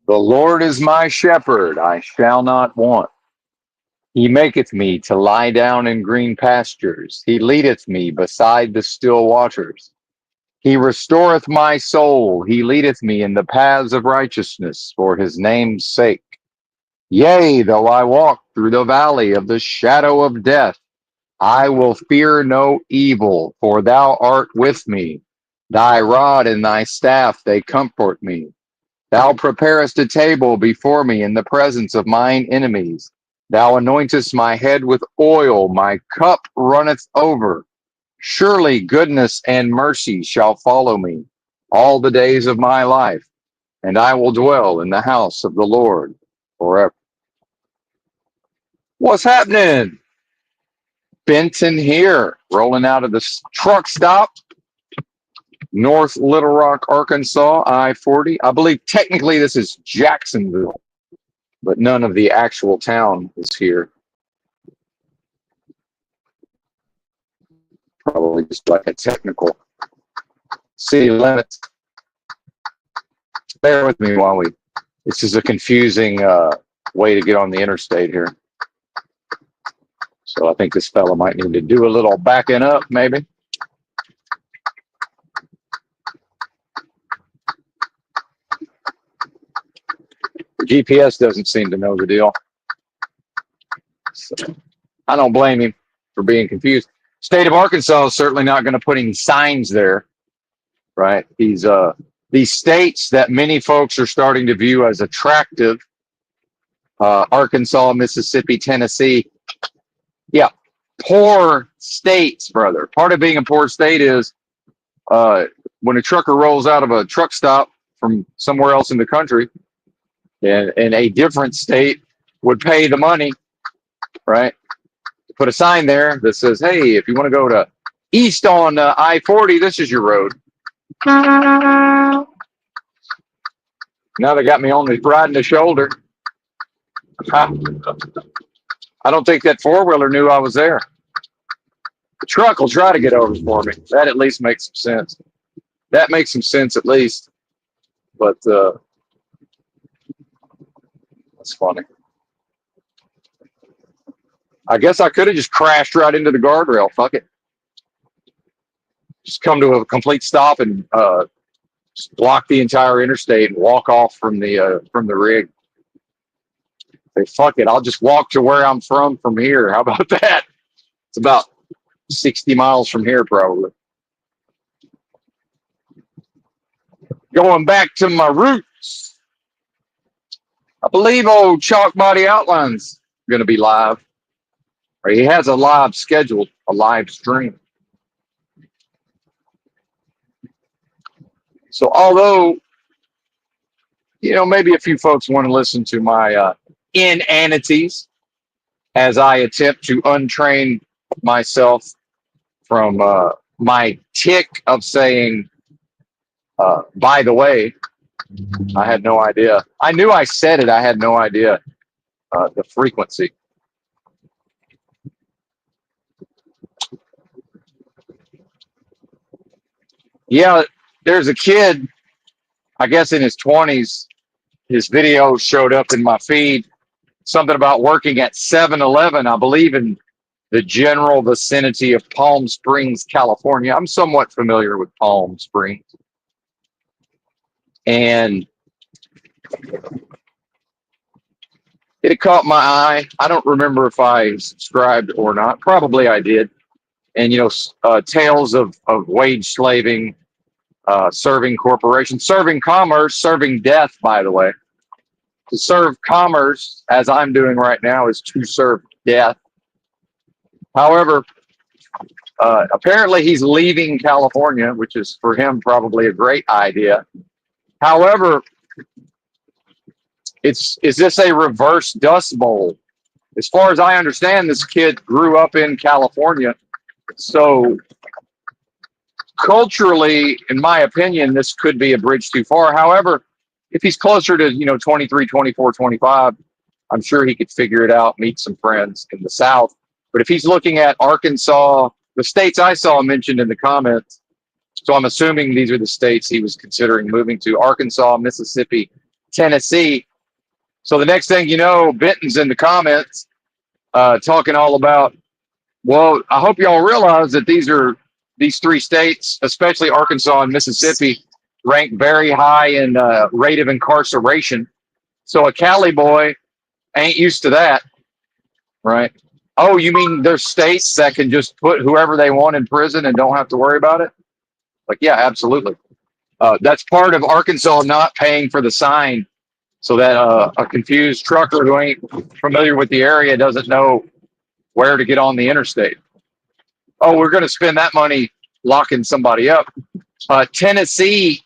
The Lord is my shepherd, I shall not want. He maketh me to lie down in green pastures. He leadeth me beside the still waters. He restoreth my soul. He leadeth me in the paths of righteousness for his name's sake. Yea, though I walk through the valley of the shadow of death, I will fear no evil, for thou art with me. Thy rod and thy staff, they comfort me. Thou preparest a table before me in the presence of mine enemies. Thou anointest my head with oil, my cup runneth over. Surely goodness and mercy shall follow me all the days of my life, and I will dwell in the house of the Lord forever. What's happening? Benton here, rolling out of the truck stop, North Little Rock, Arkansas, I-40. I believe technically this is Jacksonville, but none of the actual town is here. Probably just like a technical city limits. Bear with me while this is a confusing way to get on the interstate here. So I think this fella might need to do a little backing up, maybe. The GPS doesn't seem to know the deal. So I don't blame him for being confused. State of Arkansas is certainly not going to put any signs there, right? These states that many folks are starting to view as attractive, Arkansas, Mississippi, Tennessee. Yeah, poor states, brother. Part of being a poor state is when a trucker rolls out of a truck stop from somewhere else in the country, and a different state would pay the money, right? To put a sign there that says, hey, if you want to go to east on I-40, this is your road. Now they got me on the riding the shoulder. I don't think that four-wheeler knew I was there. The truck will try to get over for me. That at least makes some sense. That makes some sense at least. But that's funny. I guess I could have just crashed right into the guardrail. Fuck it. Just come to a complete stop and just block the entire interstate and walk off from the rig. Say, fuck it. I'll just walk to where I'm from here. How about that? It's about 60 miles from here, probably. Going back to my roots. I believe old Chalk Body Outline's going to be live. Or he has a live scheduled, a live stream. So although, maybe a few folks want to listen to my inanities as I attempt to untrain myself from my tick of saying, by the way, I had no idea. I knew I said it. I had no idea the frequency. Yeah, there's a kid, I guess in his 20s, his video showed up in my feed, something about working at 7-Eleven, I believe in the general vicinity of Palm Springs, California. I'm somewhat familiar with Palm Springs. And it caught my eye. I don't remember if I subscribed or not. Probably I did. And, tales of wage slaving, serving corporations, serving commerce, serving death, by the way. To serve commerce, as I'm doing right now, is to serve death. However, apparently he's leaving California, which is for him probably a great idea. However, is this a reverse Dust Bowl? As far as I understand, this kid grew up in California. So culturally, in my opinion, this could be a bridge too far. However, if he's closer to, 23, 24, 25, I'm sure he could figure it out, meet some friends in the South. But if he's looking at Arkansas, the states I saw mentioned in the comments, So I'm assuming these are the states he was considering moving to: Arkansas, Mississippi, Tennessee. So the next thing you know, Benton's in the comments talking all about, well, I hope y'all realize that these three states, especially Arkansas and Mississippi, rank very high in rate of incarceration. So a Cali boy ain't used to that, right? Oh, you mean there's states that can just put whoever they want in prison and don't have to worry about it? Like, yeah, absolutely. That's part of Arkansas not paying for the sign so that a confused trucker who ain't familiar with the area doesn't know where to get on the interstate. Oh, we're going to spend that money locking somebody up. Tennessee,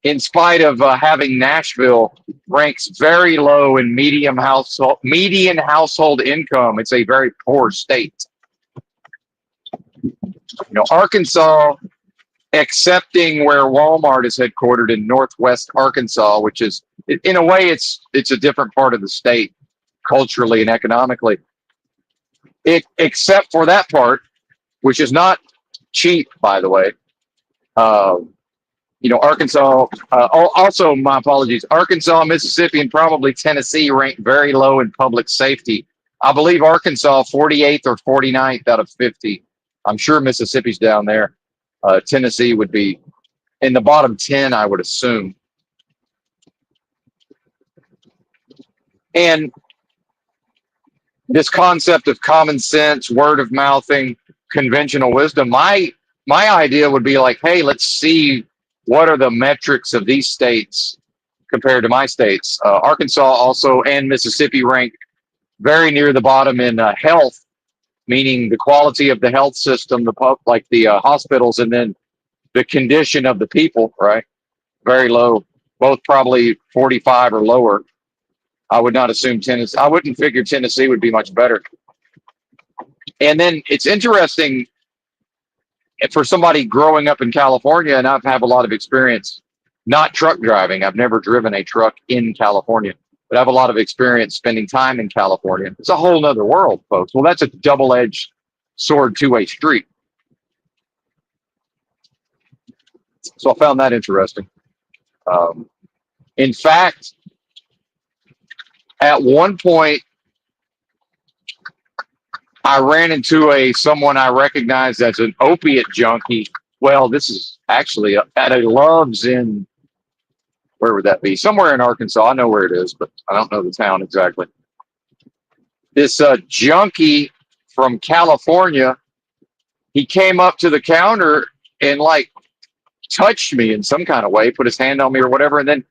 in spite of having Nashville, ranks very low in median household income. It's a very poor state. You know, Arkansas, excepting where Walmart is headquartered in Northwest Arkansas, which is in a way it's a different part of the state culturally and economically. Except for that part, which is not cheap, by the way. Uh, you know, Arkansas, also, my apologies, Arkansas, Mississippi, and probably Tennessee rank very low in public safety. I believe Arkansas 48th or 49th out of 50. I'm sure Mississippi's down there. Tennessee would be in the bottom 10, I would assume. And this concept of common sense, word of mouthing, conventional wisdom, my idea would be like, hey, let's see what are the metrics of these states compared to my states. Arkansas also and Mississippi rank very near the bottom in health, meaning the quality of the health system, like the hospitals, and then the condition of the people, right? Very low, both probably 45 or lower. I would not assume Tennessee. I wouldn't figure Tennessee would be much better. And then it's interesting for somebody growing up in California, and I've had a lot of experience, not truck driving. I've never driven a truck in California, but I have a lot of experience spending time in California. It's a whole nother world, folks. Well, that's a double-edged sword, two-way street. So I found that interesting. In fact, at one point, I ran into someone I recognized as an opiate junkie. Well, this is actually at a Love's in, where would that be? Somewhere in Arkansas. I know where it is, but I don't know the town exactly. This junkie from California, he came up to the counter and like touched me in some kind of way, put his hand on me or whatever, and then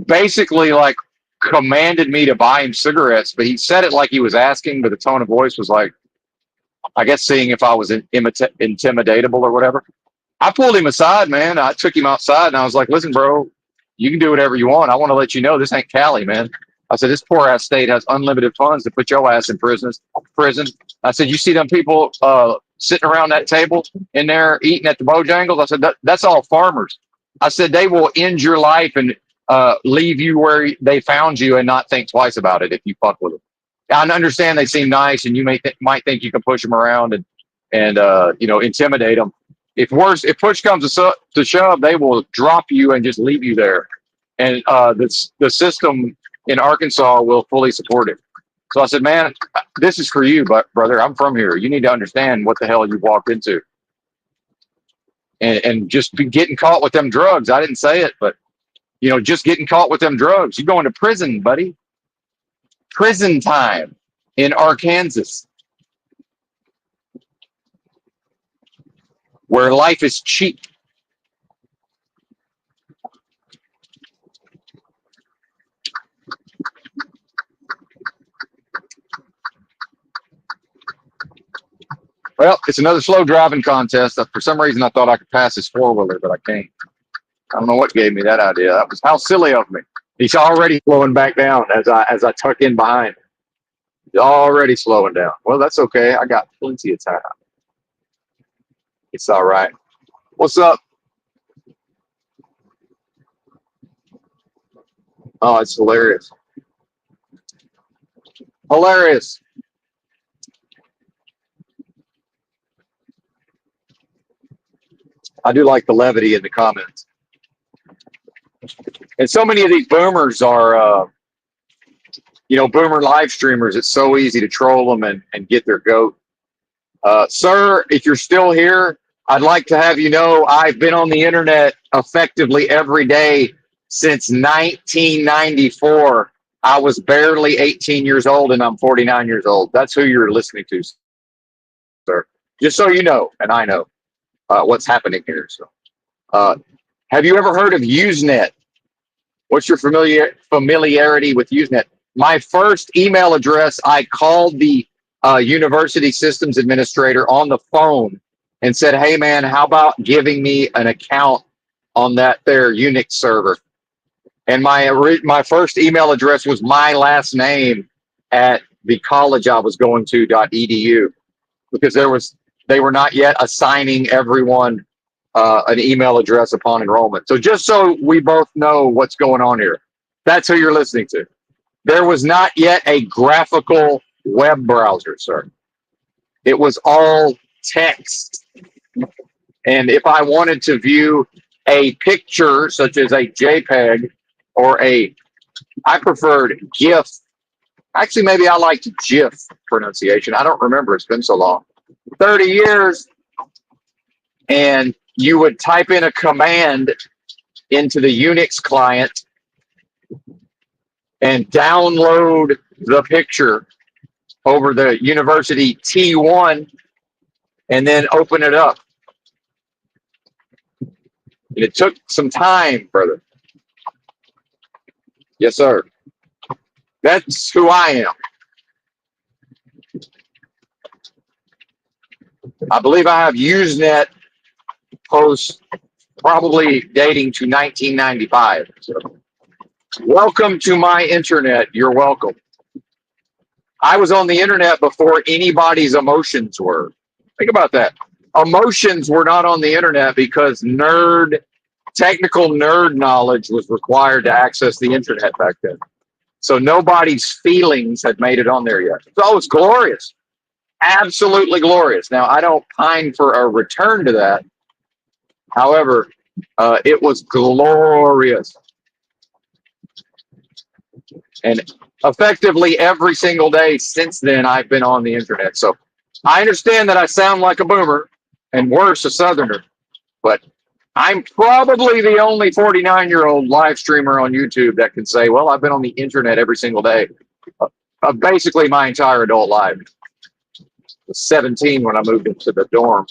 basically like commanded me to buy him cigarettes. But he said it like he was asking, but the tone of voice was like, I guess seeing if I was intimidatable or whatever. I pulled him aside, man. I took him outside and I was like, listen, bro, you can do whatever you want. I want to let you know this ain't Cali, man. I said, this poor ass state has unlimited funds to put your ass in prison. I said, you see them people sitting around that table in there eating at the Bojangles? I said, that's all farmers. I said, they will end your life and leave you where they found you and not think twice about it if you fuck with them. I understand they seem nice and you might think you can push them around and you know, intimidate them. If push comes to shove, they will drop you and just leave you there. And the system in Arkansas will fully support it. So I said, man, this is for you, but brother, I'm from here. You need to understand what the hell you walked into. And just getting caught with them drugs. I didn't say it, but you know, just getting caught with them drugs. You're going to prison, buddy. Prison time in Arkansas, where life is cheap. Well, it's another slow driving contest. For some reason, I thought I could pass this four-wheeler, but I can't. I don't know what gave me that idea. That was how silly of me. He's already slowing back down as I tuck in behind. He's already slowing down. Well, that's okay. I got plenty of time. It's all right. What's up? Oh, it's hilarious. Hilarious. I do like the levity in the comments. And so many of these boomers are, boomer live streamers. It's so easy to troll them and get their goat. Sir, if you're still here, I'd like to have you know I've been on the internet effectively every day since 1994. I was barely 18 years old and I'm 49 years old. That's who you're listening to, sir. Just so you know, and I know what's happening here. So, have you ever heard of Usenet? What's your familiarity with Usenet? My first email address, I called the university systems administrator on the phone and said, "Hey, man, how about giving me an account on that there Unix server?" And my first email address was my last name at the college I was going to .edu, because they were not yet assigning everyone an email address upon enrollment. So just so we both know what's going on here, that's who you're listening to. There was not yet a graphical web browser, sir. It was all text. And if I wanted to view a picture, such as a JPEG or I preferred GIF. Actually, maybe I liked GIF pronunciation. I don't remember. It's been so long. 30 years. And you would type in a command into the Unix client and download the picture over the University T1 and then open it up. And it took some time, brother. Yes, sir. That's who I am. I believe I have Usenet posts probably dating to 1995. So, welcome to my internet. You're welcome. I was on the internet before anybody's emotions were. Think about that. Emotions were not on the internet because technical nerd knowledge was required to access the internet back then. So nobody's feelings had made it on there yet. So it's glorious. Absolutely glorious. Now, I don't pine for a return to that. However, it was glorious. And effectively every single day since then, I've been on the internet. So I understand that I sound like a boomer and worse, a southerner, but I'm probably the only 49-year-old live streamer on YouTube that can say, well, I've been on the internet every single day, basically my entire adult life. I was 17 when I moved into the dorm.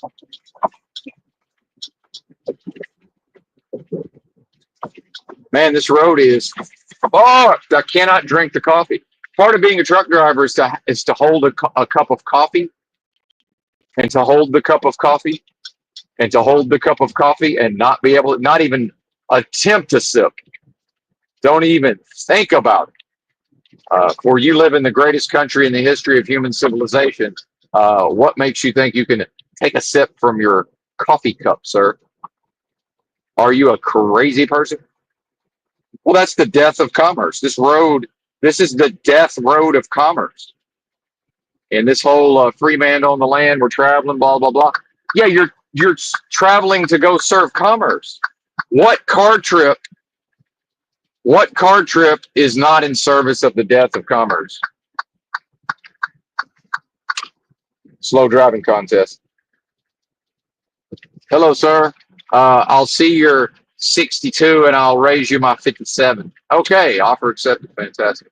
Man, this road is, I cannot drink the coffee. Part of being a truck driver is to hold a cup of coffee, and to hold the cup of coffee, and to hold the cup of coffee and not be able to, not even attempt to sip. Don't even think about it. For you live in the greatest country in the history of human civilization, what makes you think you can take a sip from your coffee cup, sir? Are you a crazy person? Well, that's the death of commerce. This is the death road of commerce. And this whole free man on the land, we're traveling, blah, blah, blah. Yeah, you're traveling to go serve commerce. What car trip is not in service of the death of commerce? Slow driving contest. Hello, sir. I'll see your 62 and I'll raise you my 57. Okay, offer accepted. Fantastic.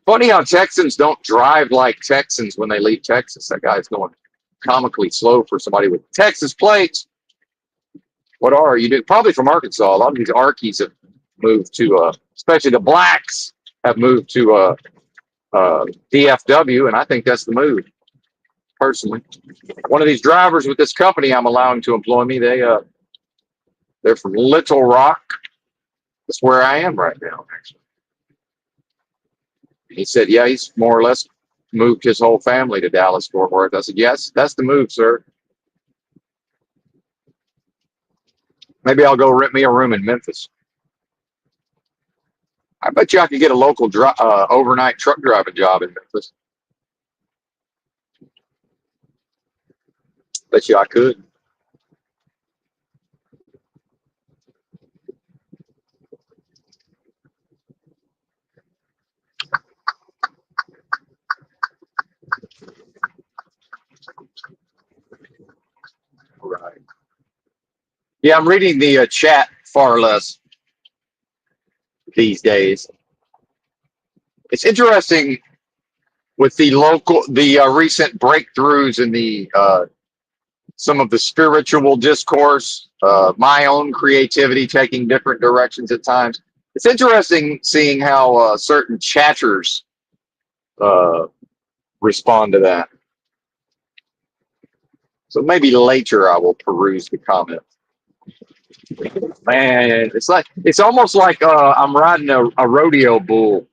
Funny how Texans don't drive like Texans when they leave Texas. That guy's going comically slow for somebody with Texas plates. What are you doing? Probably from Arkansas. A lot of these Arkies have moved to, especially the blacks have moved to DFW, and I think that's the move, personally. One of these drivers with this company I'm allowing to employ me, they're from Little Rock. That's where I am right now, actually. He said, yeah, he's more or less moved his whole family to Dallas, Fort Worth. I said, yes, that's the move, sir. Maybe I'll go rent me a room in Memphis. I bet you I could get a local overnight truck driving job in Memphis. Bet you I could. Yeah, I'm reading the chat far less these days. It's interesting with the recent breakthroughs in the some of the spiritual discourse, my own creativity taking different directions at times. It's interesting seeing how certain chatters uh, respond to that. So maybe later I will peruse the comments. Man, it's almost like I'm riding a rodeo bull.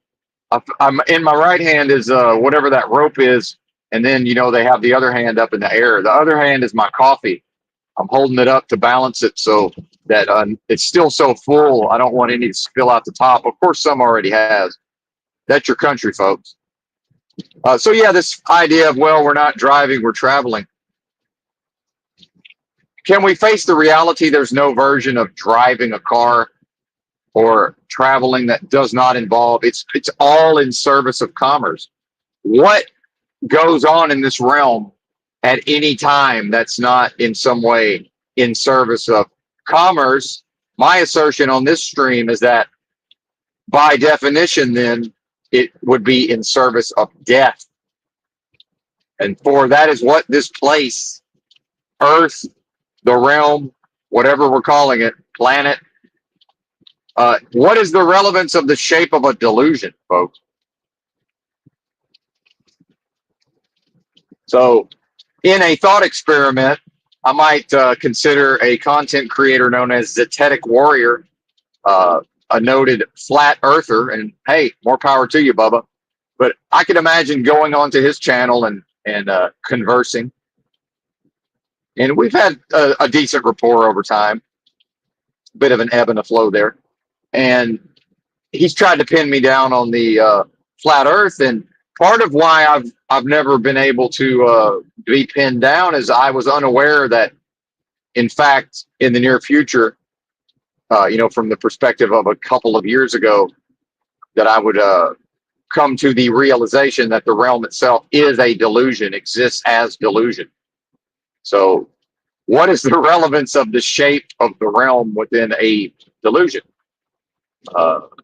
I'm in my right hand is whatever that rope is, and then they have the other hand up in the air. The other hand is my coffee. I'm holding it up to balance it so that it's still so full. I don't want any to spill out the top. Of course, some already has. That's your country, folks. So yeah, this idea of we're not driving, we're traveling. Can we face the reality? There's no version of driving a car or traveling that does not involve. It's all in service of commerce. What goes on in this realm at any time that's not in some way in service of commerce? My assertion on this stream is that by definition, then it would be in service of death. And for that is what this place, Earth, the realm, whatever we're calling it, planet, what is the relevance of the shape of a delusion, folks? So, in a thought experiment, I might consider a content creator known as Zetetic Warrior, a noted flat earther, and hey, more power to you, Bubba. But I could imagine going onto his channel and conversing, and we've had a decent rapport over time, bit of an ebb and a flow there, and he's tried to pin me down on the flat Earth, and part of why I've never been able to be pinned down is I was unaware that, in fact, in the near future, from the perspective of a couple of years ago, that I would come to the realization that the realm itself is a delusion, exists as delusion. So, what is the relevance of the shape of the realm within a delusion?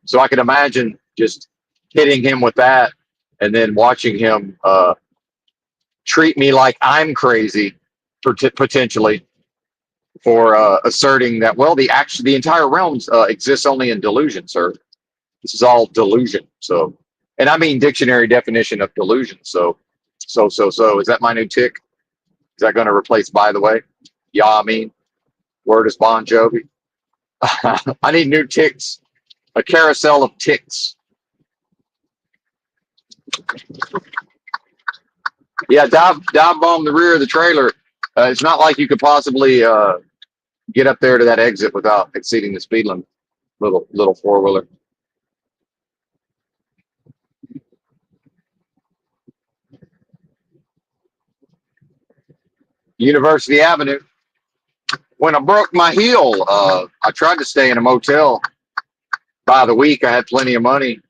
So I can imagine just hitting him with that and then watching him treat me like I'm crazy, potentially, for asserting that the entire realm exists only in delusion, sir. This is all delusion. So, and I mean dictionary definition of delusion. So is that my new tick? Is that going to replace by the way? Yeah, I mean, word is Bon Jovi. I need new ticks, a carousel of ticks. Yeah, dive bomb the rear of the trailer. It's not like you could possibly get up there to that exit without exceeding the speed limit. Little four wheeler. University Avenue. When I broke my heel, I tried to stay in a motel by the week. I had plenty of money.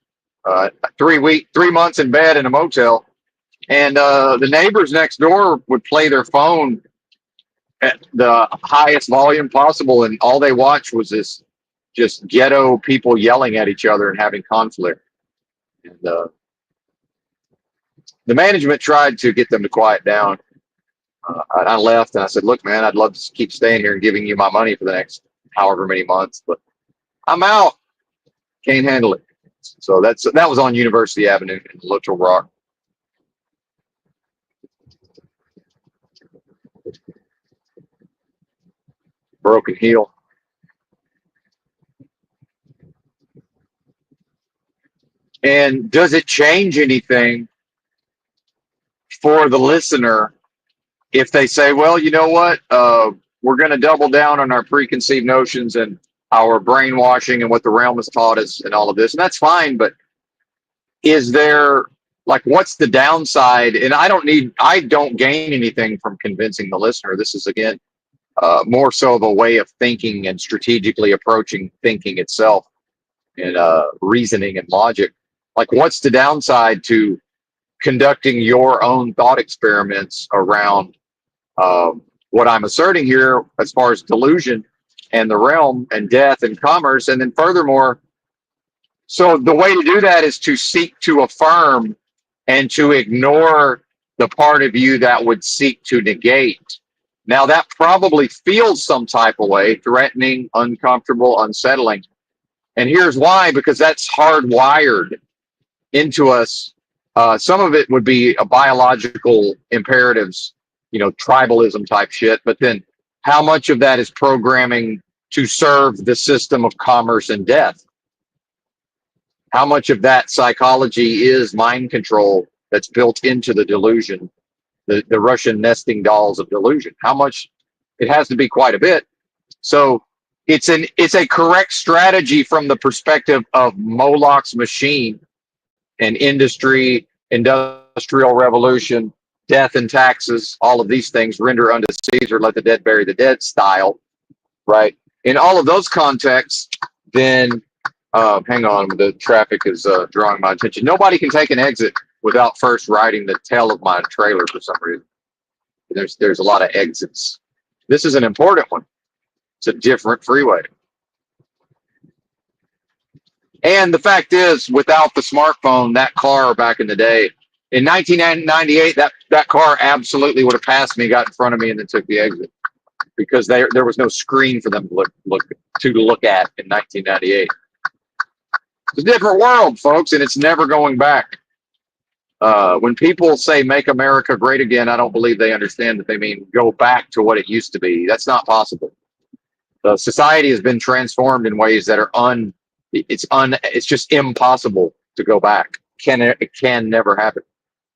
3 months in bed in a motel, and the neighbors next door would play their phone at the highest volume possible, and all they watched was this just ghetto people yelling at each other and having conflict. And the management tried to get them to quiet down. I left and I said, "Look, man, I'd love to keep staying here and giving you my money for the next however many months, but I'm out. Can't handle it." So that was on University Avenue in Little Rock. Broken heel. And does it change anything for the listener if they say, well, you know what, we're going to double down on our preconceived notions and our brainwashing and what the realm has taught us and all of this, and that's fine, but is there, like, what's the downside? And I don't gain anything from convincing the listener. This is, again, more so of a way of thinking and strategically approaching thinking itself, and reasoning and logic. Like, what's the downside to conducting your own thought experiments around what I'm asserting here as far as delusion, and the realm and death and commerce. And then furthermore, so the way to do that is to seek to affirm and to ignore the part of you that would seek to negate. Now, that probably feels some type of way, threatening, uncomfortable, unsettling. And here's why, because that's hardwired into us. Some of it would be a biological imperatives, tribalism type shit. But then how much of that is programming to serve the system of commerce and death? How much of that psychology is mind control that's built into the delusion, the Russian nesting dolls of delusion? How much? It has to be quite a bit. So it's a correct strategy from the perspective of Moloch's machine and industry, industrial revolution, death and taxes, all of these things, render unto Caesar, let the dead bury the dead style, right? In all of those contexts, then hang on, the traffic is drawing my attention. Nobody can take an exit without first riding the tail of my trailer for some reason. There's a lot of exits. This is an important one. It's a different freeway. And the fact is, without the smartphone, that car back in the day, in 1998, that car absolutely would have passed me, got in front of me, and then took the exit, because there was no screen for them to look at in 1998. It's a different world, folks, and it's never going back. When people say "Make America Great Again," I don't believe they understand that they mean go back to what it used to be. That's not possible. The society has been transformed in ways that are it's just impossible to go back. It can never happen.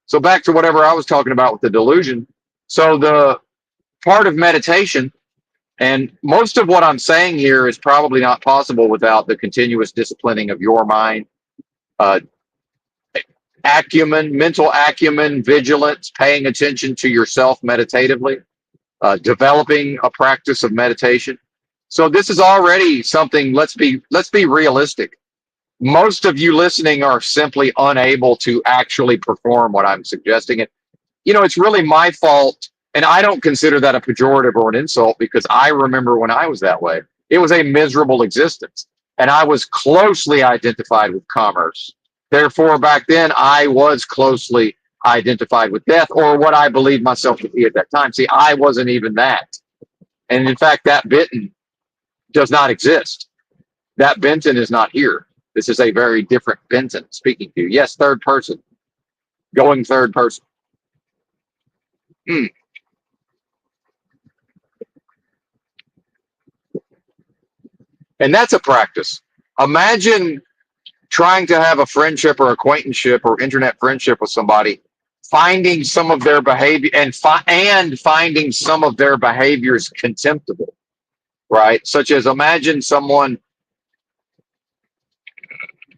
So back to whatever I was talking about with the delusion. So the part of meditation, and most of what I'm saying here is probably not possible without the continuous disciplining of your mind, mental acumen, vigilance, paying attention to yourself meditatively, developing a practice of meditation. So this is already something. Let's be realistic. Most of you listening are simply unable to actually perform what I'm suggesting. And it's really my fault, and I don't consider that a pejorative or an insult, because I remember when I was that way. It was a miserable existence, and I was closely identified with commerce. Therefore, back then, I was closely identified with death, or what I believed myself to be at that time. See, I wasn't even that. And in fact, that Benton does not exist. That Benton is not here. This is a very different Benton speaking to you. Yes, third person. Going third person. And that's a practice. Imagine trying to have a friendship or acquaintanceship or internet friendship with somebody, finding some of their behavior and finding some of their behaviors contemptible, right? Such as, imagine someone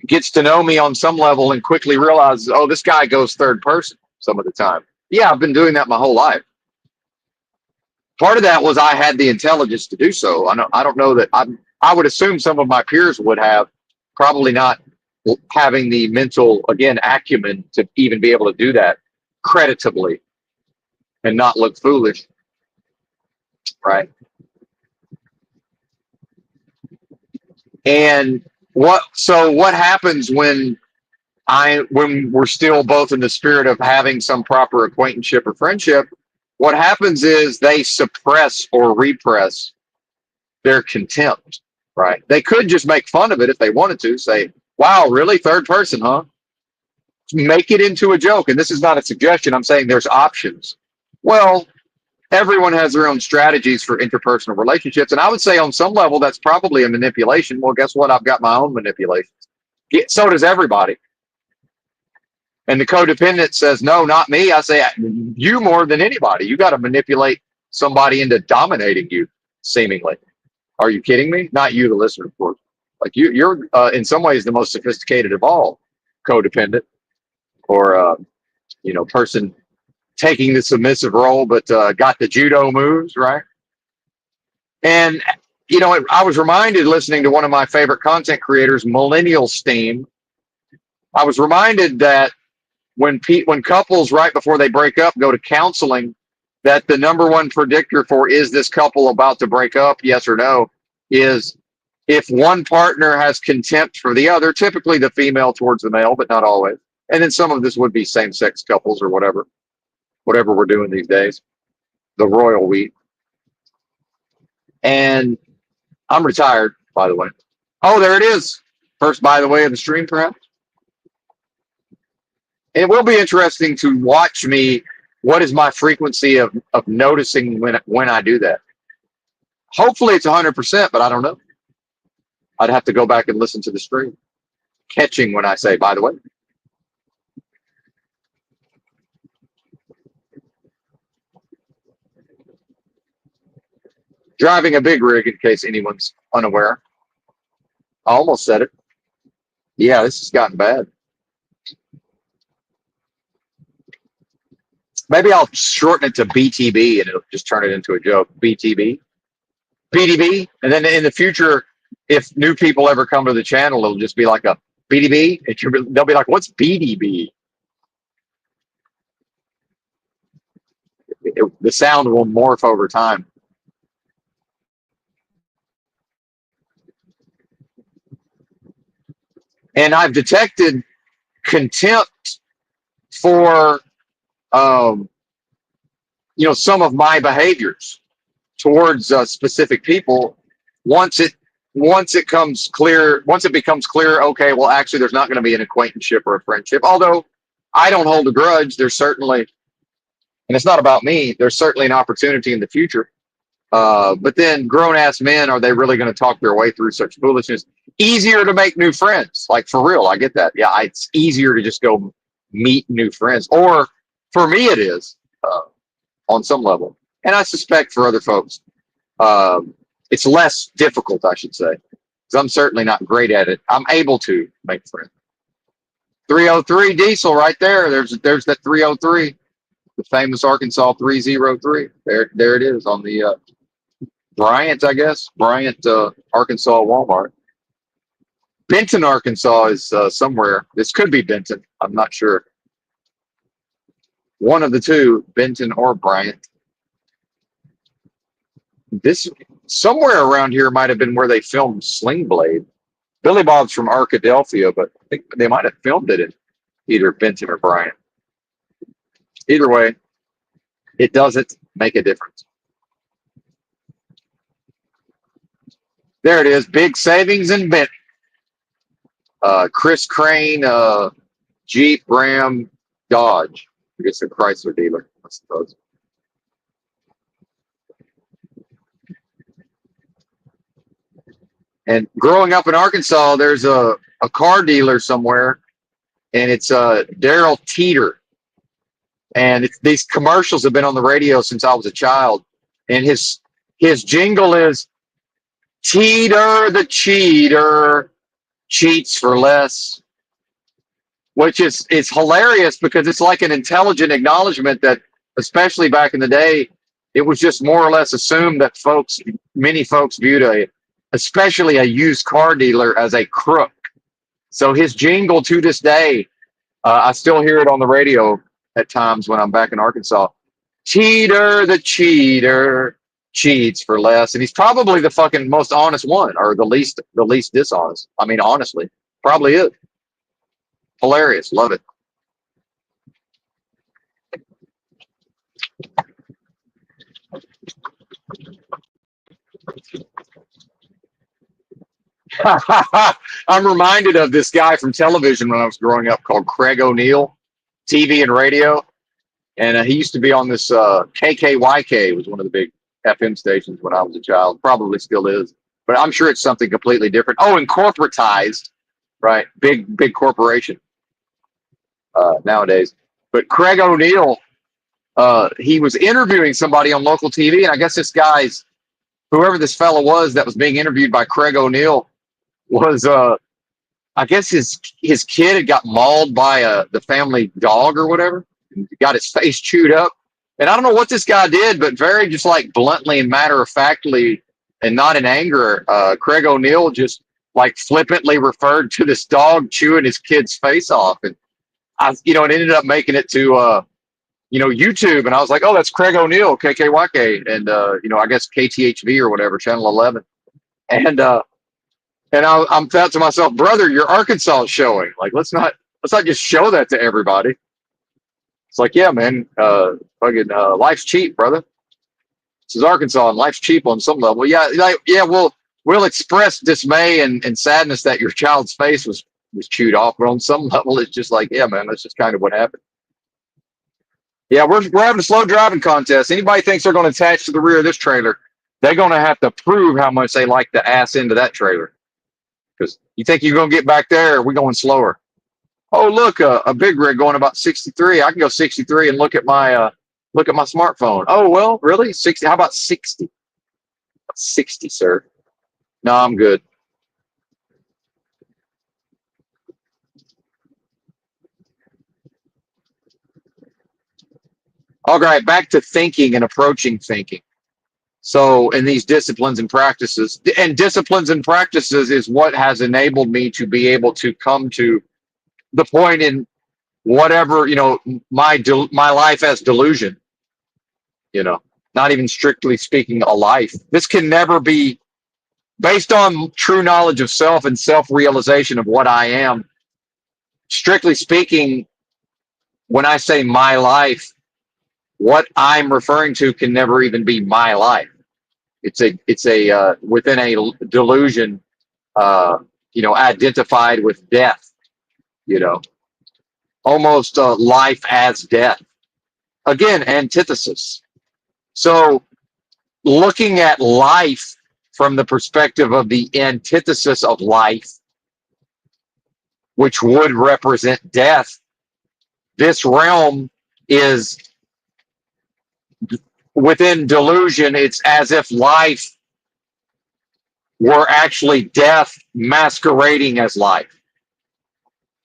gets to know me on some level and quickly realizes, oh, this guy goes third person some of the time. Yeah, I've been doing that my whole life. Part of that was I had the intelligence to do so. I don't know that I would assume some of my peers would have, probably not having the mental, again, acumen to even be able to do that creditably and not look foolish, right? And what happens when we're still both in the spirit of having some proper acquaintanceship or friendship? What happens is they suppress or repress their contempt, right? They could just make fun of it if they wanted to, say, wow, really? Third person, huh? Make it into a joke. And this is not a suggestion. I'm saying there's options. Well, everyone has their own strategies for interpersonal relationships. And I would say on some level, that's probably a manipulation. Well, guess what? I've got my own manipulations. So does everybody. And the codependent says, no, not me. I say, you more than anybody. You got to manipulate somebody into dominating you, seemingly. Are you kidding me? Not you, the listener, of course. Like you're in some ways the most sophisticated of all, codependent, or person taking the submissive role, but got the judo moves, right? And I was reminded, listening to one of my favorite content creators, Millennial Steam. I was reminded that when couples right before they break up go to counseling, that the number one predictor for, is this couple about to break up, yes or no, is if one partner has contempt for the other, typically the female towards the male, but not always. And then some of this would be same-sex couples or whatever we're doing these days, the royal we. And I'm retired, by the way. Oh, there it is. First, by the way, of the stream, perhaps. It will be interesting to watch me. What is my frequency of noticing when I do that? Hopefully it's 100%, but I don't know. I'd have to go back and listen to the stream. Catching when I say, by the way. Driving a big rig, in case anyone's unaware. I almost said it. Yeah, this has gotten bad. Maybe I'll shorten it to BTB and it'll just turn it into a joke. BTB. BDB. And then in the future, if new people ever come to the channel, it'll just be like a BDB. They'll be like, what's BDB? The sound will morph over time. And I've detected contempt for, some of my behaviors towards specific people. Once it becomes clear, okay, well, actually, there's not going to be an acquaintanceship or a friendship. Although I don't hold a grudge. There's certainly, and it's not about me. There's certainly an opportunity in the future. But then grown-ass men, are they really going to talk their way through such foolishness? Easier to make new friends. Like, for real, I get that. Yeah, it's easier to just go meet new friends. Or, for me, it is, on some level. And I suspect for other folks, it's less difficult, I should say. Because I'm certainly not great at it. I'm able to make friends. 303 diesel right there. There's that 303. The famous Arkansas 303. There it is on the Bryant, I guess. Bryant, Arkansas Walmart. Benton, Arkansas is somewhere. This could be Benton. I'm not sure. One of the two, Benton or Bryant. This somewhere around here might have been where they filmed Sling Blade. Billy Bob's from Arkadelphia, but I think they might have filmed it in either Benton or Bryant. Either way, it doesn't make a difference. There it is. Big savings in Benton. Chris Crane, Jeep, Ram, Dodge. I guess a Chrysler dealer, I suppose. And growing up in Arkansas, there's a car dealer somewhere, and it's Daryl Teeter. And these commercials have been on the radio since I was a child. And his jingle is, Teeter the cheater cheats for less. Which is hilarious because it's like an intelligent acknowledgement that, especially back in the day, it was just more or less assumed that many folks viewed especially a used car dealer as a crook. So his jingle to this day, I still hear it on the radio at times when I'm back in Arkansas. Teeter the cheater cheats for less. And he's probably the fucking most honest one, or the least dishonest. I mean, honestly, probably is. Hilarious. Love it. I'm reminded of this guy from television when I was growing up called Craig O'Neill, TV and radio. And he used to be on this KKYK, was one of the big FM stations when I was a child. Probably still is. But I'm sure it's something completely different. Oh, and corporatized, right? Big corporation nowadays. But Craig O'Neill, he was interviewing somebody on local TV. And I guess whoever this fellow was that was being interviewed by Craig O'Neill was, I guess his kid had got mauled by the family dog or whatever. Got his face chewed up. And I don't know what this guy did, but very just like bluntly and matter-of-factly and not in anger, Craig O'Neill just like flippantly referred to this dog chewing his kid's face off. And it ended up making it to, YouTube. And I was like, oh, that's Craig O'Neill, KKYK. And, I guess KTHV or whatever, Channel 11. And I'm thought to myself, brother, your Arkansas is showing. Like, let's not just show that to everybody. It's like, yeah, man, life's cheap, brother. This is Arkansas, and life's cheap on some level. Yeah, we'll express dismay and sadness that your child's face was chewed off, but on some level, it's just like, yeah, man, that's just kind of what happened. Yeah, we're having a slow driving contest. Anybody thinks they're going to attach to the rear of this trailer, they're going to have to prove how much they like the ass into that trailer. Because you think you're going to get back there, we're going slower. Oh, look, a big rig going about 63. I can go 63 and look at my smartphone. Oh, well, really? 60? How about 60? 60, sir. No, I'm good. All right, back to thinking and approaching thinking. So, in these disciplines and practices is what has enabled me to be able to come to the point in whatever, my life as delusion, not even strictly speaking a life. This can never be based on true knowledge of self and self-realization of what I am. Strictly speaking, when I say my life, what I'm referring to can never even be my life. It's a within a delusion, identified with death, you know, almost life as death. Again, antithesis. So looking at life from the perspective of the antithesis of life, which would represent death, this realm is within delusion. It's as if life were actually death masquerading as life.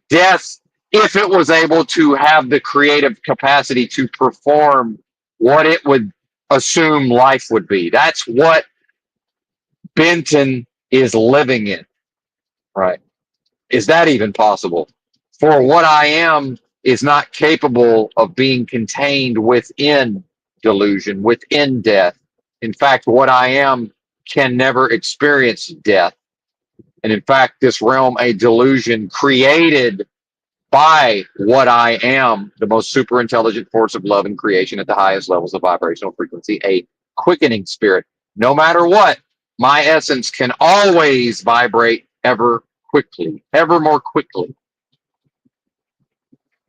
Death, if it was able to have the creative capacity to perform what it would assume life would be. That's what Benton is living in, right? Is that even possible? For what I am is not capable of being contained within delusion, within death. In fact, what I am can never experience death. And in fact, this realm, a delusion created by what I am, the most super intelligent force of love and creation at the highest levels of vibrational frequency, a quickening spirit. No matter what, my essence can always vibrate ever quickly, ever more quickly.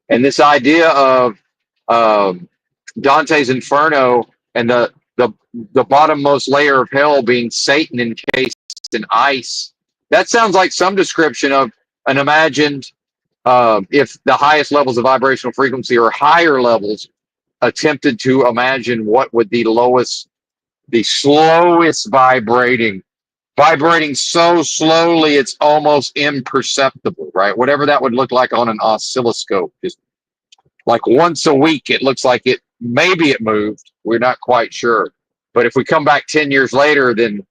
And this idea of Dante's Inferno and the bottommost layer of hell being Satan encased in ice, that sounds like some description of an imagined, if the highest levels of vibrational frequency or higher levels attempted to imagine what would the slowest vibrating so slowly it's almost imperceptible, right? Whatever that would look like on an oscilloscope, just like once a week, it looks like maybe it moved. We're not quite sure. But if we come back 10 years later, then,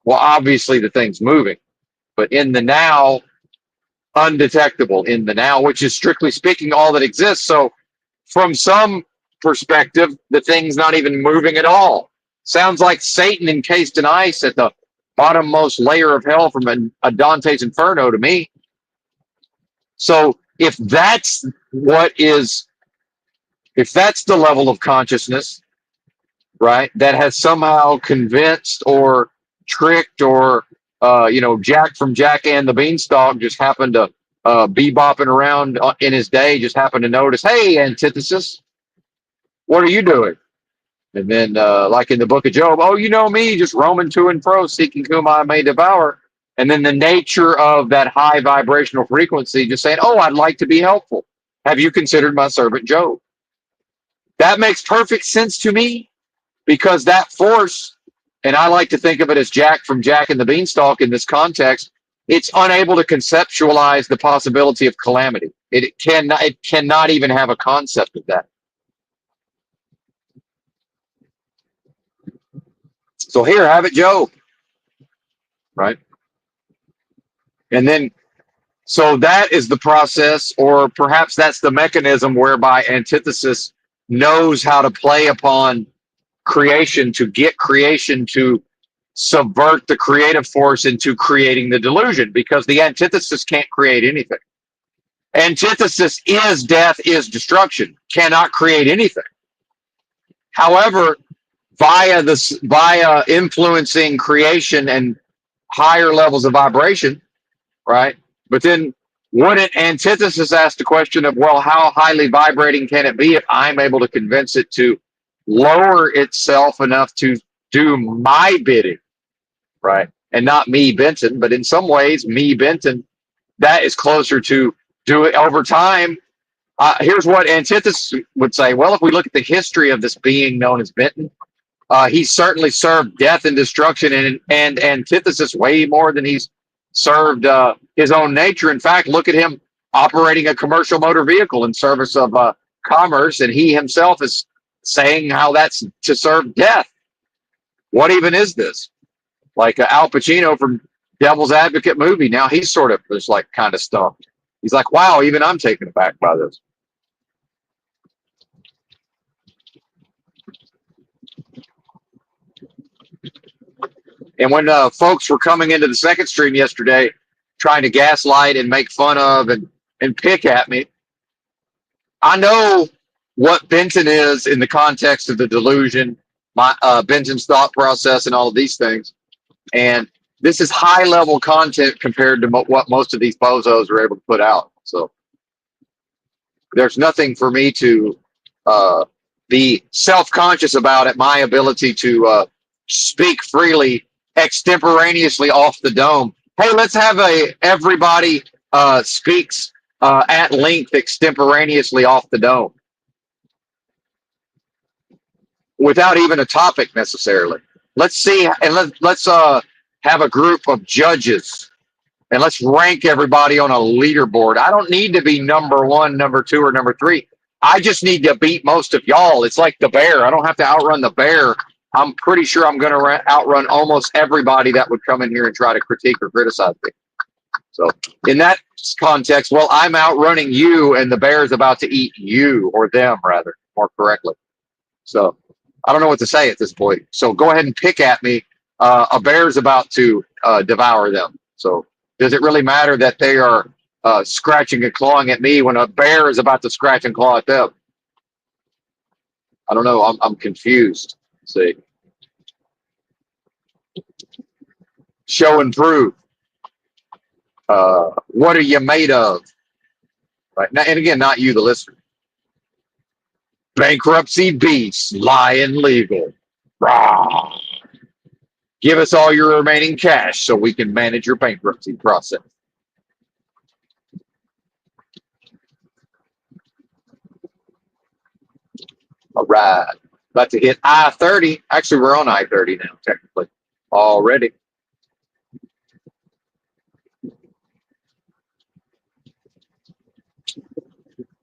well, obviously the thing's moving. But in the now, undetectable in the now, which is strictly speaking all that exists. So from some perspective, the thing's not even moving at all. Sounds like Satan encased in ice at the bottommost layer of hell from a Dante's Inferno to me. So if that's the level of consciousness, right, that has somehow convinced or tricked or Jack from Jack and the Beanstalk just happened to be bopping around in his day, just happened to notice, hey, antithesis, what are you doing? And then, like in the book of Job, oh, you know me, just roaming to and fro, seeking whom I may devour. And then the nature of that high vibrational frequency just saying, oh, I'd like to be helpful. Have you considered my servant Job? That makes perfect sense to me, because that force, and I like to think of it as Jack from Jack and the Beanstalk in this context, it's unable to conceptualize the possibility of calamity. It cannot even have a concept of that. So here, have it, Job. Right? And then, so that is the process, or perhaps that's the mechanism whereby antithesis knows how to play upon creation to get creation to subvert the creative force into creating the delusion, because the antithesis can't create anything. Antithesis is death, is destruction, cannot create anything. However, via influencing creation and higher levels of vibration, right? But then wouldn't antithesis ask the question of, well, how highly vibrating can it be if I'm able to convince it to lower itself enough to do my bidding, right? And not me, Benton, but in some ways, me, Benton, that is closer to do it over time. Here's what antithesis would say. Well, if we look at the history of this being known as Benton, he certainly served death and destruction and antithesis way more than he's served his own nature. In fact, look at him operating a commercial motor vehicle in service of commerce, and he himself is saying how that's to serve death. What even is this? Like Al Pacino from Devil's Advocate movie. Now he's sort of just like kind of stumped. He's like, wow, even I'm taken aback by this. And when folks were coming into the second stream yesterday, trying to gaslight and make fun of and pick at me, I know what Benton is in the context of the delusion, my Benton's thought process, and all of these things. And this is high level content compared to what most of these bozos are able to put out. So there's nothing for me to be self-conscious about at my ability to speak freely extemporaneously off the dome. Hey, let's have everybody speaks at length extemporaneously off the dome without even a topic necessarily. Let's see, and let's have a group of judges, and let's rank everybody on a leaderboard. I don't need to be number one, number two, or number three. I just need to beat most of y'all. It's like the bear. I don't have to outrun the bear. I'm pretty sure I'm going to outrun almost everybody that would come in here and try to critique or criticize me. So in that context, well, I'm outrunning you, and the bear is about to eat you, or them, rather, more correctly. So I don't know what to say at this point. So go ahead and pick at me. A bear is about to devour them. So does it really matter that they are scratching and clawing at me when a bear is about to scratch and claw at them? I don't know. I'm confused. Let's see. Show and prove. What are you made of? Right now, and again, not you, the listener. Bankruptcy beats, lying legal. Rah. Give us all your remaining cash so we can manage your bankruptcy process. All right. About to hit I-30. Actually, we're on I-30 now, technically, already.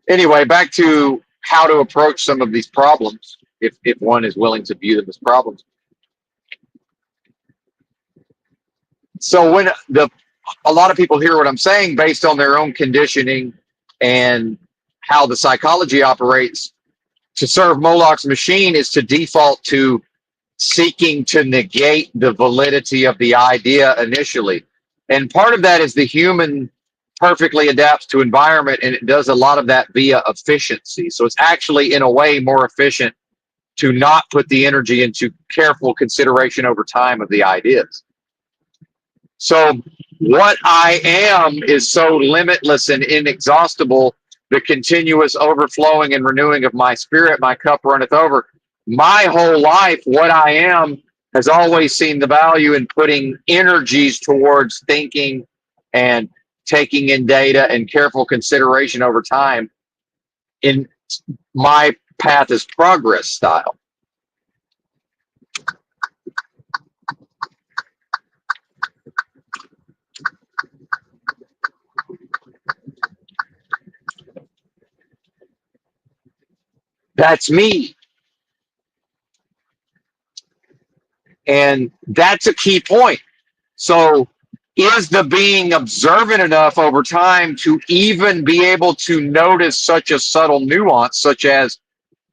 Anyway, back to how to approach some of these problems, if one is willing to view them as problems. So when a lot of people hear what I'm saying based on their own conditioning and how the psychology operates, to serve Moloch's machine is to default to seeking to negate the validity of the idea initially. And part of that is the human perfectly adapts to environment, and it does a lot of that via efficiency. So it's actually, in a way, more efficient to not put the energy into careful consideration over time of the ideas. So what I am is so limitless and inexhaustible, the continuous overflowing and renewing of my spirit, my cup runneth over. My whole life, what I am has always seen the value in putting energies towards thinking and taking in data and careful consideration over time. In my path is progress style. That's me. And that's a key point. So is the being observant enough over time to even be able to notice such a subtle nuance, such as,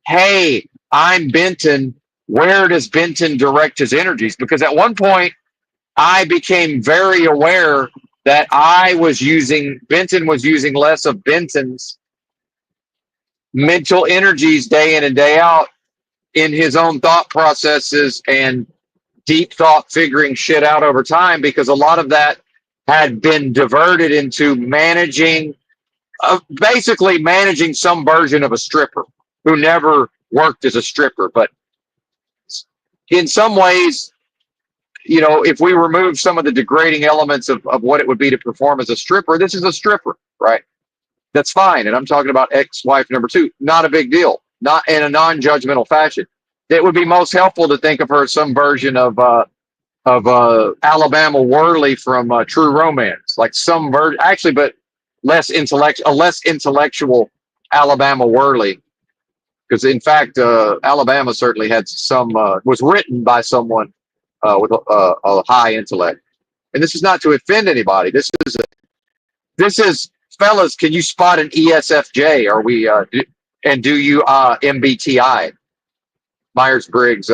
hey, I'm Benton, where does Benton direct his energies? Because at one point, I became very aware that Benton was using less of Benton's mental energies day in and day out in his own thought processes and deep thought figuring shit out over time, because a lot of that had been diverted into basically managing some version of a stripper who never worked as a stripper. But in some ways, if we remove some of the degrading elements of what it would be to perform as a stripper, this is a stripper, right? That's fine. And I'm talking about ex-wife number two. Not a big deal. Not in a non-judgmental fashion. It would be most helpful to think of her as some version of Alabama Worley from True Romance, like some version, actually, but a less intellectual Alabama Worley. Because in fact, Alabama certainly had was written by someone with a high intellect. And this is not to offend anybody. This is fellas. Can you spot an ESFJ? Are we and do you MBTI, Myers Briggs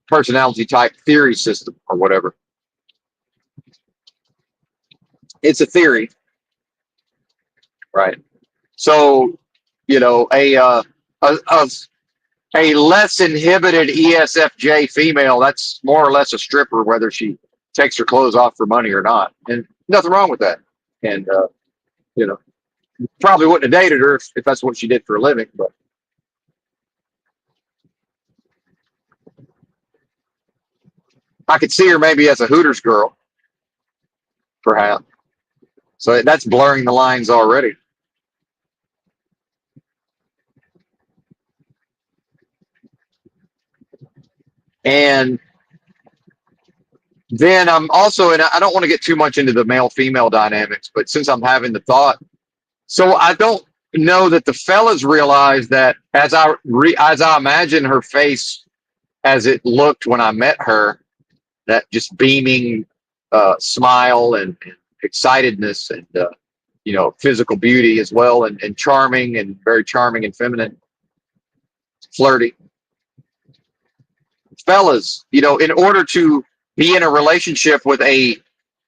personality type theory system or whatever? It's a theory, right? So a less inhibited ESFJ female, that's more or less a stripper, whether she takes her clothes off for money or not. And nothing wrong with that. And, probably wouldn't have dated her if that's what she did for a living. But I could see her maybe as a Hooters girl, perhaps. So that's blurring the lines already. And then I'm also, and I don't want to get too much into the male-female dynamics, but since I'm having the thought, so I don't know that the fellas realize that as I imagine her face as it looked when I met her, that just beaming smile and excitedness and physical beauty as well, and charming, and very charming and feminine, flirty. Fellas, in order to be in a relationship with a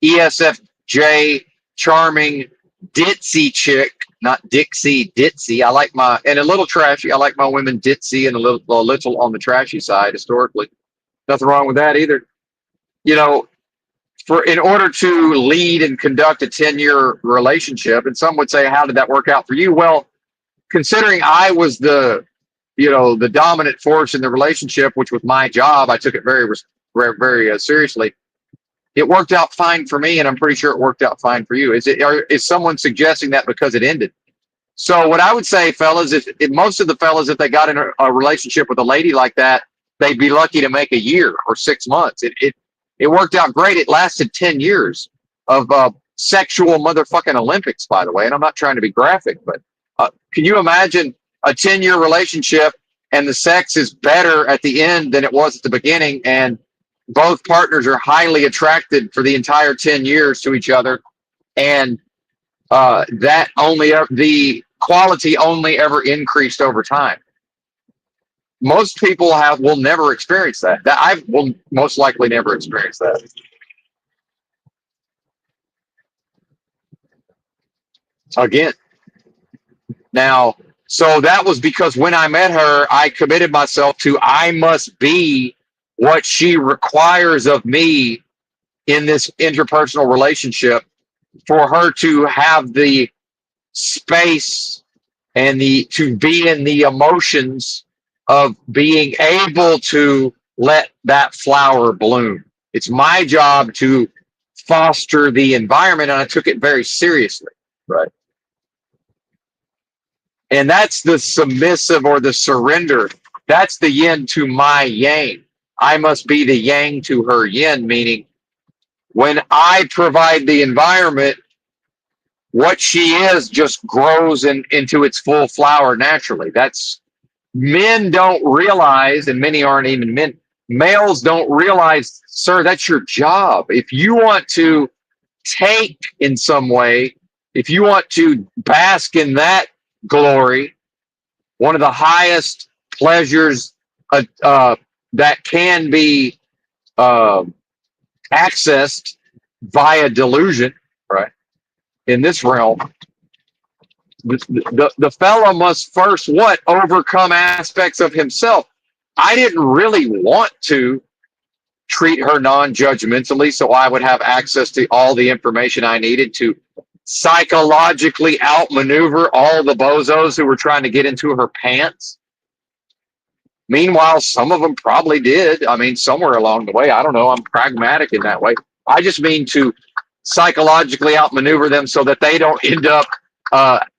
ESFJ charming ditzy chick, not Dixie, ditzy. And a little trashy. I like my women ditzy and a little on the trashy side historically. Nothing wrong with that either. In order to lead and conduct a 10-year relationship, and some would say, how did that work out for you? Well, considering I was the dominant force in the relationship, which was my job, I took it very, very seriously. It worked out fine for me, and I'm pretty sure it worked out fine for you. Is someone suggesting that because it ended? So what I would say, fellas, if most of the fellas, if they got in a relationship with a lady like that, they'd be lucky to make a year or 6 months. It worked out great. It lasted 10 years of sexual motherfucking Olympics, by the way. And I'm not trying to be graphic, but can you imagine a 10-year relationship and the sex is better at the end than it was at the beginning, and both partners are highly attracted for the entire 10 years to each other, and the quality only ever increased over time? Most people will never experience that. I will most likely never experience that. Again. Now, so that was because when I met her, I committed myself to, I must be what she requires of me in this interpersonal relationship for her to have the space and to be in the emotions of being able to let that flower bloom. It's my job to foster the environment, and I took it very seriously. Right. And that's the submissive or the surrender. That's the yin to my yang. I must be the yang to her yin, meaning when I provide the environment, what she is just grows into its full flower naturally. Men don't realize, and many aren't even men, males don't realize, sir, that's your job. If you want to take in some way, if you want to bask in that glory, one of the highest pleasures that can be uh, accessed via delusion, right? In this realm, the fellow must first what? Overcome aspects of himself. I didn't really want to treat her non-judgmentally so I would have access to all the information I needed to psychologically outmaneuver all the bozos who were trying to get into her pants. Meanwhile, some of them probably did. I mean, somewhere along the way, I don't know. I'm pragmatic in that way. I just mean to psychologically outmaneuver them so that they don't end up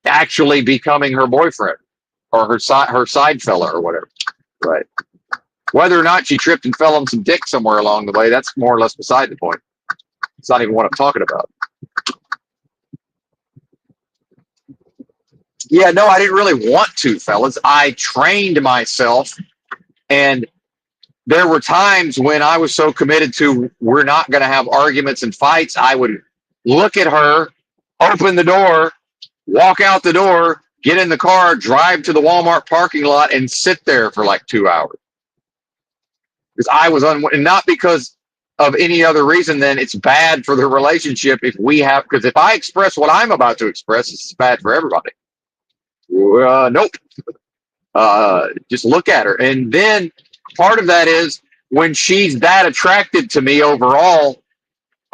actually becoming her boyfriend or her side fella or whatever. Right. Whether or not she tripped and fell on some dick somewhere along the way, that's more or less beside the point. It's not even what I'm talking about. Yeah, no, I didn't really want to, fellas. I trained myself, and there were times when I was so committed to we're not going to have arguments and fights, I would look at her, open the door, walk out the door, get in the car, drive to the Walmart parking lot, and sit there for like 2 hours. Because I was and not because of any other reason than it's bad for the relationship if we have, because if I express what I'm about to express, it's bad for everybody. Nope. Just look at her. And then part of that is when she's that attracted to me overall,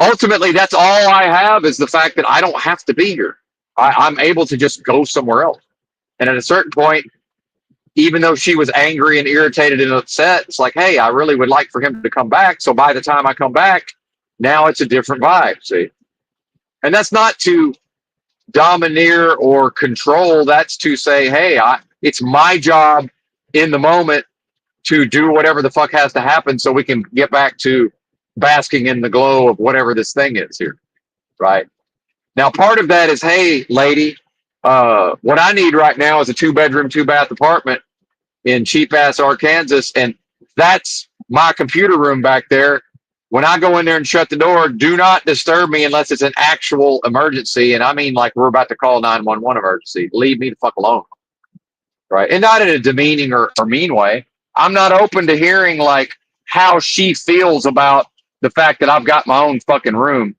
ultimately that's all I have is the fact that I don't have to be here. I'm able to just go somewhere else. And at a certain point, even though she was angry and irritated and upset, it's like, hey, I really would like for him to come back. So by the time I come back, now it's a different vibe. See? And that's not to domineer or control. That's to say, hey, it's my job in the moment to do whatever the fuck has to happen so we can get back to basking in the glow of whatever this thing is here. Right? Now, part of that is, hey, lady, what I need right now is a 2-bedroom, 2-bath apartment in cheap-ass Arkansas, and that's my computer room back there. When I go in there and shut the door, do not disturb me unless it's an actual emergency, and I mean like we're about to call 911 emergency. Leave me the fuck alone, right? And not in a demeaning or mean way. I'm not open to hearing like how she feels about the fact that I've got my own fucking room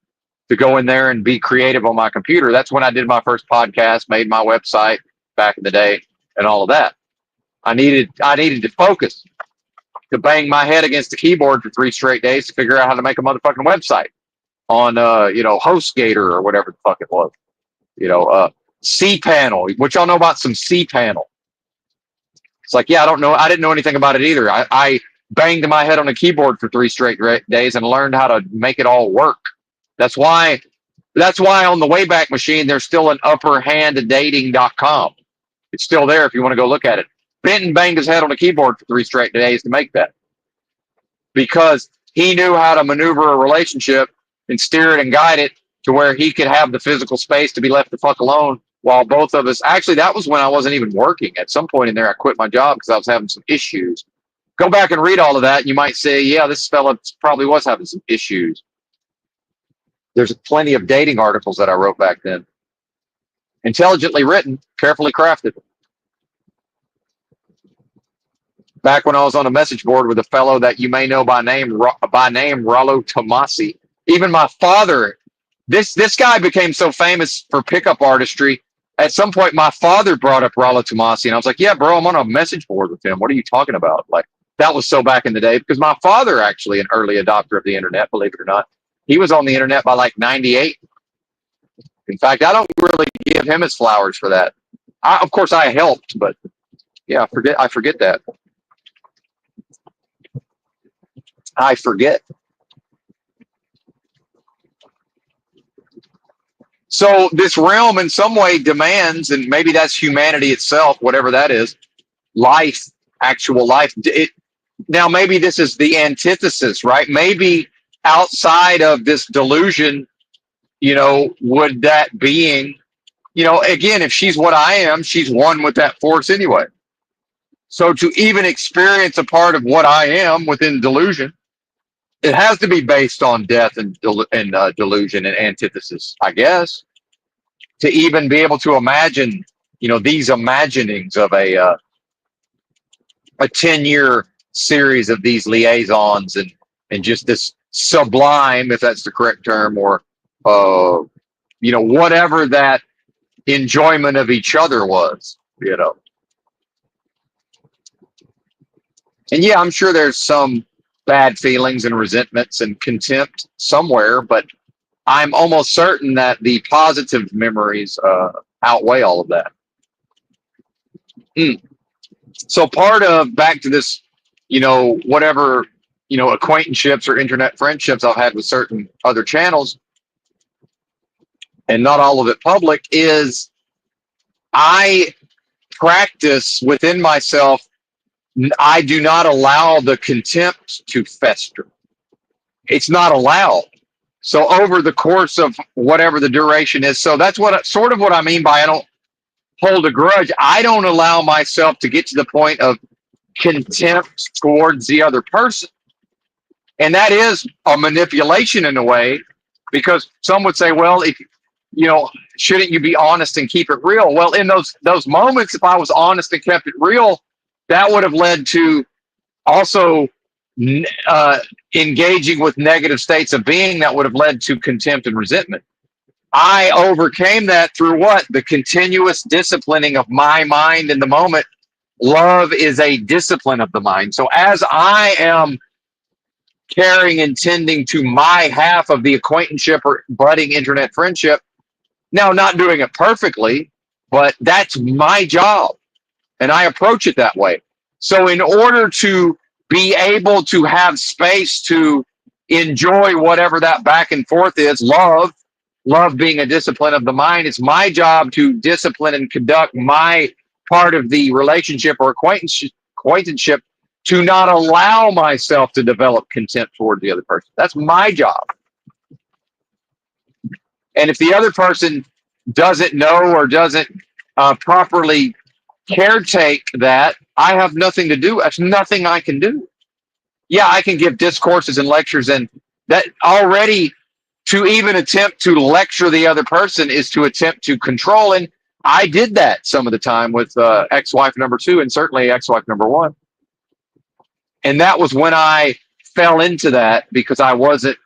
to go in there and be creative on my computer. That's when I did my first podcast, made my website back in the day, and all of that. I needed to focus, to bang my head against the keyboard for 3 straight days to figure out how to make a motherfucking website on HostGator or whatever the fuck it was. cPanel. What y'all know about some cPanel? It's like, yeah, I don't know. I didn't know anything about it either. I banged my head on a keyboard for 3 straight days and learned how to make it all work. That's why on the Wayback Machine, there's still an upperhanddating.com. It's still there if you want to go look at it. Benton banged his head on a keyboard for 3 straight days to make that because he knew how to maneuver a relationship and steer it and guide it to where he could have the physical space to be left the fuck alone while both of us. Actually, that was when I wasn't even working. At some point in there, I quit my job because I was having some issues. Go back and read all of that, and you might say, yeah, this fella probably was having some issues. There's plenty of dating articles that I wrote back then. Intelligently written, carefully crafted. Back when I was on a message board with a fellow that you may know by name Rollo Tomasi. Even my father, this guy became so famous for pickup artistry. At some point, my father brought up Rollo Tomasi, and I was like, yeah, bro, I'm on a message board with him. What are you talking about? Like, that was so back in the day, because my father, actually an early adopter of the internet, believe it or not. He was on the internet by like 98. In fact, I don't really give him his flowers for that. Of course, I helped, but yeah, I forget that. I forget. So this realm in some way demands, and maybe that's humanity itself, whatever that is, life, actual life. Now, maybe this is the antithesis, right? Maybe outside of this delusion, would that being, again, if she's what I am, she's one with that force anyway. So to even experience a part of what I am within delusion, it has to be based on death and delusion and antithesis, I guess, to even be able to imagine, these imaginings of a 10-year series of these liaisons and just this sublime, if that's the correct term, or whatever that enjoyment of each other was. And yeah, I'm sure there's some bad feelings and resentments and contempt somewhere, but I'm almost certain that the positive memories outweigh all of that. So part of, back to this, whatever, acquaintanceships or internet friendships I've had with certain other channels, and not all of it public, is I practice within myself. I do not allow the contempt to fester. It's not allowed. So over the course of whatever the duration is, so that's what I mean by I don't hold a grudge. I don't allow myself to get to the point of contempt towards the other person. And that is a manipulation in a way, because some would say, well, if shouldn't you be honest and keep it real? Well, in those moments, if I was honest and kept it real, that would have led to also engaging with negative states of being that would have led to contempt and resentment. I overcame that through what? The continuous disciplining of my mind in the moment. Love is a discipline of the mind. So as I am caring and tending to my half of the acquaintanceship or budding internet friendship, now not doing it perfectly, but that's my job. And I approach it that way. So in order to be able to have space to enjoy whatever that back and forth is, love being a discipline of the mind, it's my job to discipline and conduct my part of the relationship or acquaintanceship to not allow myself to develop contempt toward the other person. That's my job. And if the other person doesn't know or doesn't properly caretake that, I have nothing to do. That's nothing I can do. Yeah, I can give discourses and lectures, and that already, to even attempt to lecture the other person is to attempt to control. And I did that some of the time with ex-wife number 2 and certainly ex-wife number 1. And that was when I fell into that, because I wasn't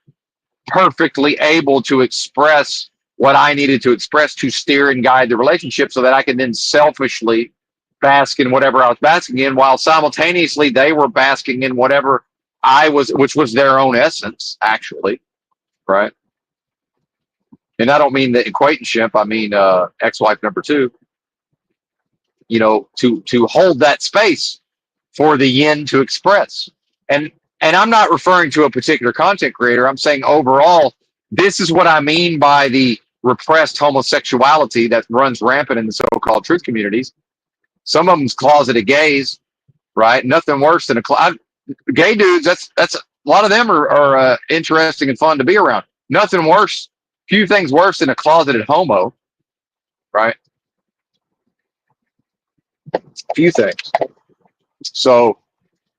perfectly able to express what I needed to express to steer and guide the relationship, so that I could then selfishly bask in whatever I was basking in, while simultaneously they were basking in whatever I was, which was their own essence, actually, right? And I don't mean the acquaintanceship, I mean ex-wife number 2. To hold that space for the yin to express. And I'm not referring to a particular content creator. I'm saying overall, this is what I mean by the repressed homosexuality that runs rampant in the so-called truth communities. Some of them's closeted gays, right? Nothing worse than gay dudes. That's a lot of them are interesting and fun to be around. Nothing worse. Few things worse than a closeted homo, right? Few things. So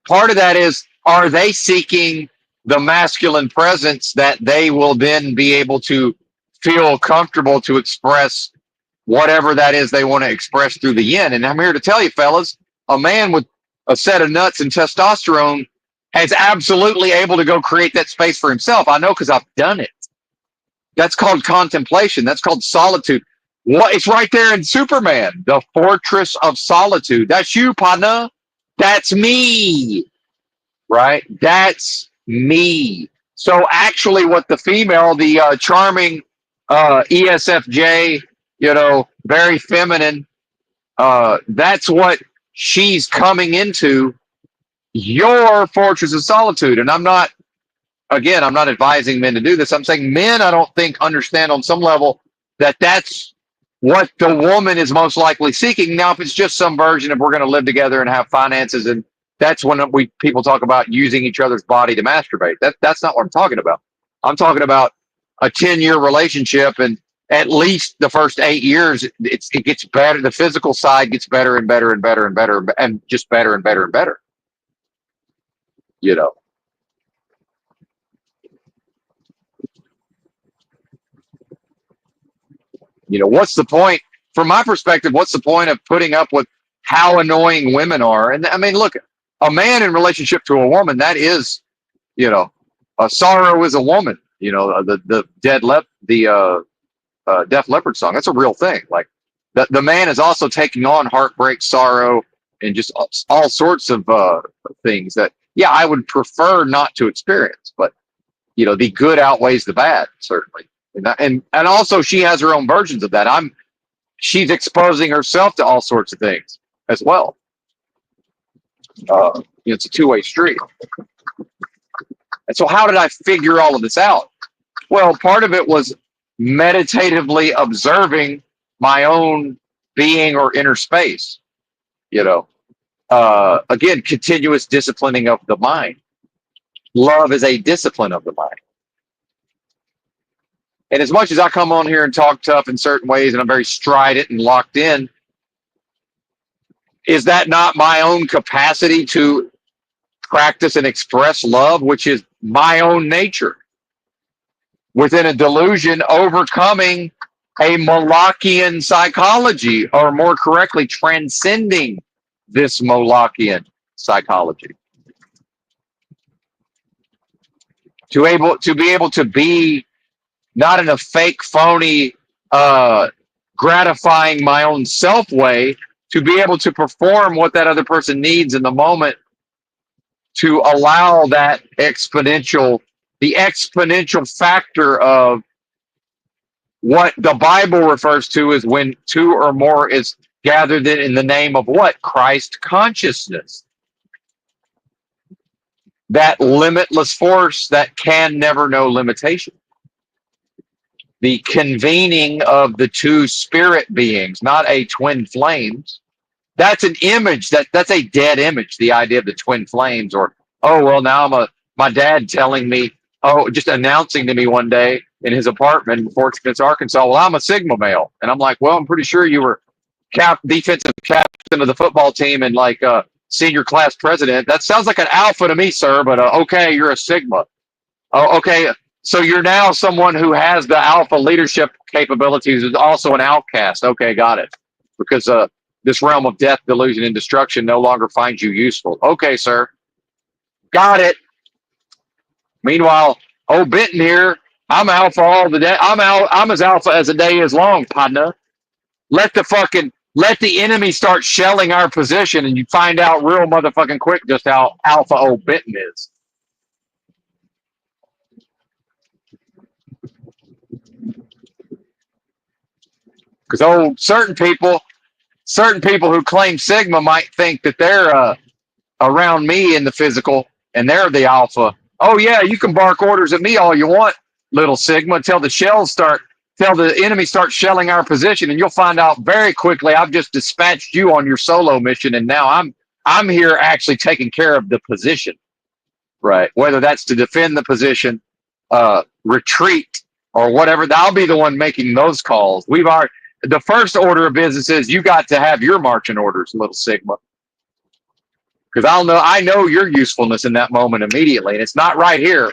part of that is, are they seeking the masculine presence that they will then be able to feel comfortable to express whatever that is they want to express through the yin? And I'm here to tell you, fellas, a man with a set of nuts and testosterone is absolutely able to go create that space for himself. I know, because I've done it. That's called contemplation. That's called solitude. What? It's right there in Superman, the fortress of solitude. That's you, partner. That's me, right? That's me. So actually what the female, the charming ESFJ, very feminine, that's what she's coming into, your fortress of solitude. And I'm not advising men to do this. I'm saying men, I don't think, understand on some level that that's what the woman is most likely seeking. Now, if it's just some version of we're going to live together and have finances, and that's when people talk about using each other's body to masturbate. That's not what I'm talking about. I'm talking about a 10-year relationship, and at least the first 8 years, it gets better. The physical side gets better and better and better and better, and just better and better and better. What's the point? From my perspective, what's the point of putting up with how annoying women are? And I mean, look, a man in relationship to a woman, that is, a sorrow is a woman. The Def Leppard song. That's a real thing. Like the man is also taking on heartbreak, sorrow, and just all sorts of things that, yeah, I would prefer not to experience. But the good outweighs the bad, certainly. And also she has her own versions of that. She's exposing herself to all sorts of things as well. It's a two-way street. And so how did I figure all of this out? Well, part of it was meditatively observing my own being or inner space. Again, continuous disciplining of the mind. Love is a discipline of the mind. And as much as I come on here and talk tough in certain ways, and I'm very strident and locked in, is that not my own capacity to practice and express love, which is my own nature, within a delusion, overcoming a Molochian psychology, or more correctly, transcending this Molochian psychology? To be able to be not in a fake, phony, gratifying my own self way, to be able to perform what that other person needs in the moment, to allow that the exponential factor of what the Bible refers to as when two or more is gathered in the name of what? Christ consciousness. That limitless force that can never know limitation. The convening of the two spirit beings, not a twin flames. That's an image that's a dead image. The idea of the twin flames, or now my dad telling me, just announcing to me one day in his apartment in Fort Smith, Arkansas, well, I'm a Sigma male, and I'm like, well, I'm pretty sure you were defensive captain of the football team and like senior class president. That sounds like an alpha to me, sir. But okay, you're a Sigma. Oh, okay. So you're now someone who has the alpha leadership capabilities, is also an outcast. Okay, got it. Because this realm of death, delusion, and destruction no longer finds you useful. Okay, sir. Got it. Meanwhile, old Benton here, I'm alpha all the day. I'm as alpha as the day is long, partner. Let the enemy start shelling our position, and you find out real motherfucking quick just how alpha old Benton is. Because certain people who claim Sigma might think that they're around me in the physical and they're the alpha. Oh yeah, you can bark orders at me all you want, little Sigma, until the enemy starts shelling our position, and you'll find out very quickly I've just dispatched you on your solo mission, and now I'm here actually taking care of the position, right? Whether that's to defend the position, retreat, or whatever. I'll be the one making those calls. The first order of business is you got to have your marching orders, little Sigma. Because I know your usefulness in that moment immediately. And it's not right here.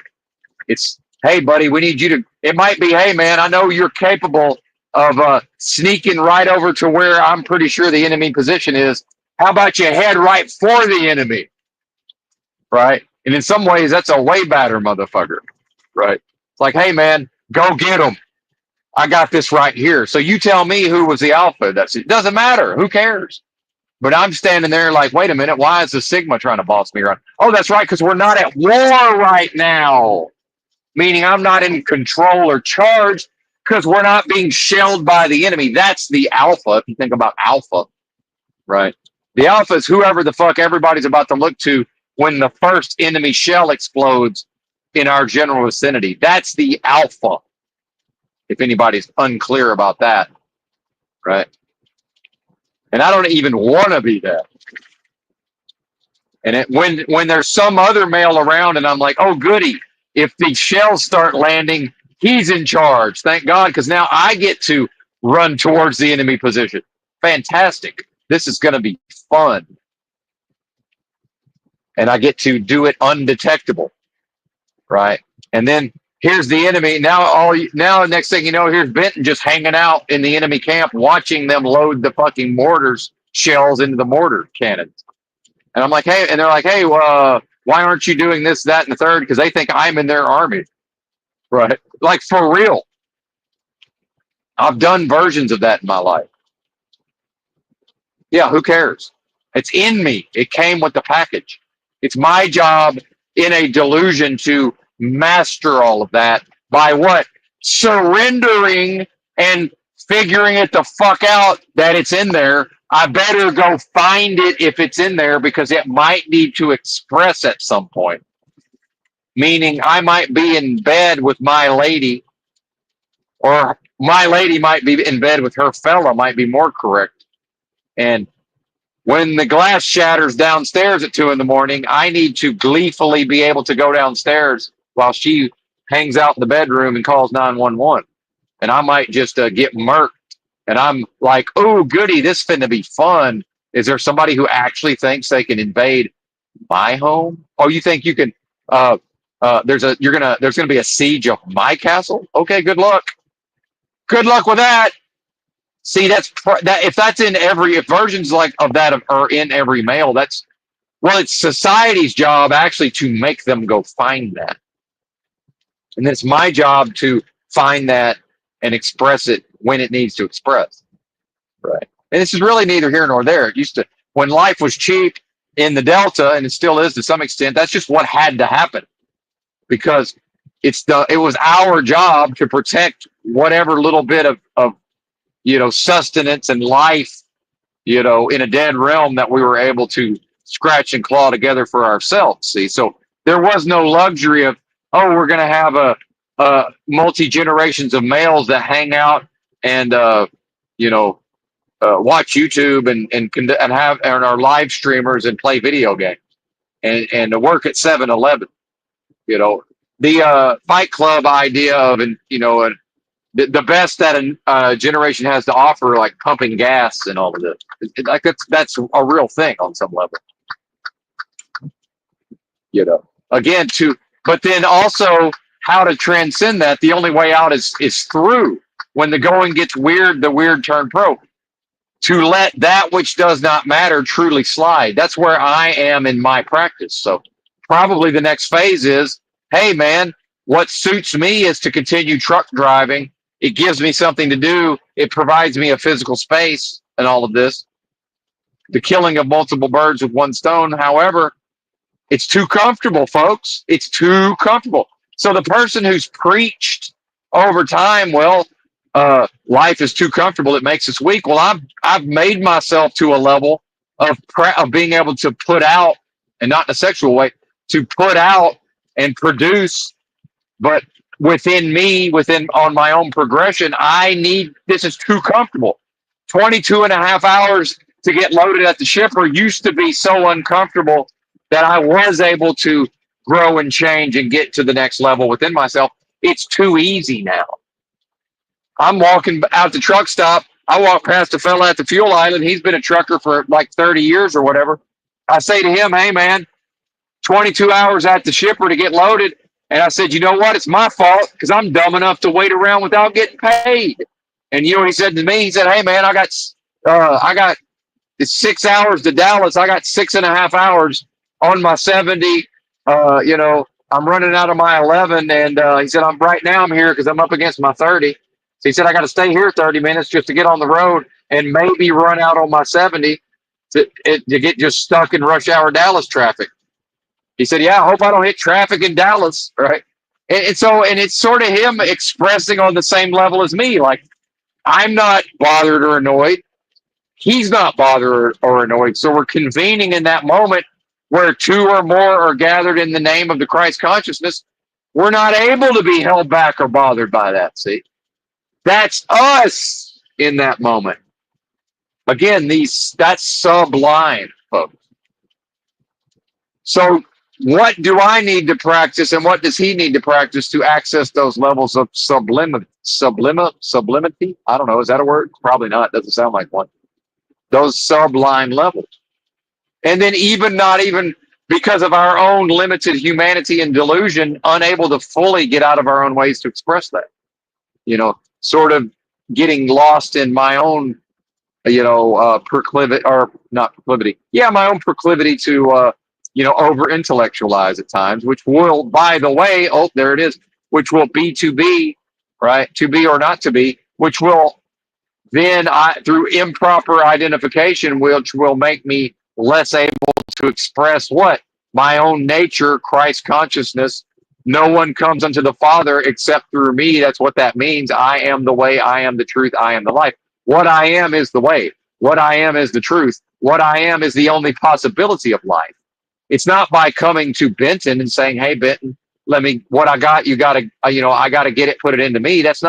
It's, hey, buddy, we need you to, it might be, hey, man, I know you're capable of sneaking right over to where I'm pretty sure the enemy position is. How about you head right for the enemy? Right? And in some ways, that's a way better motherfucker. Right? It's like, hey, man, go get him. I got this right here. So you tell me who was the alpha. It doesn't matter. Who cares? But I'm standing there like, wait a minute. Why is the Sigma trying to boss me around? Oh, that's right. Because we're not at war right now. Meaning I'm not in control or charge because we're not being shelled by the enemy. That's the alpha. If you think about alpha, right? The alpha is whoever the fuck everybody's about to look to when the first enemy shell explodes in our general vicinity. That's the alpha. If anybody's unclear about that, right? And I don't even want to be that. And when there's some other male around and I'm like, oh, goody, if the shells start landing, he's in charge. Thank God, because now I get to run towards the enemy position. Fantastic. This is going to be fun. And I get to do it undetectable, right? And then here's the enemy. Now, next thing you know, here's Benton just hanging out in the enemy camp, watching them load the fucking mortars shells into the mortar cannons. And I'm like, hey, and they're like, hey, why aren't you doing this, that, and the third? Because they think I'm in their army, right? Like for real. I've done versions of that in my life. Yeah, who cares? It's in me. It came with the package. It's my job in a delusion to master all of that by what? Surrendering and figuring it the fuck out that it's in there. I better go find it if it's in there because it might need to express at some point. Meaning, I might be in bed with my lady, or my lady might be in bed with her fella, might be more correct. And when the glass shatters downstairs at 2 in the morning, I need to gleefully be able to go downstairs while she hangs out in the bedroom and calls 911. And I might just get murked. And I'm like, oh, goody, this finna be fun. Is there somebody who actually thinks they can invade my home? Oh, you think you can? There's gonna be a siege of my castle? Okay, good luck. Good luck with that. See, that if that's in every if versions like of that are in every mail, that's well, it's society's job actually to make them go find that, and it's my job to find that and express it when it needs to express. Right. And this is really neither here nor there. It used to when life was cheap in the Delta, and it still is to some extent. That's just what had to happen because it was our job to protect whatever little bit of sustenance and life, in a dead realm that we were able to scratch and claw together for ourselves. See, so there was no luxury of, oh, we're going to have a multi generations of males that hang out and, watch YouTube and have and are live streamers and play video games and to work at 7-Eleven. The Fight Club idea of, the best that a generation has to offer, like pumping gas and all of this. Like that's a real thing on some level. Again, but then also how to transcend that. The only way out is through. When the going gets weird, the weird turn pro. To let that which does not matter truly slide. That's where I am in my practice. So probably the next phase is, hey man, what suits me is to continue truck driving. It gives me something to do. It provides me a physical space and all of this. The killing of multiple birds with one stone. However, it's too comfortable, folks. It's too comfortable. So the person who's preached over time, life is too comfortable. It makes us weak. Well, I've made myself to a level of being able to put out, and not in a sexual way, to put out and produce, but within me, on my own progression, this is too comfortable. 22 and a half hours to get loaded at the shipper used to be so uncomfortable that I was able to grow and change and get to the next level within myself. It's too easy now. I'm walking out the truck stop. I walk past a fella at the fuel island. He's been a trucker for like 30 years or whatever. I say to him, hey, man, 22 hours at the shipper to get loaded. And I said, you know what? It's my fault because I'm dumb enough to wait around without getting paid. And you know what he said to me? He said, hey, man, I got it's 6 hours to Dallas. I got 6.5 hours on my 70. I'm running out of my 11. And he said, right now I'm here because I'm up against my 30. So he said, I got to stay here 30 minutes just to get on the road and maybe run out on my 70 to get just stuck in rush hour Dallas traffic. He said, yeah, I hope I don't hit traffic in Dallas. Right. And it's sort of him expressing on the same level as me. Like, I'm not bothered or annoyed. He's not bothered or annoyed. So we're convening in that moment where two or more are gathered in the name of the Christ consciousness. We're not able to be held back or bothered by that. See? That's us in that moment. Again, that's sublime, folks. So what do I need to practice and what does he need to practice to access those levels of sublimity? I don't know. Is that a word? Probably not. Doesn't sound like one. Those sublime levels. And then not even because of our own limited humanity and delusion, unable to fully get out of our own ways to express that. Sort of getting lost in my own proclivity, or not proclivity. Yeah, my own proclivity to, over intellectualize at times, which will, by the way, oh, there it is, which will be to be, right? To be or not to be, which will then, through improper identification, which will make me less able to express what? My own nature, Christ consciousness. No one comes unto the Father except through me. That's what that means. I am the way, I am the truth, I am the life. What I am is the way. What I am is the truth. What I am is the only possibility of life. It's not by coming to Benton and saying, "Hey, Benton, let me, what I got, you got to, I got to get it, put it into me." That's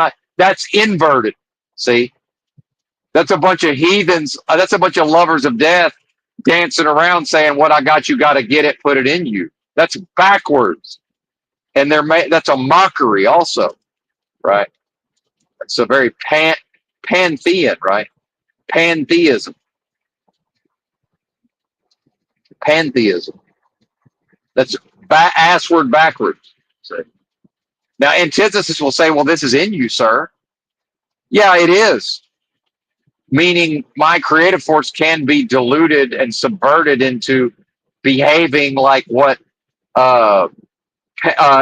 inverted. See, that's a bunch of heathens. That's a bunch of lovers of death dancing around saying, "What I got, you got to get it, put it in you." That's backwards, and that's a mockery, also, right? It's a very panthean, right? Pantheism, pantheism. That's ass word backwards. So, now, antithesis will say, "Well, this is in you, sir." Yeah, it is. Meaning, my creative force can be diluted and subverted into behaving like what uh,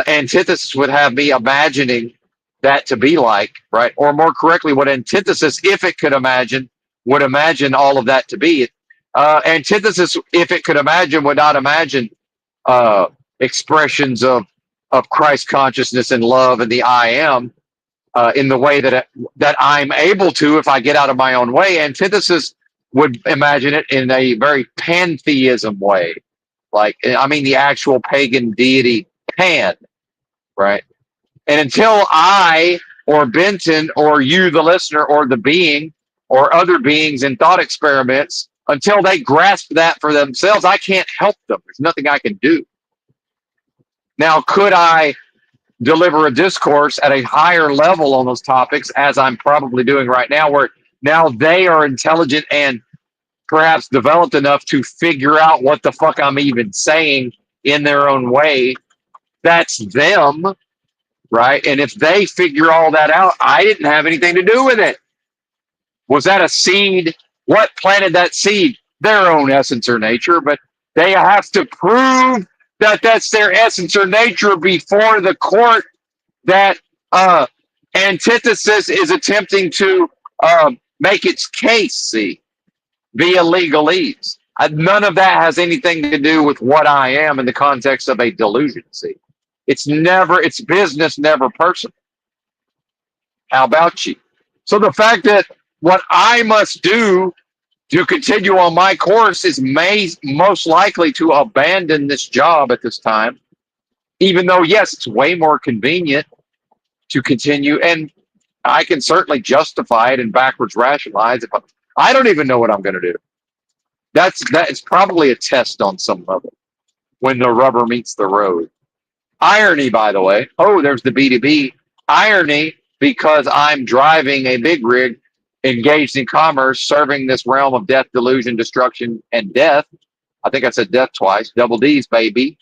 antithesis would have me imagining that to be like, right? Or more correctly, what antithesis, if it could imagine, would imagine all of that to be. Antithesis, if it could imagine, would not imagine expressions of Christ consciousness and love and the I am in the way that I'm able to if I get out of my own way. Antithesis would imagine it in a very pantheism way, like, I mean, the actual pagan deity Pan, right? And until I or Benton or you, the listener, or the being or other beings in thought experiments, until they grasp that for themselves, I can't help them. There's nothing I can do. Now, could I deliver a discourse at a higher level on those topics, as I'm probably doing right now, where now they are intelligent and perhaps developed enough to figure out what the fuck I'm even saying in their own way? That's them, right? And if they figure all that out, I didn't have anything to do with it. Was that a seed? What planted that seed? Their own essence or nature, but they have to prove that that's their essence or nature before the court that antithesis is attempting to make its case, see, via legalese. None of that has anything to do with what I am in the context of a delusion, see. It's business, never personal. How about you? So the fact that what I must do to continue on my course is most likely to abandon this job at this time, even though, yes, it's way more convenient to continue. And I can certainly justify it and backwards rationalize it. But I don't even know what I'm going to do. It's probably a test on some level when the rubber meets the road. Irony, by the way. Oh, there's the B2B. Irony, because I'm driving a big rig engaged in commerce, serving this realm of death, delusion, destruction, and death. I think I said death twice. Double D's, baby.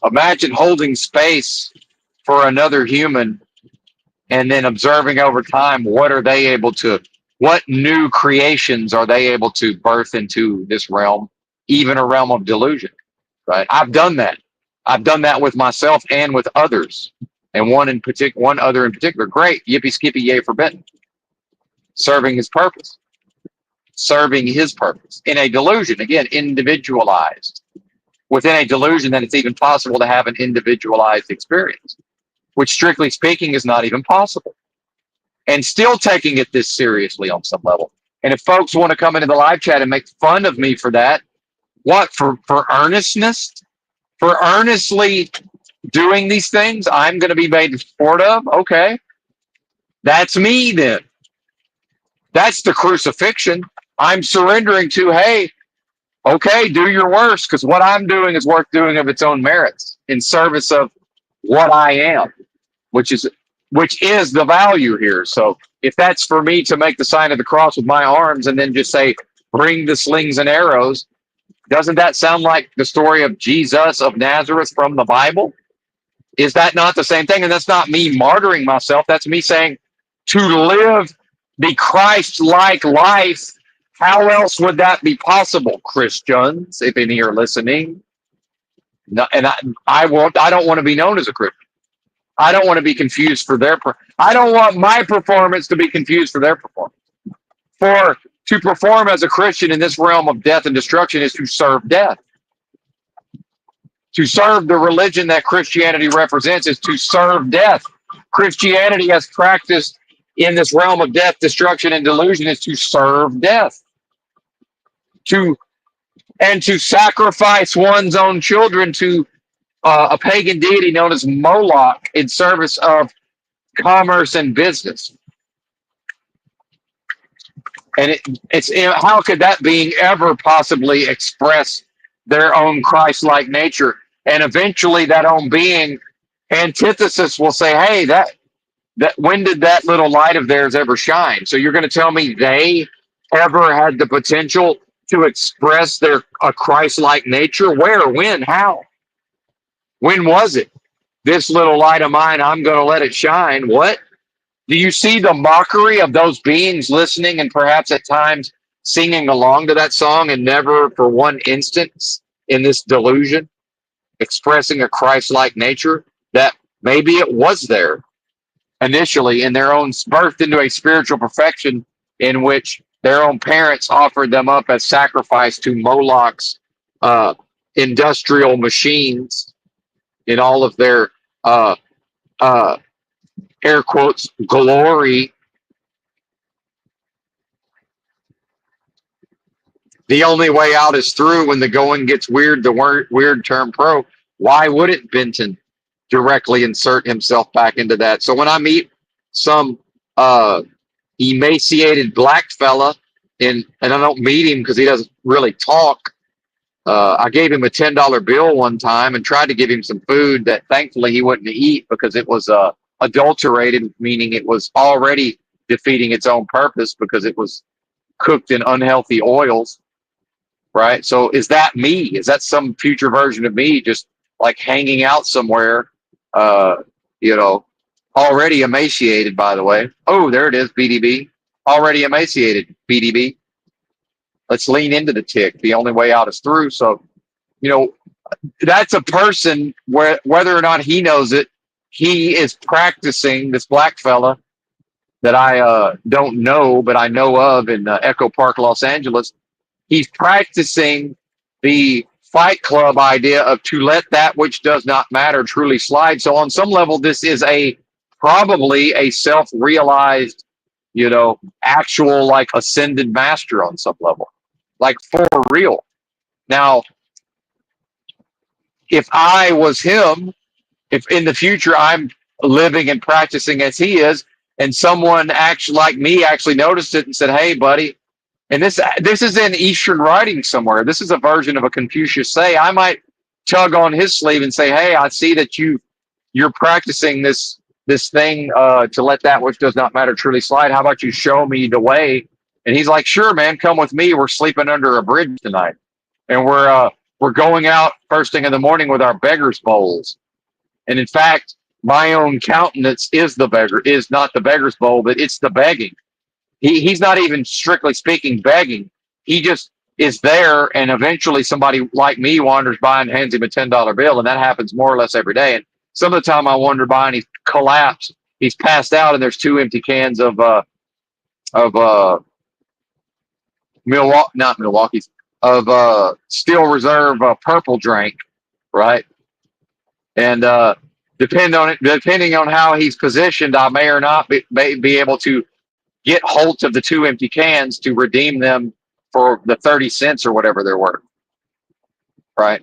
Imagine holding space for another human and then observing over time what new creations are they able to birth into this realm, even a realm of delusion, right? I've done that. I've done that with myself and with others, and one other in particular. Great, yippee skippy yay for Benton, serving his purpose, in a delusion, again, individualized. Within a delusion, that it's even possible to have an individualized experience, which strictly speaking is not even possible. And still taking it this seriously on some level. And if folks want to come into the live chat and make fun of me for that, what, for earnestness? For earnestly doing these things, I'm going to be made sport of? Okay. That's me then. That's the crucifixion. I'm surrendering to, hey, okay, do your worst, because what I'm doing is worth doing of its own merits in service of what I am, which is which is the value here. So if that's for me to make the sign of the cross with my arms and then just say, bring the slings and arrows, doesn't that sound like the story of Jesus of Nazareth from the Bible? Is that not the same thing? And that's not me martyring myself. That's me saying to live the Christ-like life. How else would that be possible, Christians, if any are listening? No, and I won't. I don't want to be known as a Christian. I don't want to be confused for their. I don't want my performance to be confused for their performance. For to perform as a Christian in this realm of death and destruction is to serve death. To serve the religion that Christianity represents is to serve death. Christianity, as practiced in this realm of death, destruction, and delusion, is to serve death. To sacrifice one's own children to a pagan deity known as Moloch in service of commerce and business. And it's how could that being ever possibly express their own Christ-like nature? And eventually that own being, antithesis, will say, hey, that when did that little light of theirs ever shine? So you're going to tell me they ever had the potential to express a Christ-like nature? Where, when, how? When was it? This little light of mine, I'm going to let it shine. What? Do you see the mockery of those beings listening and perhaps at times singing along to that song and never for one instance in this delusion expressing a Christ-like nature that maybe it was there initially in their own birthed into a spiritual perfection in which their own parents offered them up as sacrifice to Moloch's industrial machines in all of their air quotes glory. The only way out is through. When the going gets weird, the weird term pro. Why wouldn't Benton directly insert himself back into that? So when I meet some emaciated black fella, and I don't meet him because he doesn't really talk. I gave him a $10 bill one time and tried to give him some food that thankfully he wouldn't eat because it was adulterated, meaning it was already defeating its own purpose because it was cooked in unhealthy oils. Right. So is that me? Is that some future version of me just like hanging out somewhere, already emaciated, by the way? Oh, there it is, BDB. Already emaciated, BDB. Let's lean into the tick. The only way out is through. So, that's a person where whether or not he knows it, he is practicing, this black fella that I don't know, but I know of in Echo Park, Los Angeles. He's practicing the Fight Club idea of to let that which does not matter truly slide. So on some level, this is probably a self-realized, actual like ascended master on some level, like for real. Now, if I was him, if in the future I'm living and practicing as he is, and someone actually like me actually noticed it and said, hey, buddy, and this is in Eastern writing somewhere. This is a version of a Confucius say. I might tug on his sleeve and say, hey, I see that you're practicing this thing to let that which does not matter truly slide. How about you show me the way? And he's like, sure, man, come with me. We're sleeping under a bridge tonight. And we're going out first thing in the morning with our beggar's bowls. And in fact, my own countenance is not the beggar's bowl, but it's the begging. He's not even strictly speaking begging. He just is there, and eventually somebody like me wanders by and hands him a $10 bill, and that happens more or less every day. And some of the time I wander by and he's collapsed, he's passed out, and there's 2 empty cans of Steel Reserve purple drink, right? And depending on how he's positioned, I may or not be able to get hold of the 2 empty cans to redeem them for the 30 cents or whatever they're worth, right?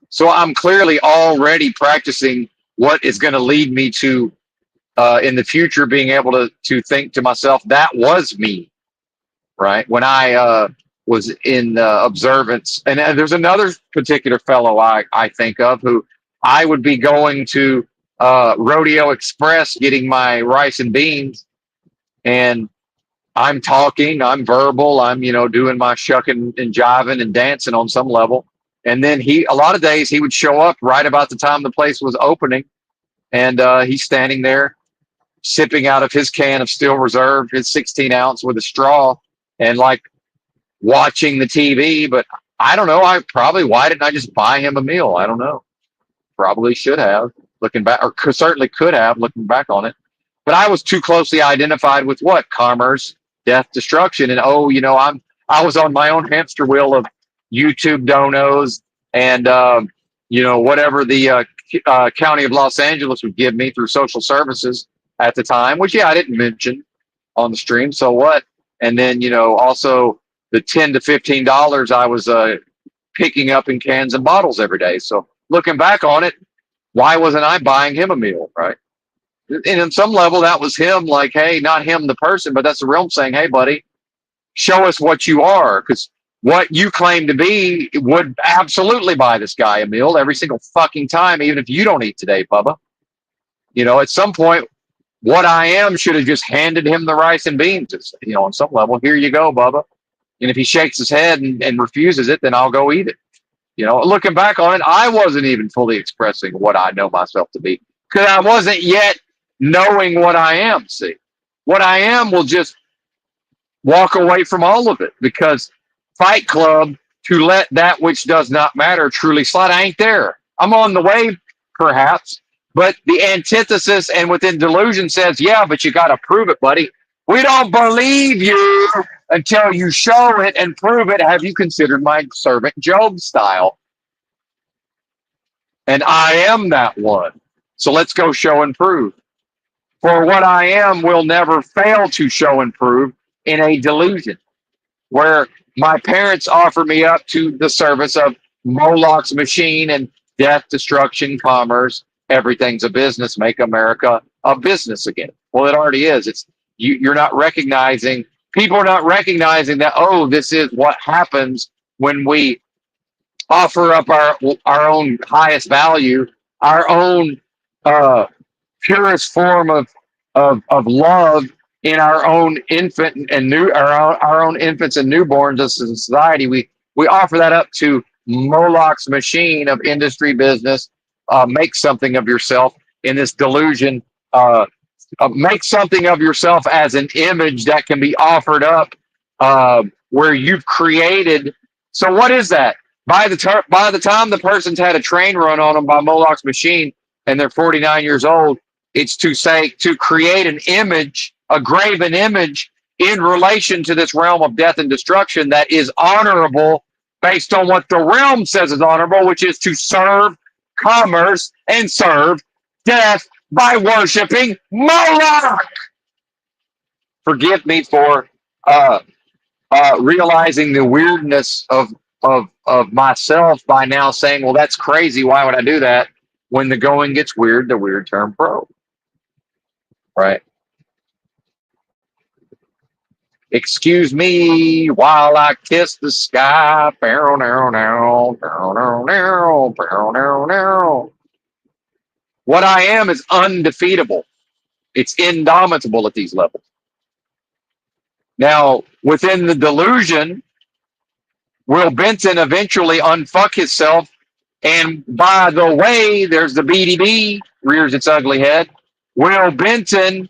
So I'm clearly already practicing what is going to lead me to, in the future, being able to think to myself, that was me, right? When I was in observance. And there's another particular fellow I think of who I would be going to Rodeo Express getting my rice and beans, and I'm talking, I'm verbal, I'm doing my shucking and jiving and dancing on some level. And then a lot of days he would show up right about the time the place was opening, and he's standing there sipping out of his can of Steel Reserve, his 16 ounce with a straw, and like watching the TV. But I don't know. Why didn't I just buy him a meal? I don't know. Probably should have, looking back, or certainly could have, looking back on it. But I was too closely identified with what? Commerce, death, destruction. And I was on my own hamster wheel of YouTube donos and whatever the county of Los Angeles would give me through social services at the time, which I didn't mention on the stream. So what? And then also the $10 to $15 I was picking up in cans and bottles every day. So looking back on it, why wasn't I buying him a meal, right? And on some level, that was him, like, hey, not him, the person, but that's the realm saying, hey, buddy, show us what you are, because what you claim to be would absolutely buy this guy a meal every single fucking time, even if you don't eat today, Bubba. At some point, what I am should have just handed him the rice and beans. On some level, here you go, Bubba. And if he shakes his head and refuses it, then I'll go eat it. Looking back on it, I wasn't even fully expressing what I know myself to be, because I wasn't yet knowing what I am. See, what I am will just walk away from all of it, because Fight Club, to let that which does not matter truly slide, I ain't there. I'm on the way, perhaps, but the antithesis and within delusion says, yeah, but you got to prove it, buddy. We don't believe you until you show it and prove it. Have you considered my servant Job style? And I am that one. So let's go show and prove. For what I am will never fail to show and prove in a delusion, where my parents offer me up to the service of Moloch's machine and death, destruction, commerce. Everything's a business. Make America a business again. Well, it already is. You're not recognizing. People are not recognizing that. Oh, this is what happens when we offer up our own highest value, our own purest form of love in our own infant and our own infants and newborns as a society. We offer that up to Moloch's machine of industry, business. Make something of yourself in this delusion. Make something of yourself as an image that can be offered up, where you've created. So what is that? By the time the person's had a train run on them by Moloch's machine and they're 49 years old, it's to create an image, a graven image in relation to this realm of death and destruction that is honorable based on what the realm says is honorable, which is to serve commerce and serve death by worshiping Moloch. Forgive me for realizing the weirdness of myself by now saying, well, that's crazy. Why would I do that? When the going gets weird, the weird turn pro. Right? Excuse me while I kiss the sky. What I am is undefeatable. It's indomitable at these levels. Now, within the delusion, will Benton eventually unfuck himself? And by the way, there's the BDB, rears its ugly head. Will Benton,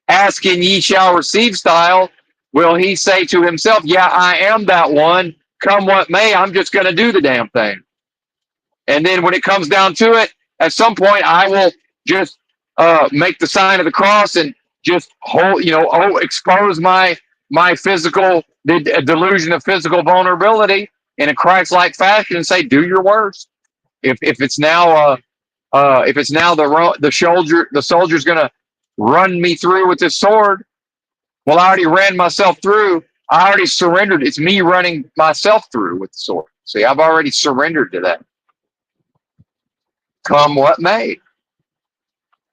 asking ye shall receive style, will he say to himself, yeah, I am that one. Come what may, I'm just going to do the damn thing. And then when it comes down to it, at some point, I will just make the sign of the cross and just expose my physical, the delusion of physical vulnerability in a Christ-like fashion and say, do your worst. If it's now the soldier's going to run me through with this sword, well, I already ran myself through. I already surrendered. It's me running myself through with the sword. See, I've already surrendered to that. Come what may,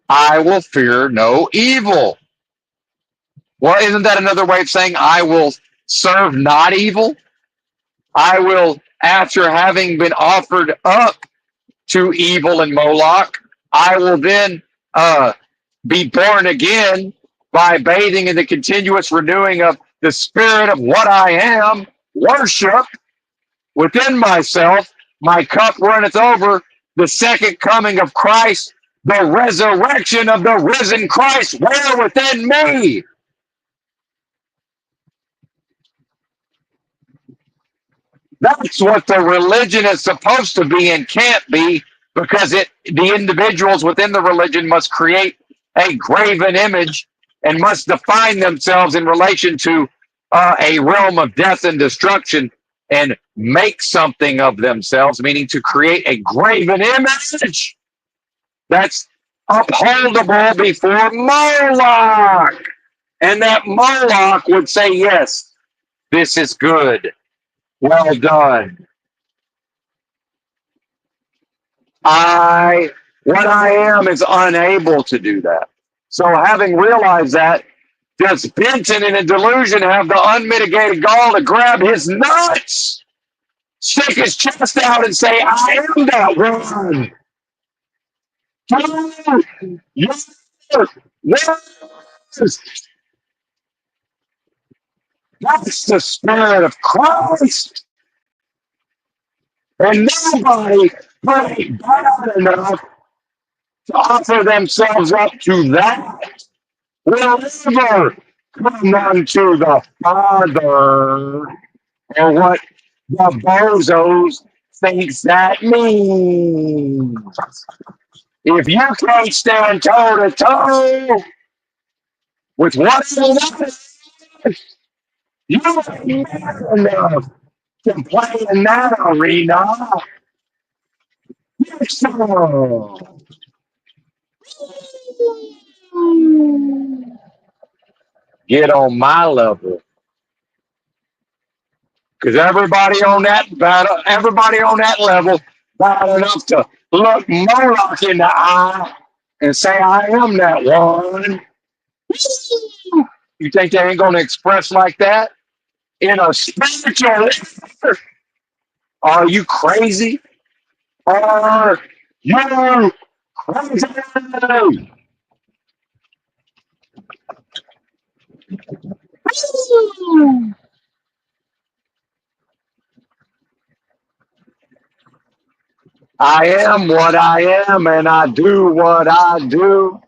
I will fear no evil. Well, isn't that another way of saying I will serve not evil? I will, after having been offered up to evil and Moloch, I will then be born again by bathing in the continuous renewing of the spirit of what I am, worship within myself. My cup runneth over. The second coming of Christ, the resurrection of the risen Christ, where within me. That's what the religion is supposed to be and can't be, because the individuals within the religion must create a graven image and must define themselves in relation to a realm of death and destruction and make something of themselves, meaning to create a graven image that's upholdable before Moloch. And that Moloch would say, yes, this is good. Well done. What I am is unable to do that. So having realized that, does Benton in a delusion have the unmitigated gall to grab his nuts, stick his chest out and say, I am that one? Yes, yes. That's the spirit of Christ. And nobody prayed bad enough to offer themselves up to that will ever come unto the Father, or what the bozos thinks that means. If you can't stand toe to toe with what it is, you ain't man enough to play in that arena. So, get on my level. Because everybody on that level bad enough to look Moloch in the eye and say, I am that one. You think they ain't going to express like that in a spiritual? Are you crazy? Are you crazy? I am what I am, and I do what I do.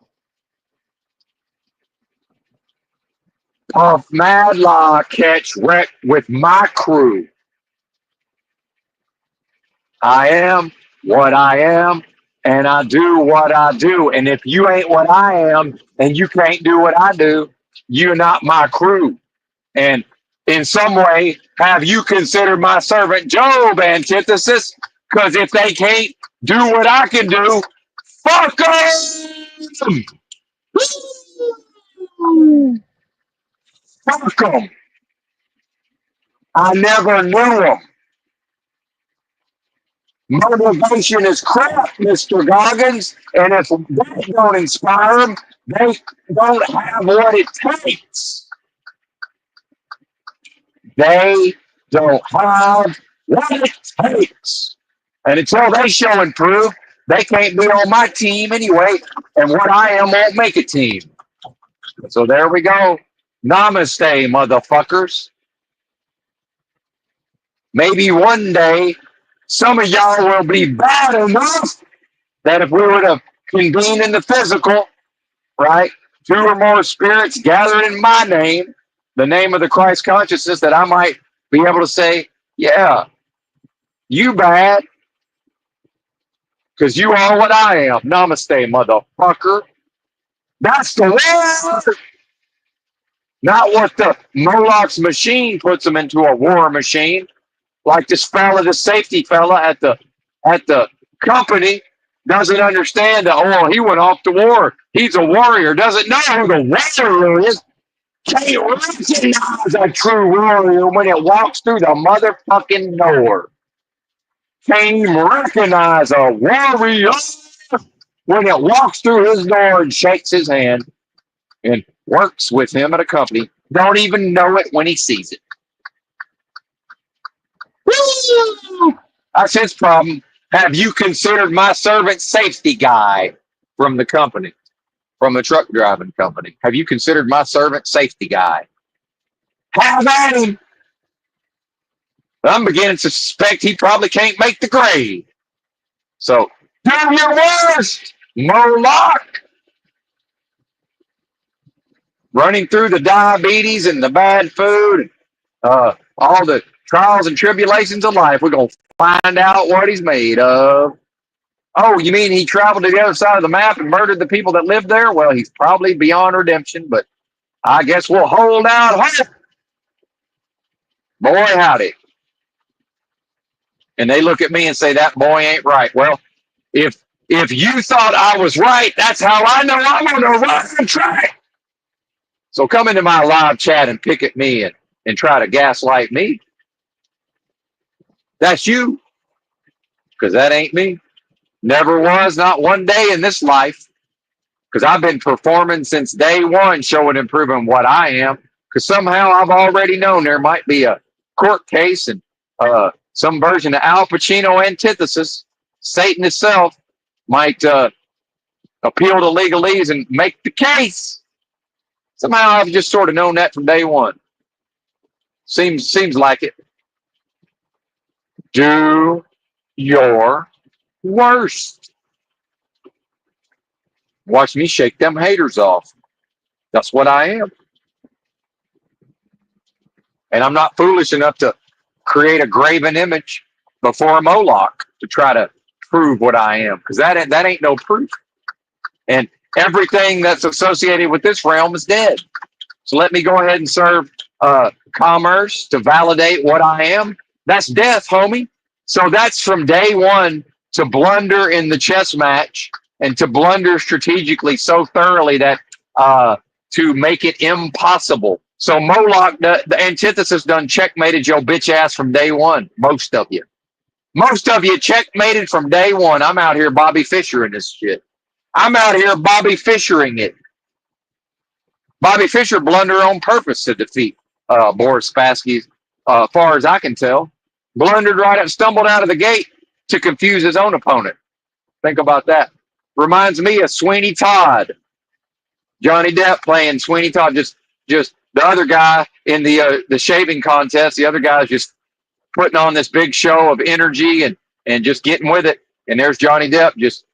Puff Madlaw catch wreck with my crew. I am what I am, and I do what I do. And if you ain't what I am and you can't do what I do, you're not my crew. And in some way, have you considered my servant Job, antithesis? Because if they can't do what I can do, fuck them! Fuck them! I never knew them. Motivation is crap, Mr. Goggins. And if they don't inspire them, they don't have what it takes. They don't have what it takes. And until they show and prove, they can't be on my team anyway. And what I am won't make a team. So there we go. Namaste, motherfuckers. Maybe one day some of y'all will be bad enough that if we were to convene in the physical, right, 2 or more spirits gathered in my name, the name of the Christ consciousness, that I might be able to say, yeah, you bad, because you are what I am. Namaste, motherfucker. That's the word. Not what the Moloch's machine puts them into, a war machine. Like this fella, the safety fella at the company doesn't understand that, oh, he went off to war. He's a warrior. Doesn't know who the warrior is. Can't recognize a true warrior when it walks through the motherfucking door. Can't recognize a warrior when it walks through his door and shakes his hand and works with him at a company. Don't even know it when he sees it. That's his problem. Have you considered my servant safety guy? from the company, from the truck driving company. Have you considered my servant safety guy? Have at him. I'm beginning to suspect he probably can't make the grade. So do your worst, Moloch. Running through the diabetes and the bad food, all the trials and tribulations of life. We're going to find out what he's made of. Oh, you mean he traveled to the other side of the map and murdered the people that lived there? Well, he's probably beyond redemption, but I guess we'll hold out hope. Boy, howdy. And they look at me and say, that boy ain't right. Well, if you thought I was right, that's how I know I'm on the right track. So come into my live chat and pick at me and try to gaslight me. That's you, because that ain't me. Never was, not one day in this life, because I've been performing since day one, showing and proving what I am, because somehow I've already known there might be a court case and some version of Al Pacino antithesis. Satan itself might appeal to legalese and make the case. Somehow I've just sort of known that from day one. Seems like it. Do your worst. Watch me shake them haters off. That's what I am. And I'm not foolish enough to create a graven image before a Moloch to try to prove what I am, because that ain't no proof. And everything that's associated with this realm is dead. So let me go ahead and serve commerce to validate what I am. That's death, homie. So that's from day one to blunder in the chess match and to blunder strategically so thoroughly that to make it impossible. So Moloch, the antithesis done checkmated your bitch ass from day one. Most of you checkmated from day one. I'm out here Bobby Fischer in this shit. I'm out here Bobby Fishering it. Bobby Fischer blundered on purpose to defeat Boris Spassky, far as I can tell. Blundered right up, stumbled out of the gate to confuse his own opponent. Think about that. Reminds me of Sweeney Todd. Johnny Depp playing Sweeney Todd. Just the other guy in the shaving contest. The other guy's just putting on this big show of energy and just getting with it. And there's Johnny Depp just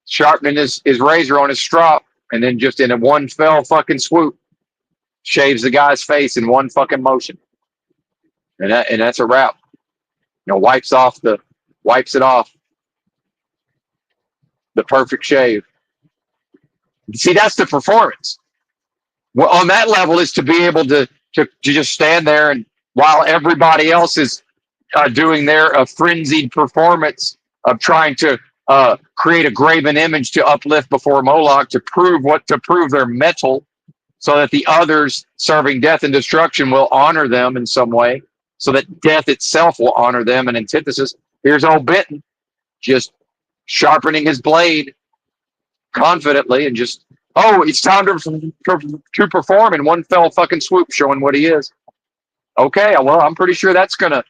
sharpening his razor on his strop, and then just in a one fell fucking swoop, shaves the guy's face in one fucking motion. And that's a wrap. You know, wipes it off. The perfect shave. See, that's the performance. Well, on that level is to be able to just stand there, and while everybody else is doing their frenzied performance of trying to create a graven image to uplift before Moloch to prove their mettle, so that the others serving death and destruction will honor them in some way, so that death itself will honor them in antithesis. Here's old Benton just sharpening his blade confidently and just, oh, it's time to perform in one fell fucking swoop, showing what he is. Okay, well, I'm pretty sure that's gonna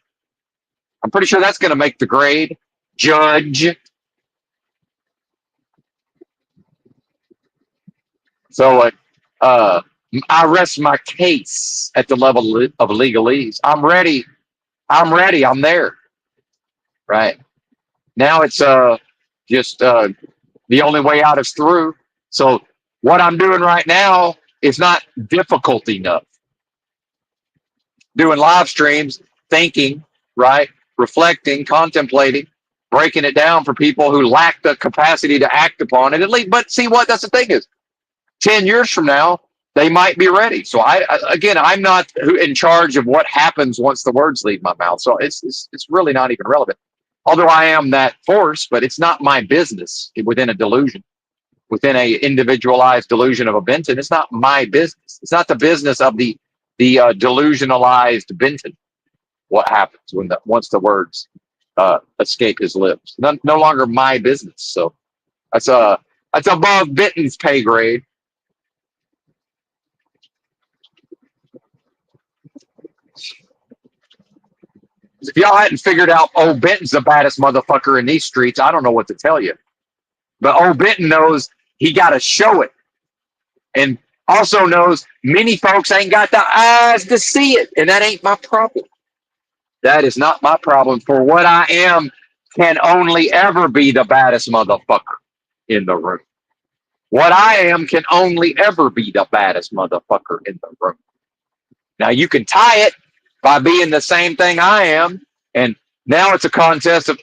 make the grade, Judge. So I rest my case at the level of legalese. I'm ready. I'm there. Right. Now it's just the only way out is through. So what I'm doing right now is not difficult enough. Doing live streams, thinking, right, reflecting, contemplating, breaking it down for people who lack the capacity to act upon it. At least, but see what? That's the thing is, 10 years from now, they might be ready. So I'm not in charge of what happens once the words leave my mouth. So it's really not even relevant. Although I am that force, but it's not my business within a delusion, within a individualized delusion of a Benton. It's not my business. It's not the business of the delusionalized Benton. What happens once the words escape his lips? No longer my business. So that's above Benton's pay grade. If y'all hadn't figured out, oh, Benton's the baddest motherfucker in these streets, I don't know what to tell you. But old Benton knows he got to show it, and also knows many folks ain't got the eyes to see it, and that ain't my problem. That is not my problem. For what I am can only ever be the baddest motherfucker in the room. What I am can only ever be the baddest motherfucker in the room. Now you can tie it by being the same thing I am, and now it's a contest of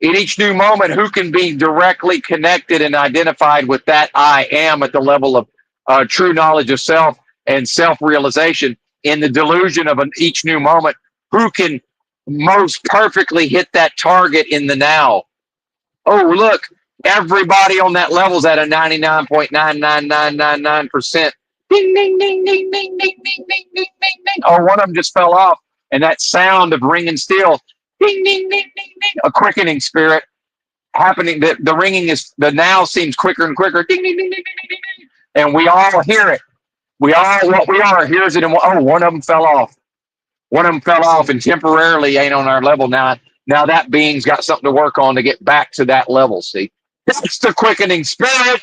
in each new moment, who can be directly connected and identified with that I am at the level of true knowledge of self and self-realization in the delusion of each new moment, who can most perfectly hit that target in the now. Oh, look, everybody on that level is at a 99.99999%. Ding, ding, ding, ding, ding, ding, ding, ding, ding, ding, ding. Oh, one of them just fell off. And that sound of ringing steel, ding, ding, ding, ding, ding, a quickening spirit happening. The ringing the now seems quicker and quicker. Ding, ding, ding, ding, ding, ding, ding. And we all hear it. What we are hears it. And one of them fell off. One of them fell off and temporarily ain't on our level now. Now that being's got something to work on to get back to that level. See, that's the quickening spirit,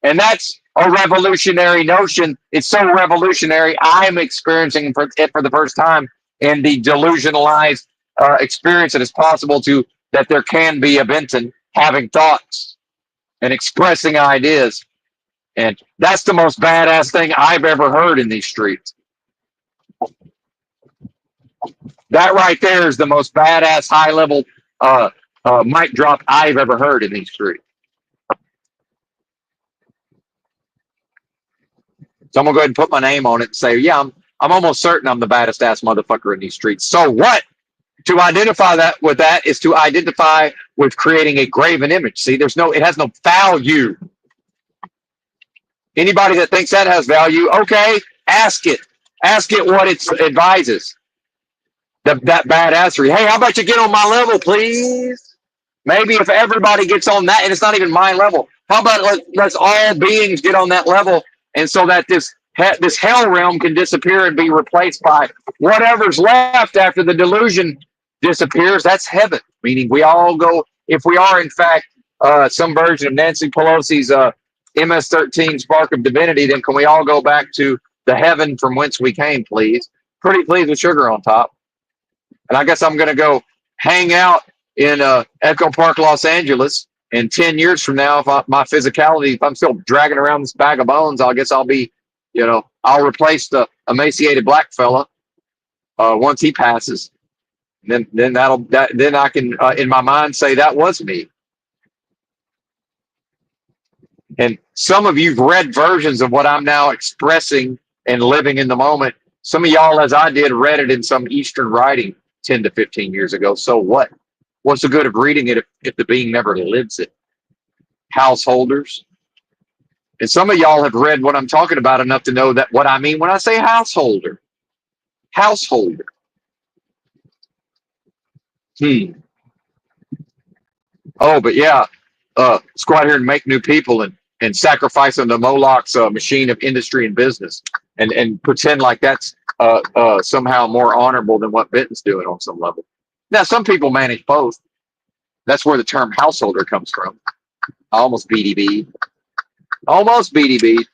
and that's a revolutionary notion. It's so revolutionary. I'm experiencing it for the first time in the delusionalized experience that is possible to that there can be a Benton having thoughts and expressing ideas, and that's the most badass thing I've ever heard in these streets. That right there is the most badass high level mic drop I've ever heard in these streets. So I'm gonna go ahead and put my name on it and say, yeah, I'm almost certain I'm the baddest ass motherfucker in these streets. So what? To identify that with that is to identify with creating a graven image. See, it has no value. Anybody that thinks that has value, okay, ask it. Ask it what it advises. That badassery. Hey, how about you get on my level, please? Maybe if everybody gets on that, and it's not even my level, how about let's all beings get on that level, and so that this hell realm can disappear and be replaced by whatever's left after the delusion disappears. That's heaven, meaning we all go. If we are in fact some version of Nancy Pelosi's MS-13 spark of divinity, then can we all go back to the heaven from whence we came, please? Pretty please with sugar on top. And I guess I'm going to go hang out in Echo Park, Los Angeles. And 10 years from now, if my physicality, if I'm still dragging around this bag of bones, I guess I'll be, I'll replace the emaciated black fella once he passes. And then I can, in my mind, say that was me. And some of you've read versions of what I'm now expressing and living in the moment. Some of y'all, as I did, read it in some Eastern writing 10 to 15 years ago. So what? What's the good of reading it if the being never lives it? Householders. And some of y'all have read what I'm talking about enough to know that what I mean when I say householder. Householder. Oh, but yeah, let's go out here and make new people and sacrifice them to Moloch's machine of industry and business and pretend like that's somehow more honorable than what Benton's doing on some level. Now, some people manage both. That's where the term householder comes from. Almost BDB. Almost BDB.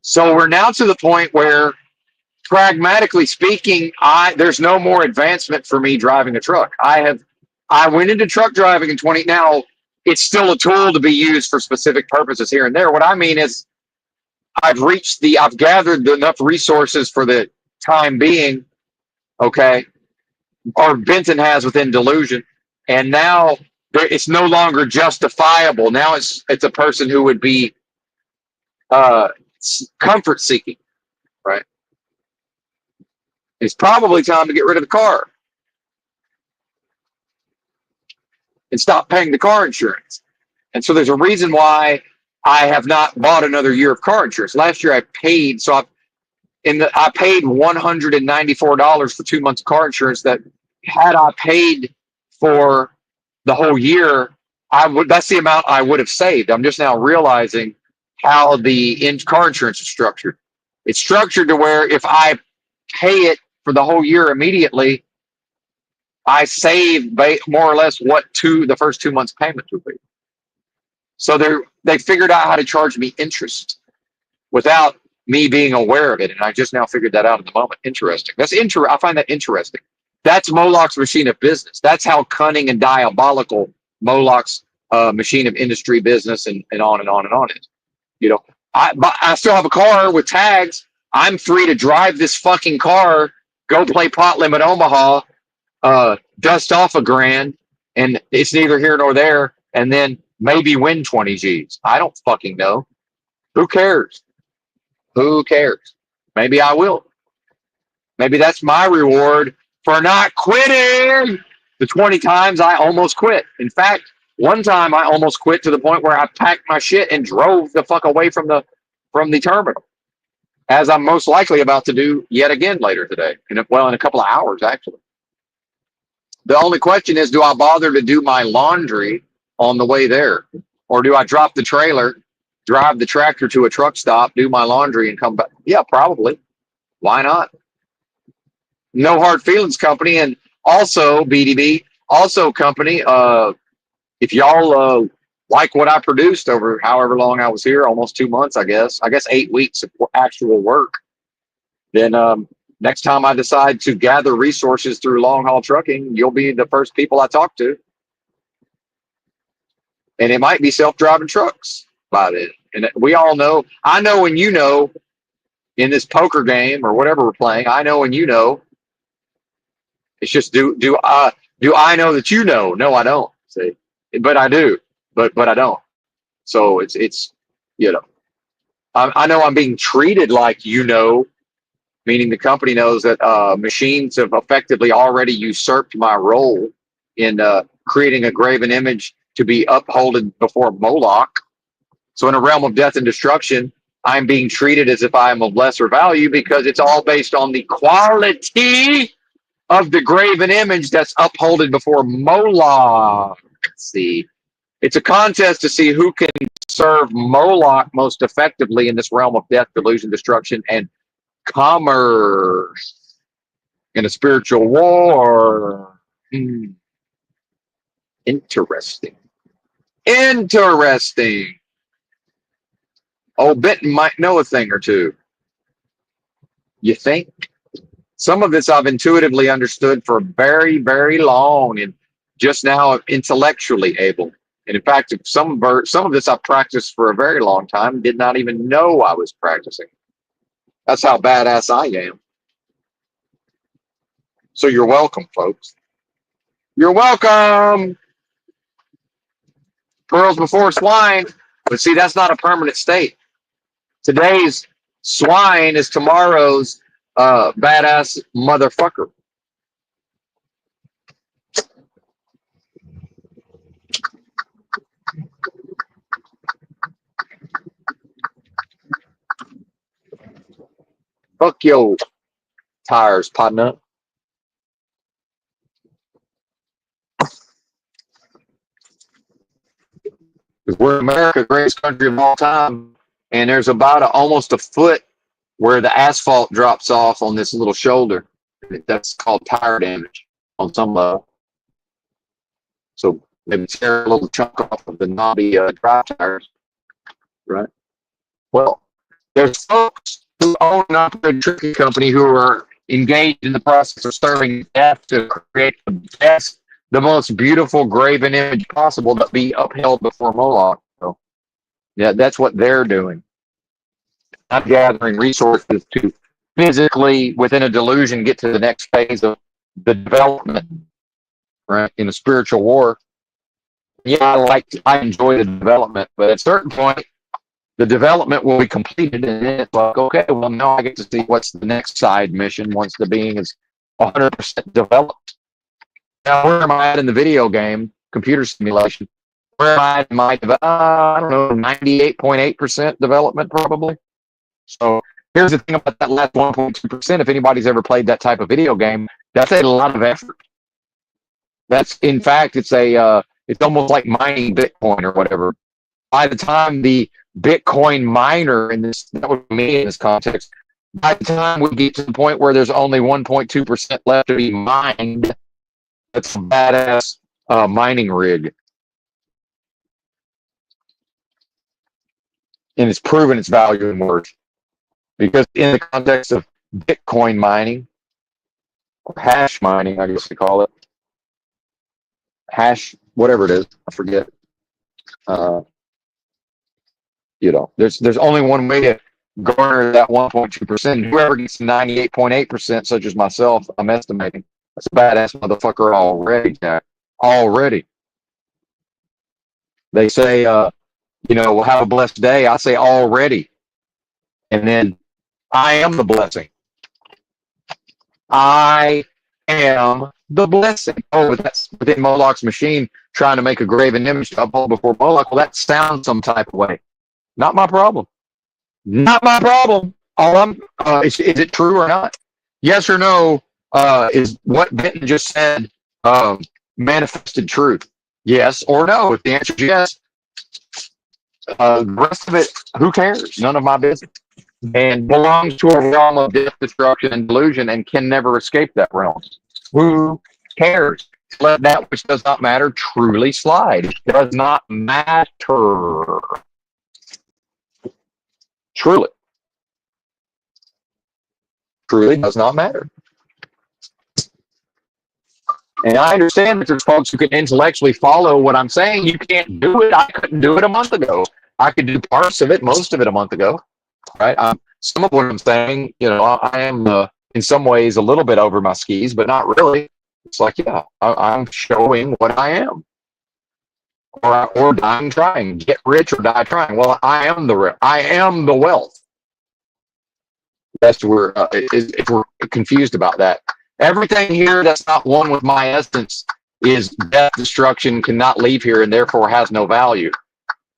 So we're now to the point where, pragmatically speaking, there's no more advancement for me driving a truck. I went into truck driving in 20. Now it's still a tool to be used for specific purposes here and there. What I mean is, I've gathered enough resources for the time being, okay, or Benton has within delusion, and now it's no longer justifiable. Now it's a person who would be comfort seeking, right? It's probably time to get rid of the car and stop paying the car insurance. And so there's a reason why I have not bought another year of car insurance. Last year I paid, I paid $194 for 2 months of car insurance that had I paid for the whole year, That's the amount I would have saved. I'm just now realizing how the car insurance is structured. It's structured to where if I pay it for the whole year immediately, I save more or less what the first 2 months payment would be. So they figured out how to charge me interest without me being aware of it, and I just now figured that out at the moment. Interesting. I find that interesting. That's Moloch's machine of business. That's how cunning and diabolical Moloch's machine of industry, business, and on and on and on is. You know, I still have a car with tags. I'm free to drive this fucking car, go play Pot Limit Omaha, dust off a grand, and it's neither here nor there, and then maybe win 20 G's. I don't fucking know. Who cares? Who cares? Maybe I will. Maybe that's my reward for not quitting the 20 times I almost quit. In fact, one time I almost quit to the point where I packed my shit and drove the fuck away from the terminal, as I'm most likely about to do yet again later today. In a couple of hours, actually. The only question is, do I bother to do my laundry on the way there? Or do I drop the trailer, drive the tractor to a truck stop, do my laundry, and come back? Yeah, probably. Why not? No hard feelings, company. And also, BDB, also company, if y'all like what I produced over however long I was here, almost 2 months, I guess 8 weeks of actual work, then next time I decide to gather resources through long haul trucking, you'll be the first people I talk to. And it might be self-driving trucks by then. And we all know, I know and you know, in this poker game or whatever we're playing, I know and you know. It's just do I know that you know? No, I don't. See, but I do. But I don't. So it's you know, I know I'm being treated like you know, meaning the company knows that machines have effectively already usurped my role in creating a graven image to be upholded before Moloch. So in a realm of death and destruction, I'm being treated as if I am of lesser value because it's all based on the quality of the graven image that's upholded before Moloch. See, it's a contest to see who can serve Moloch most effectively in this realm of death, delusion, destruction, and commerce in a spiritual war. Interesting. Oh, Benton might know a thing or two. You think? Some of this I've intuitively understood for very, very long, and just now intellectually able. And in fact, some of this I've practiced for a very long time and did not even know I was practicing. That's how badass I am. So you're welcome, folks. You're welcome. Pearls before swine. But see, that's not a permanent state. Today's swine is tomorrow's badass motherfucker. Fuck your tires, partner. We're America, greatest country of all time, and there's about almost a foot where the asphalt drops off on this little shoulder. That's called tire damage on some level. So maybe tear a little chunk off of the knobby drive tires, right? Well, there's folks who own and operate a trucking company who are engaged in the process of serving death to create the most beautiful graven image possible to be upheld before Moloch. So, yeah, that's what they're doing. I'm gathering resources to physically, within a delusion, get to the next phase of the development, right, in a spiritual war. Yeah, I enjoy the development, but at a certain point, the development will be completed, and then it's like, okay, well, now I get to see what's the next side mission once the being is 100% developed. Now, where am I at in the video game, computer simulation? Where am I in my, I don't know, 98.8% development, probably? So here's the thing about that last 1.2%. If anybody's ever played that type of video game, that's a lot of effort. That's, in fact, it's a It's almost like mining Bitcoin or whatever. By the time the Bitcoin miner in this, that would me in this context, by the time we get to the point where there's only 1.2% left to be mined, that's a badass mining rig. And it's proven its value and worth. Because in the context of Bitcoin mining, or hash mining, I guess they call it, hash, whatever it is, I forget. Uh, there's only one way to garner that 1.2%. Whoever gets 98.8%, such as myself, I'm estimating, that's a badass motherfucker already, Jack. Already. They say, we'll have a blessed day. I say already. And then I am the blessing. I am the blessing. Oh, but that's within Moloch's machine trying to make a graven image to uphold before Moloch. Well, that sounds some type of way. Not my problem. Not my problem. All I'm is it true or not? Yes or no? Is what Benton just said manifested truth? Yes or no? If the answer is yes, the rest of it, who cares? None of my business. And belongs to a realm of death, destruction, and delusion, and can never escape that realm. Who cares? Let that which does not matter truly slide. It does not matter. Truly. Truly does not matter. And I understand that there's folks who can intellectually follow what I'm saying. You can't do it. I couldn't do it a month ago. I could do parts of it, most of it a month ago. Right? Some of what I'm saying, I am in some ways a little bit over my skis, but not really. It's like, yeah, I'm showing what I am. Or dying trying. Get rich or die trying. Well, I am the wealth. That's where if we're confused about that. Everything here that's not one with my essence is death, destruction, cannot leave here, and therefore has no value.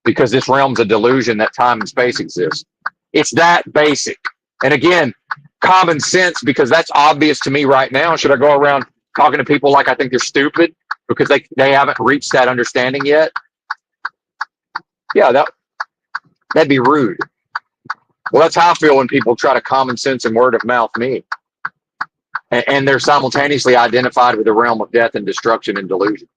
Because this realm's a delusion that time and space exist. It's that basic. And again, common sense, because that's obvious to me right now. Should I go around talking to people like I think they're stupid because they haven't reached that understanding yet? Yeah, that'd be rude. Well, that's how I feel when people try to common sense and word of mouth me. And they're simultaneously identified with the realm of death and destruction and delusion.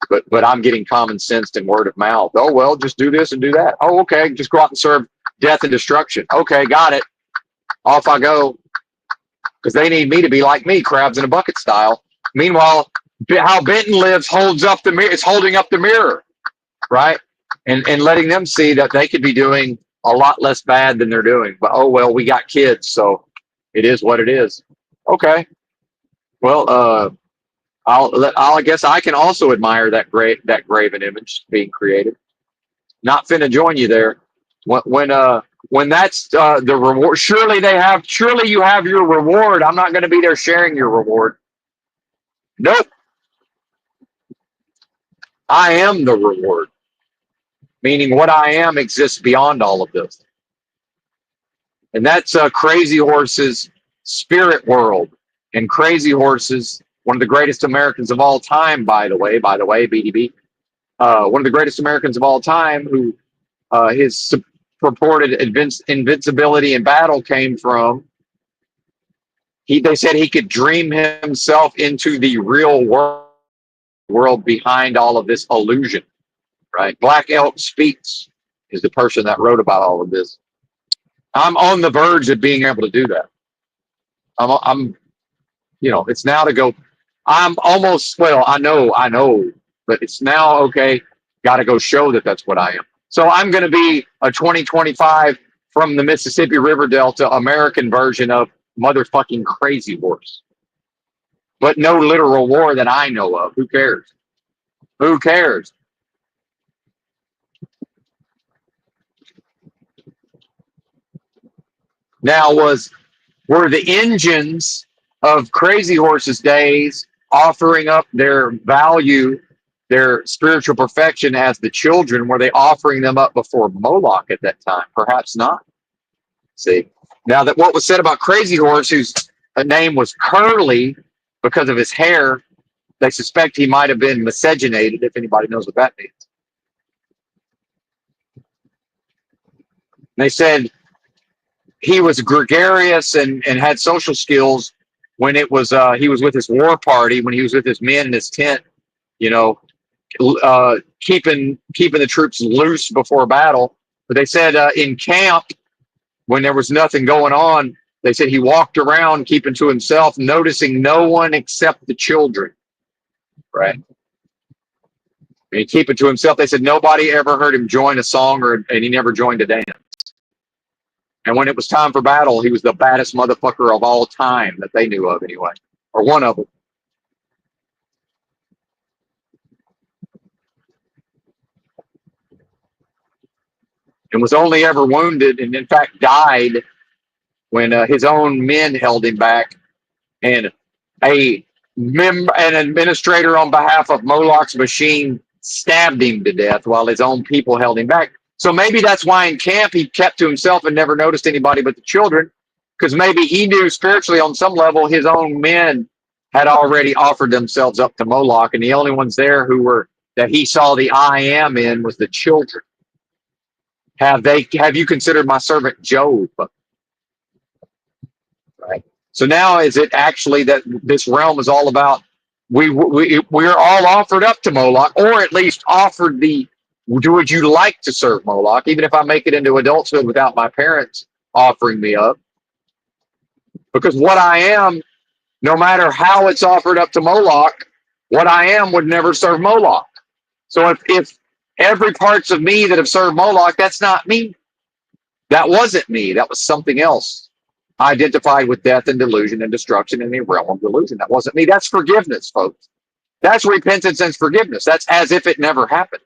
But I'm getting common sense and word of mouth. Oh, well, just do this and do that. Oh, okay, just go out and serve death and destruction. Okay, got it. Off I go. Because they need me to be like me, crabs in a bucket style. Meanwhile, how Benton lives holds up the mirror. It's holding up the mirror, right? And letting them see that they could be doing a lot less bad than they're doing. But oh well, we got kids, so it is what it is. Okay. Well, I guess I can also admire that graven image being created. Not finna join you there. When that's the reward, surely you have your reward. I'm not going to be there sharing your reward. Nope. I am the reward. Meaning what I am exists beyond all of this. And that's Crazy Horse's spirit world. And Crazy Horse's, one of the greatest Americans of all time, by the way, BDB, one of the greatest Americans of all time, who his purported invincibility in battle came from. They said he could dream himself into the real world behind all of this illusion, right? Black Elk Speaks is the person that wrote about all of this. I'm on the verge of being able to do that. I'm it's now to go. I'm almost, well, I know, but it's now, okay, got to go show that that's what I am. So I'm going to be a 2025 from the Mississippi River Delta American version of motherfucking Crazy Horse. But no literal war that I know of. Who cares? Who cares? Now, were the engines of Crazy Horse's days offering up their value, their spiritual perfection as the children? Were they offering them up before Moloch at that time? Perhaps not. See, now that what was said about Crazy Horse, whose name was Curly because of his hair, They suspect he might have been miscegenated, if anybody knows what that means. They said he was gregarious and had social skills when it was he was with his war party, when he was with his men in his tent, you know, keeping the troops loose before battle. But they said in camp, when there was nothing going on, they said he walked around keeping to himself, noticing no one except the children. Right. And he keep it to himself. They said nobody ever heard him join a song and he never joined a dance. And when it was time for battle, he was the baddest motherfucker of all time that they knew of anyway, or one of them. And was only ever wounded and in fact died when his own men held him back, and an administrator on behalf of Moloch's machine stabbed him to death while his own people held him back. So maybe that's why in camp he kept to himself and never noticed anybody but the children, because maybe he knew spiritually on some level his own men had already offered themselves up to Moloch, and the only ones there who were that he saw the I am in was the children. Have you considered my servant Job? Right. So now is it actually that this realm is all about we're all offered up to Moloch, or at least offered would you like to serve Moloch, even if I make it into adulthood without my parents offering me up? Because what I am, no matter how it's offered up to Moloch, what I am would never serve Moloch. So if every parts of me that have served Moloch, that's not me. That wasn't me. That was something else. Identified with death and delusion and destruction in the realm of delusion. That wasn't me. That's forgiveness, folks. That's repentance and forgiveness. That's as if it never happened.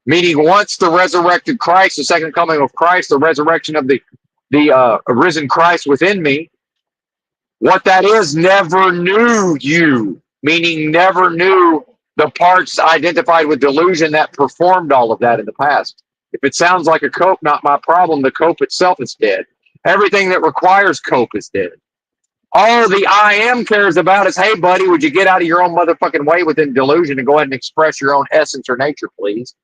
Meaning once the resurrected Christ, the second coming of Christ, the resurrection of the risen Christ within me, what that is, never knew you. Meaning never knew the parts identified with delusion that performed all of that in the past. If it sounds like a cope, not my problem. The cope itself is dead. Everything that requires cope is dead. All the I am cares about is, hey, buddy, would you get out of your own motherfucking way within delusion and go ahead and express your own essence or nature, please?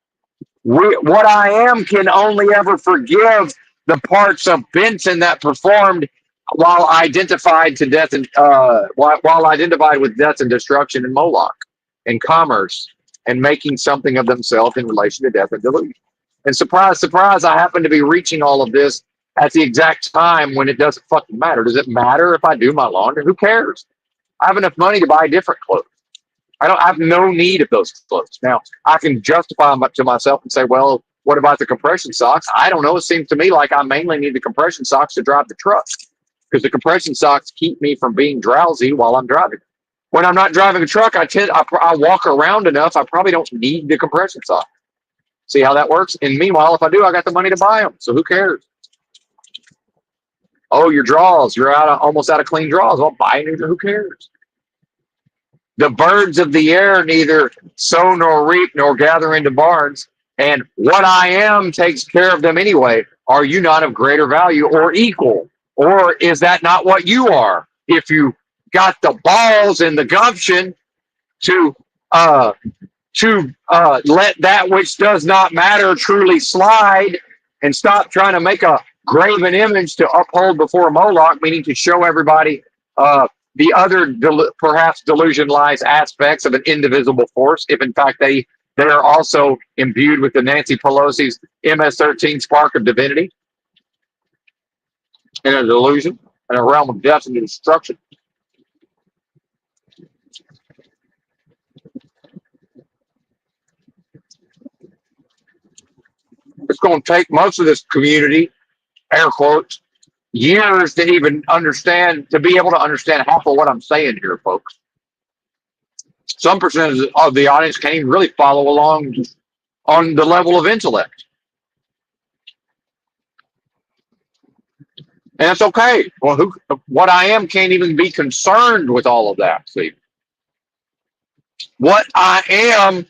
What I am can only ever forgive the parts of Benton that performed while identified to death and while identified with death and destruction in Moloch and commerce and making something of themselves in relation to death and delusion. And surprise, surprise, I happen to be reaching all of this at the exact time when it doesn't fucking matter. Does it matter if I do my laundry? Who cares? I have enough money to buy different clothes. I have no need of those clothes. Now, I can justify them to myself and say, well, what about the compression socks? I don't know. It seems to me like I mainly need the compression socks to drive the truck, because the compression socks keep me from being drowsy while I'm driving. When I'm not driving a truck, I walk around enough. I probably don't need the compression socks. See how that works? And meanwhile, if I do, I got the money to buy them. So who cares? Oh, your drawers. You're almost out of clean drawers. Well, buy new. Who cares? The birds of the air neither sow nor reap nor gather into barns, and what I am takes care of them anyway. Are you not of greater value or equal? Or is that not what you are? If you got the balls and the gumption to let that which does not matter truly slide and stop trying to make a graven image to uphold before Moloch, meaning to show everybody the other perhaps delusionalized aspects of an indivisible force, if in fact they are also imbued with the Nancy Pelosi's MS-13 spark of divinity in a delusion, in a realm of death and destruction. It's going to take most of this community, air quotes, years to even understand, to be able to understand half of what I'm saying here, folks. Some percentage of the audience can't even really follow along on the level of intellect. And it's okay. Well, what I am can't even be concerned with all of that. See, what I am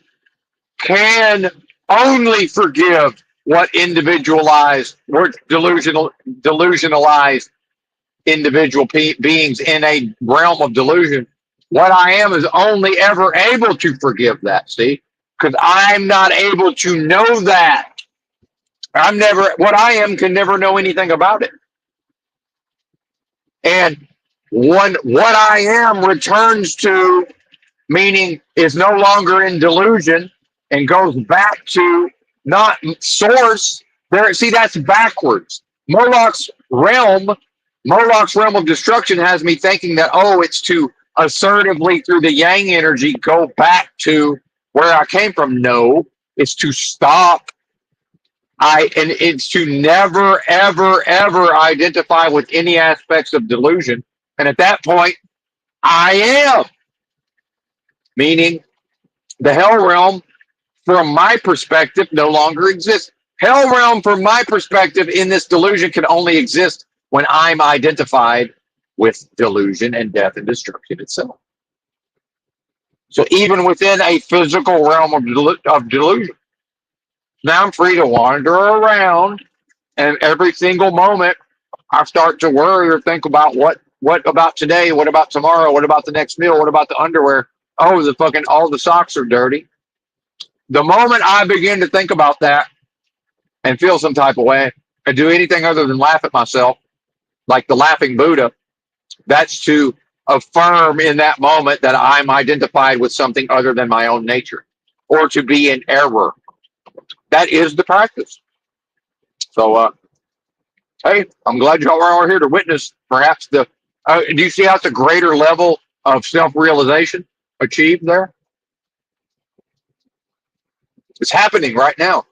can only forgive what individualized, what delusionalized individual beings in a realm of delusion What I am is only ever able to forgive that, see? Because I'm not able to know that. What I am can never know anything about it. And when what I am returns to, meaning is no longer in delusion and goes back to not source, there, see, that's backwards. Moloch's realm of destruction has me thinking that, oh, it's to assertively through the yang energy go back to where I came from. No, it's to stop. And it's to never, ever, ever identify with any aspects of delusion. And at that point, I am, meaning the hell realm, from my perspective, no longer exists. Hell realm, from my perspective, in this delusion can only exist when I'm identified with delusion and death and destruction itself. So even within a physical realm of delusion, now I'm free to wander around, and every single moment I start to worry or think about what about today, what about tomorrow, what about the next meal, what about the underwear? Oh, the fucking all the socks are dirty. The moment I begin to think about that and feel some type of way and do anything other than laugh at myself, like the laughing Buddha, that's to affirm in that moment that I'm identified with something other than my own nature or to be in error. That is the practice. So, hey, I'm glad y'all are all here to witness perhaps the. Do you see how it's a greater level of self realization achieved there? It's happening right now.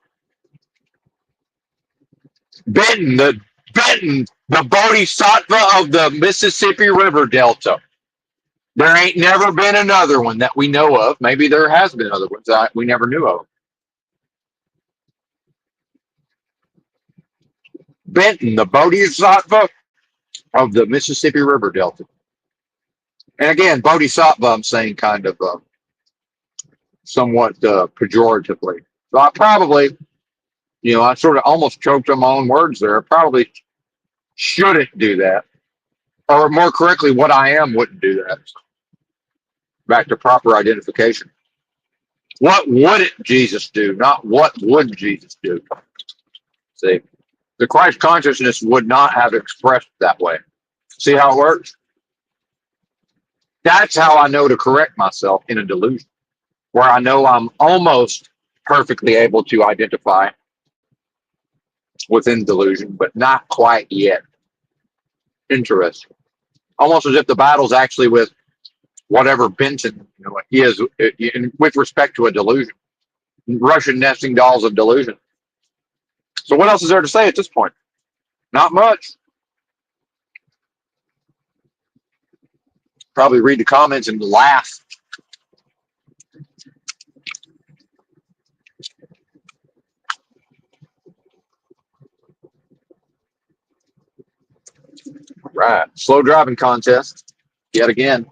Benton, the Bodhisattva of the Mississippi River Delta. There ain't never been another one that we know of. Maybe there has been other ones that we never knew of. Benton, the Bodhisattva of the Mississippi River Delta. And again, Bodhisattva, I'm saying kind of somewhat pejoratively. So I probably, I sort of almost choked on my own words there. I probably shouldn't do that. Or more correctly, what I am wouldn't do that. Back to proper identification. What would Jesus do? Not what would Jesus do? See, the Christ consciousness would not have expressed that way. See how it works? That's how I know to correct myself in a delusion, where I know I'm almost perfectly able to identify within delusion, but not quite yet. Interesting. Almost as if the battle's actually with whatever Benton is with respect to a delusion. Russian nesting dolls of delusion. So what else is there to say at this point? Not much. Probably read the comments and laugh. Right. Slow driving contest. Yet again.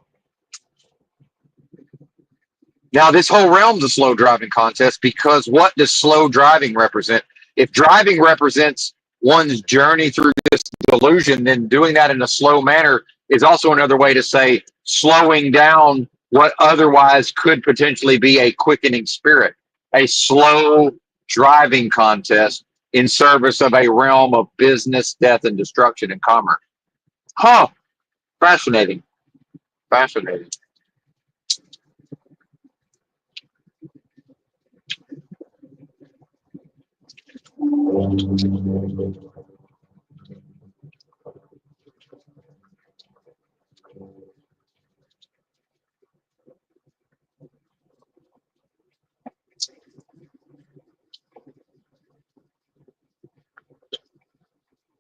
Now, this whole realm's a slow driving contest because what does slow driving represent? If driving represents one's journey through this delusion, then doing that in a slow manner is also another way to say slowing down what otherwise could potentially be a quickening spirit, a slow driving contest in service of a realm of business, death, and destruction and commerce. Huh. Fascinating. Fascinating.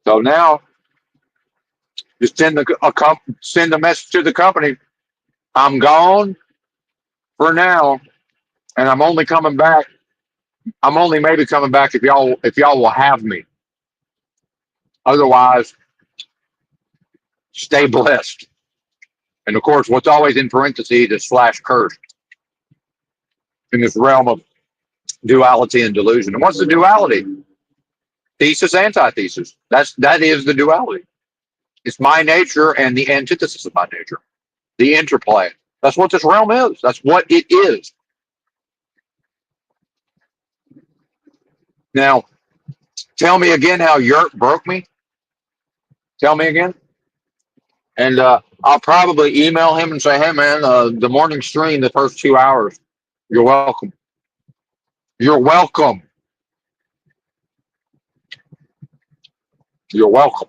So now, just send the message to the company. I'm gone for now, and I'm only coming back. I'm only maybe coming back if y'all will have me. Otherwise, stay blessed. And of course, what's always in parentheses is / cursed in this realm of duality and delusion. And what's the duality? Thesis, antithesis. That is the duality. It's my nature and the antithesis of my nature. The interplay. That's what this realm is. That's what it is. Now, tell me again how Yurt broke me. Tell me again. And I'll probably email him and say, hey, man, the morning stream, the first 2 hours, you're welcome. You're welcome. You're welcome.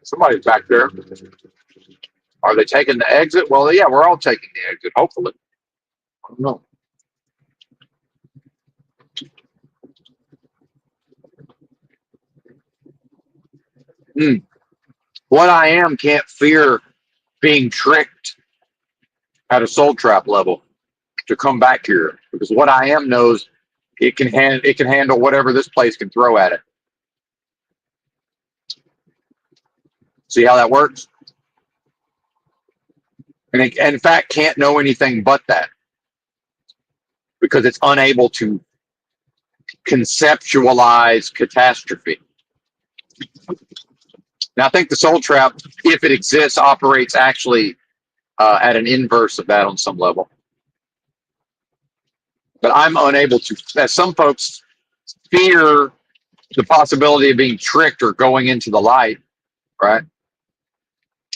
Somebody's back there. Are they taking the exit? Well, yeah, we're all taking the exit, hopefully. I don't know. What I am can't fear being tricked at a soul trap level to come back here, because what I am knows it can handle whatever this place can throw at it. See how that works? And it, in fact, can't know anything but that, because it's unable to conceptualize catastrophe. Now, I think the soul trap, if it exists, operates actually at an inverse of that on some level. But I'm unable to, as some folks fear the possibility of being tricked or going into the light, right?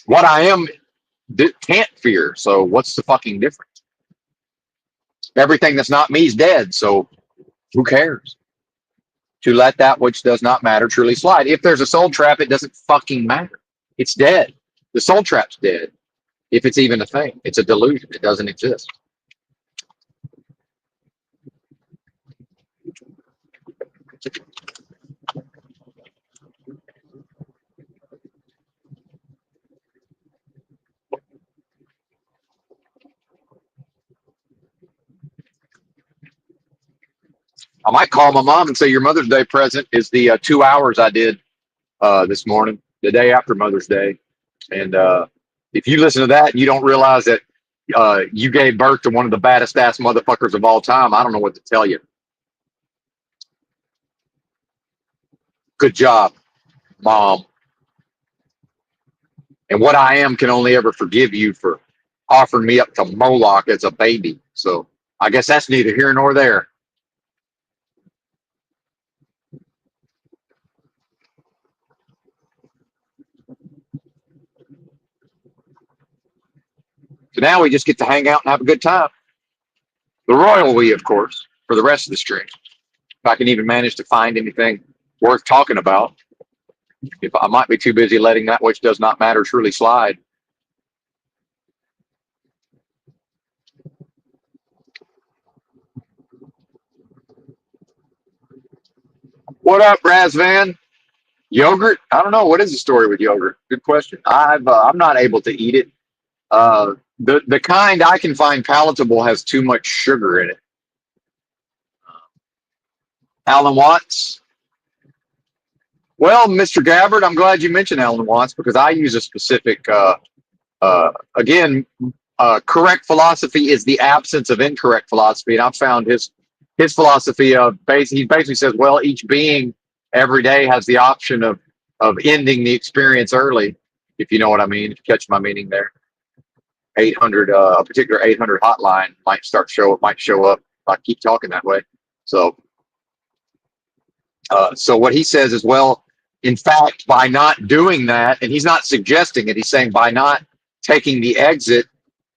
What I am can't fear. So what's the fucking difference? Everything that's not me is dead. So who cares? To let that which does not matter truly slide. If there's a soul trap, it doesn't fucking matter. It's dead. The soul trap's dead. If it's even a thing, it's a delusion. It doesn't exist. I might call my mom and say your Mother's Day present is the 2 hours I did this morning, the day after Mother's Day. And if you listen to that and you don't realize that you gave birth to one of the baddest ass motherfuckers of all time, I don't know what to tell you. Good job, Mom. And what I am can only ever forgive you for offering me up to Moloch as a baby. So I guess that's neither here nor there. So now we just get to hang out and have a good time. The royal we, of course, for the rest of the stream. If I can even manage to find anything worth talking about. If I might be too busy letting that which does not matter truly slide. What up, Razvan? Yogurt? I don't know. What is the story with yogurt? Good question. I'm not able to eat it. The kind I can find palatable has too much sugar in it. Alan Watts. Well, Mr. Gabbard, I'm glad you mentioned Alan Watts, because I use a specific. Again, correct philosophy is the absence of incorrect philosophy, and I've found his philosophy of he basically says, well, each being every day has the option of ending the experience early, if you know what I mean. If you catch my meaning there. 800, a particular 800 hotline might show up if I keep talking that way. So what he says is, well, in fact, by not doing that, and he's not suggesting it, he's saying by not taking the exit,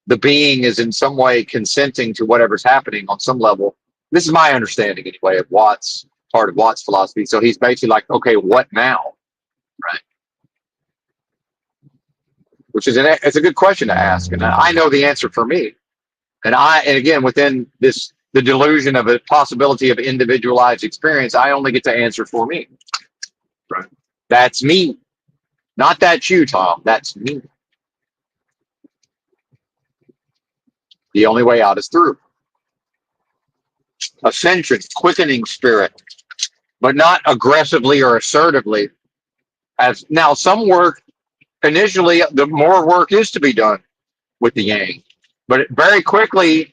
the being is in some way consenting to whatever's happening on some level. This is my understanding anyway of part of Watts' philosophy. So he's basically like, okay, what now? Right. Which is it's a good question to ask. And I know the answer for me. And again, within the delusion of a possibility of individualized experience, I only get to answer for me. Right. That's me. Not that you, Tom. That's me. The only way out is through. Ascension, quickening spirit, but not aggressively or assertively. As now, some work initially, the more work is to be done with the yang, but very quickly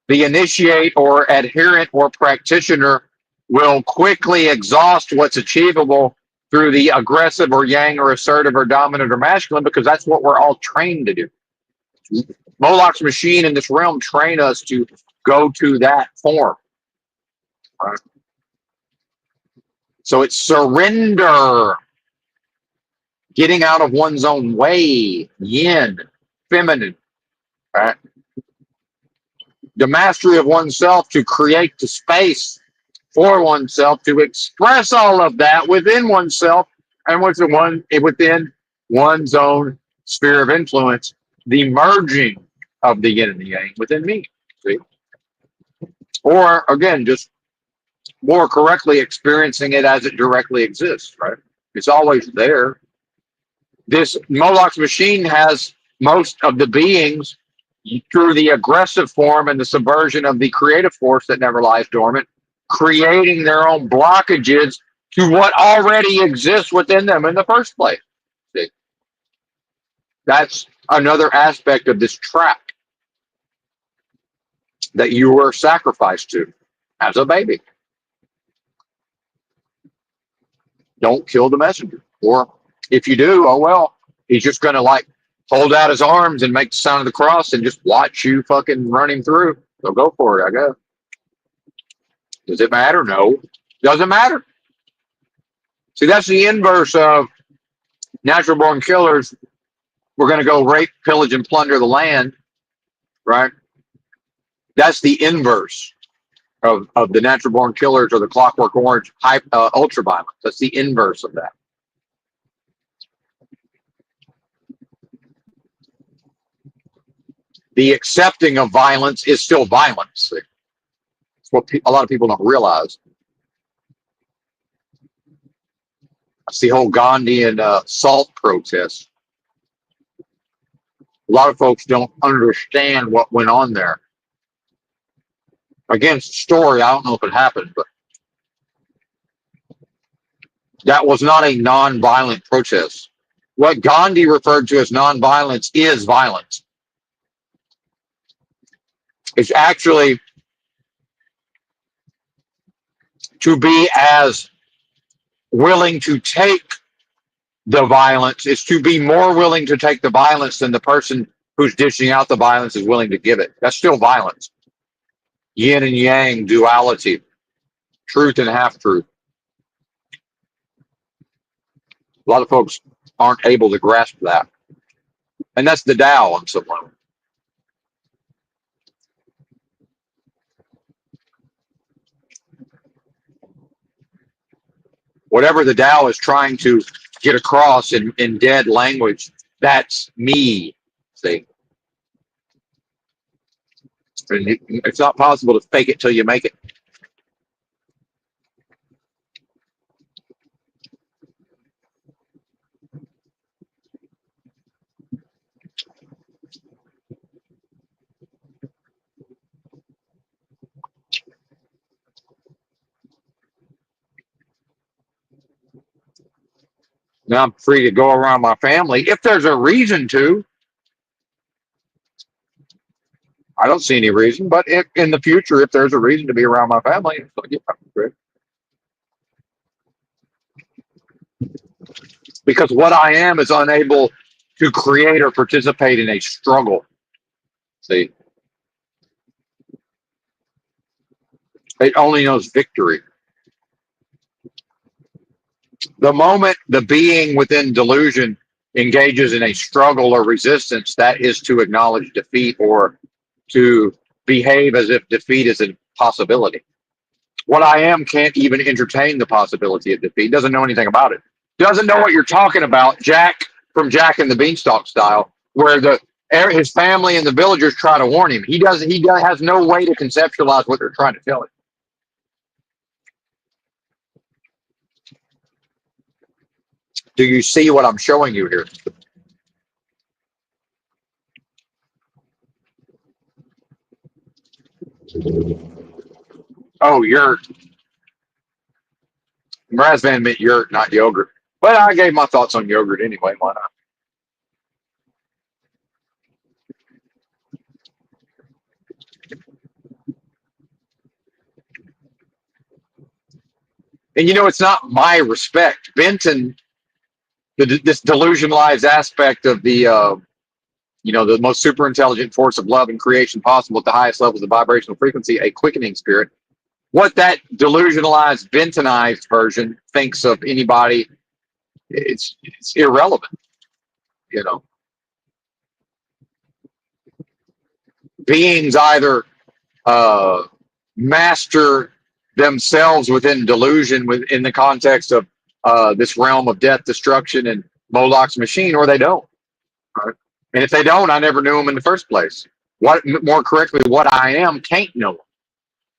The initiate or adherent or practitioner will quickly exhaust what's achievable through the aggressive or yang or assertive or dominant or masculine, because that's what we're all trained to do. Moloch's machine in this realm train us to go to that form. Right? So it's surrender, getting out of one's own way, yin, feminine, right? The mastery of oneself to create the space for oneself to express all of that within oneself and within one's own sphere of influence, the merging of the yin and the yang within me. See? Or again, just more correctly experiencing it as it directly exists, right? It's always there. This Moloch's machine has most of the beings through the aggressive form and the subversion of the creative force that never lies dormant, creating their own blockages to what already exists within them in the first place. See? That's another aspect of this trap that you were sacrificed to as a baby. Don't kill the messenger. Or if you do, oh well, he's just going to like hold out his arms and make the sign of the cross and just watch you fucking run him through. So go for it, I guess. Does it matter? No. Doesn't matter. See, that's the inverse of natural born killers. We're going to go rape, pillage, and plunder the land, right? That's the inverse of the natural born killers or the clockwork orange ultra violence. That's the inverse of that. The accepting of violence is still violence. It's what a lot of people don't realize. It's the whole Gandhian salt protest. A lot of folks don't understand what went on there. Again, it's a story. I don't know if it happened, but that was not a non-violent protest. What Gandhi referred to as non-violence is violence. It's actually to be as willing to take the violence. It's to be more willing to take the violence than the person who's dishing out the violence is willing to give it. That's still violence. Yin and yang, duality, truth and half-truth. A lot of folks aren't able to grasp that. And that's the Tao on some level. Whatever the Tao is trying to get across in dead language, that's me. See? And it's not possible to fake it till you make it. Now I'm free to go around my family if there's a reason to. I don't see any reason, but if in the future, if there's a reason to be around my family, so yeah, great. Because what I am is unable to create or participate in a struggle. See, it only knows victory. The moment the being within delusion engages in a struggle or resistance, that is to acknowledge defeat or to behave as if defeat is a possibility. What I am can't even entertain the possibility of defeat. Doesn't know anything about it. Doesn't know what you're talking about, Jack from Jack and the Beanstalk style, where his family and the villagers try to warn him. He doesn't. He has no way to conceptualize what they're trying to tell him. Do you see what I'm showing you here? Oh, yurt. Razvan meant yurt, not yogurt. But I gave my thoughts on yogurt anyway. Why not? And it's not my respect. Benton, this delusionalized aspect of the most super intelligent force of love and creation possible at the highest levels of vibrational frequency, a quickening spirit. What that delusionalized, Bentonized version thinks of anybody, it's irrelevant. You know, beings either master themselves within delusion, within the context of this realm of death, destruction, and Moloch's machine, or they don't. Right? And if they don't, I never knew them in the first place. What, more correctly, what I am can't know them,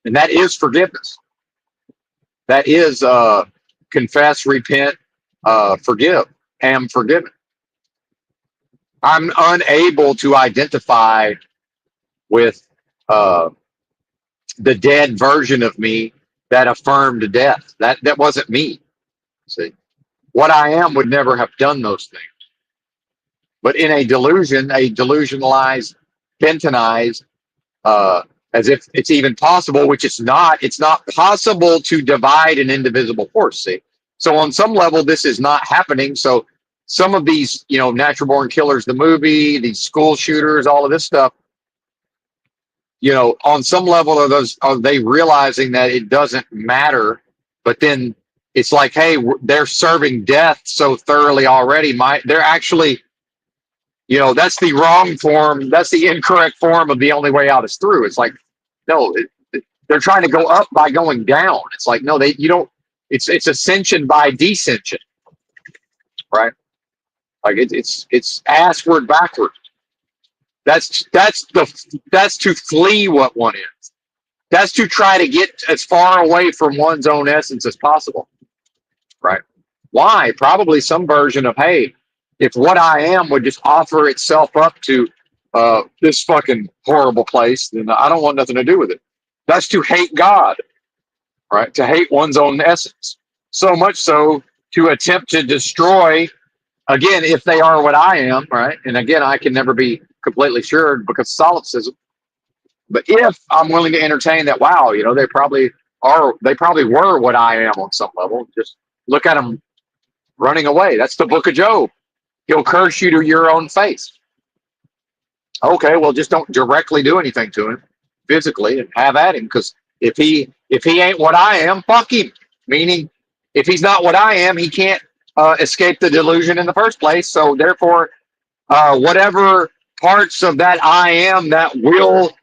and that is forgiveness. That is confess, repent, forgive, am forgiven. I'm unable to identify with the dead version of me that affirmed death. That wasn't me. See, what I am would never have done those things. But in a delusion, a delusionalized, bentonized, as if it's even possible, which it's not. It's not possible to divide an indivisible force. See, so on some level, this is not happening. So some of these, Natural Born Killers, the movie, these school shooters, all of this stuff, on some level are they realizing that it doesn't matter? But then it's like, hey, they're serving death so thoroughly already. They're actually, that's the wrong form. That's the incorrect form of the only way out is through. It's like, no, they're trying to go up by going down. It's like, no, you don't. It's ascension by descension, right? Like it's assward backward. That's to flee what one is. That's to try to get as far away from one's own essence as possible, right? Why? Probably some version of, hey, if what I am would just offer itself up to this fucking horrible place, then I don't want nothing to do with it. That's to hate God, right? To hate one's own essence. So much so to attempt to destroy, again, if they are what I am, right? And again, I can never be completely sure because solipsism. But if I'm willing to entertain that, wow, they probably were what I am on some level. Just look at them running away. That's the book of Job. He'll curse you to your own face. Okay, well, just don't directly do anything to him physically and have at him, because if he ain't what I am, fuck him. Meaning, if he's not what I am, he can't escape the delusion in the first place. So therefore, whatever parts of that I am that will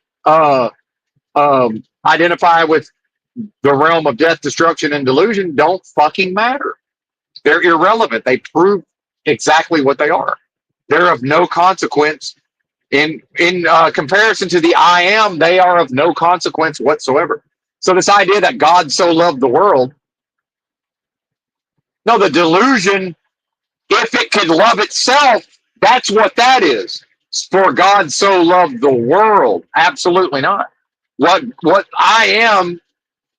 identify with the realm of death, destruction, and delusion don't fucking matter. They're irrelevant. They prove exactly what they are. They're of no consequence. In comparison to the I am, they are of no consequence whatsoever. So this idea that God so loved the world, no, the delusion, if it could love itself, that's what that is. For God so loved the world. Absolutely not. What I am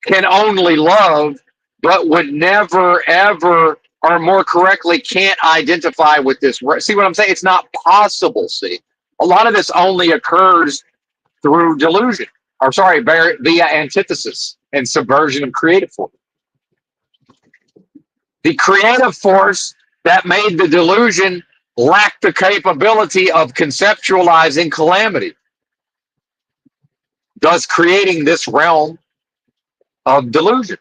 can only love, but would never, ever, or more correctly, can't identify with this. See what I'm saying? It's not possible, see? A lot of this only occurs through delusion, or sorry, via antithesis and subversion of creative force. The creative force that made the delusion lacked the capability of conceptualizing calamity, thus creating this realm of delusion,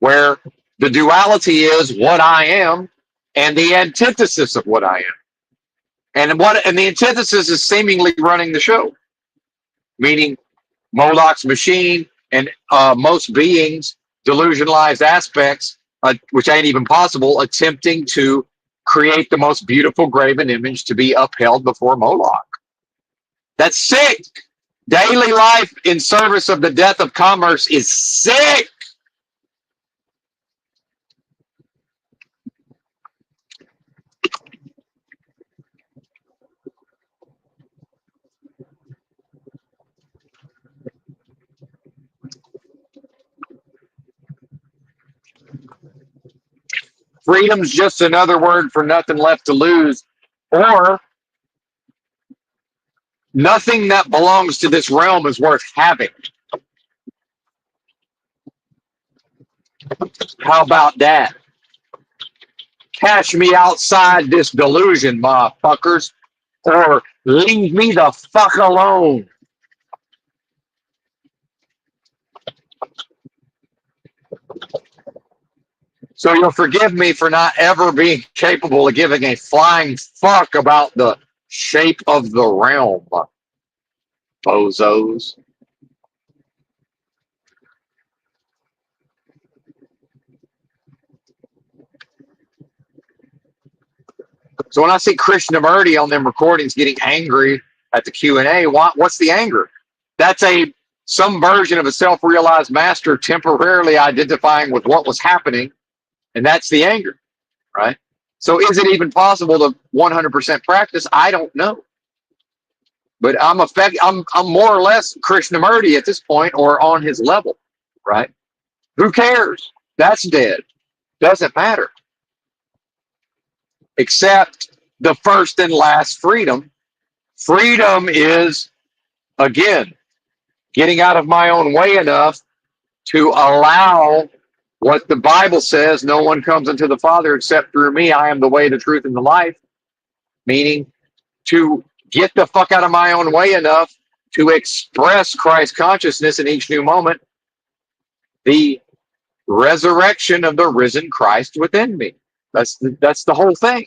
where the duality is what I am and the antithesis of what I am. And the antithesis is seemingly running the show, meaning Moloch's machine and most beings, delusionalized aspects, which ain't even possible, attempting to create the most beautiful graven image to be upheld before Moloch. That's sick. Daily life in service of the death of commerce is sick. Freedom's just another word for nothing left to lose, or nothing that belongs to this realm is worth having. How about that? Cash me outside this delusion, motherfuckers, or leave me the fuck alone. So you'll forgive me for not ever being capable of giving a flying fuck about the shape of the realm, bozos. So when I see Krishnamurti on them recordings getting angry at the Q&A, what's the anger? That's some version of a self-realized master temporarily identifying with what was happening, and that's the anger, right? So is it even possible to 100% practice? I don't know. But I'm more or less Krishnamurti at this point, or on his level, right? Who cares? That's dead. Doesn't matter. Except the first and last freedom. Freedom is, again, getting out of my own way enough to allow what the Bible says: no one comes unto the Father except through me. I am the way, the truth, and the life. Meaning to get the fuck out of my own way enough to express Christ consciousness in each new moment, the resurrection of the risen Christ within me. That's the whole thing.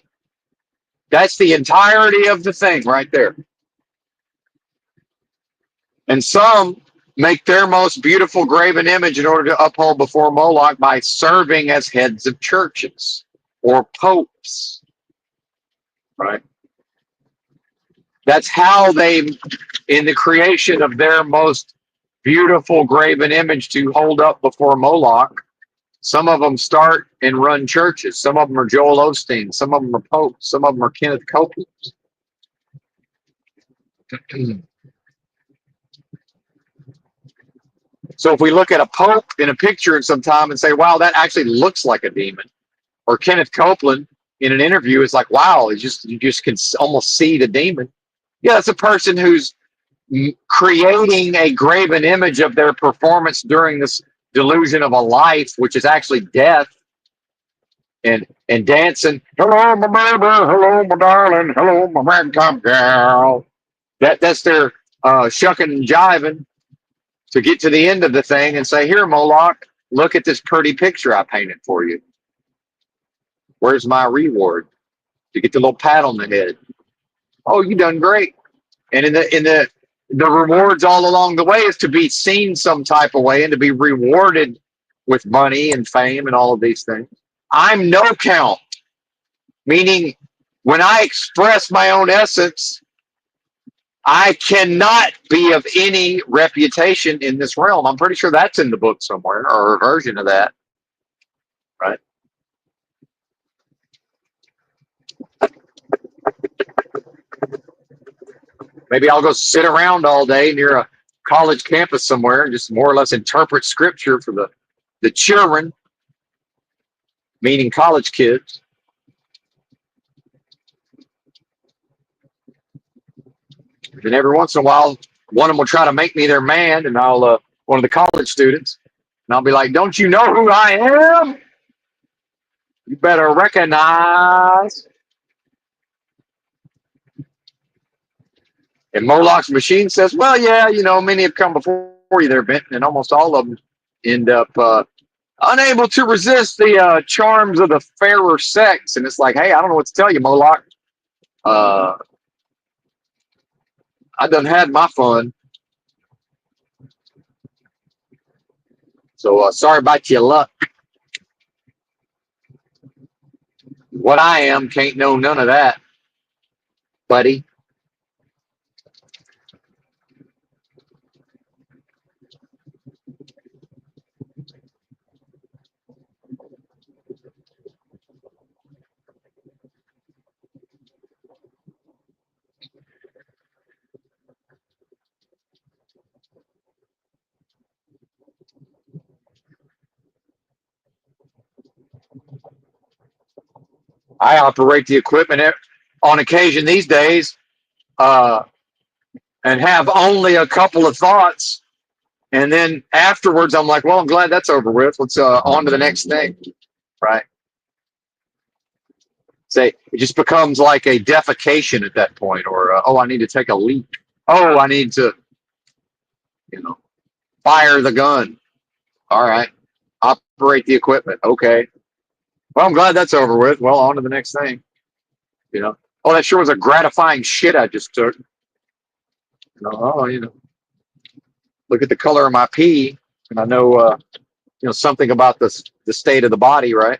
That's the entirety of the thing right there. And some make their most beautiful graven image in order to uphold before Moloch by serving as heads of churches or popes, right? That's how they, in the creation of their most beautiful graven image to hold up before Moloch, some of them start and run churches. Some of them are Joel Osteen. Some of them are popes. Some of them are Kenneth Copeland. So if we look at a pope in a picture in some time and say, wow, that actually looks like a demon, or Kenneth Copeland in an interview is like, wow, you just can almost see the demon. Yeah, it's a person who's creating a graven image of their performance during this delusion of a life, which is actually death, and dancing, hello, my baby, hello, my darling, hello, my ragtime girl. That's their shucking and jiving to get to the end of the thing and say, here, Moloch, look at this pretty picture I painted for you. Where's my reward? To get the little pat on the head. Oh, you done great. And in the rewards all along the way is to be seen some type of way and to be rewarded with money and fame and all of these things. I'm no count, meaning when I express my own essence, I cannot be of any reputation in this realm. I'm pretty sure that's in the book somewhere, or a version of that, right? Maybe I'll go sit around all day near a college campus somewhere and just more or less interpret scripture for the children, meaning college kids. And every once in a while, one of them will try to make me their man, and one of the college students, and I'll be like, don't you know who I am? You better recognize. And Moloch's machine says, well, yeah, many have come before you there, Benton, and almost all of them end up unable to resist the charms of the fairer sex. And it's like, hey, I don't know what to tell you, Moloch. I done had my fun. So sorry about your luck. What I am can't know none of that, buddy. I operate the equipment on occasion these days and have only a couple of thoughts And then afterwards, I'm like, well, I'm glad that's over with. Let's on to the next thing, right? Say it just becomes like a defecation at that point, or oh, I need to take a leak. Oh, I need to, you know, fire the gun. All right, operate the equipment. Okay. Well, I'm glad that's over with. Well, on to the next thing. You know. Oh, that sure was a gratifying shit I just took. Oh, look at the color of my pee, and I know, something about the state of the body, right?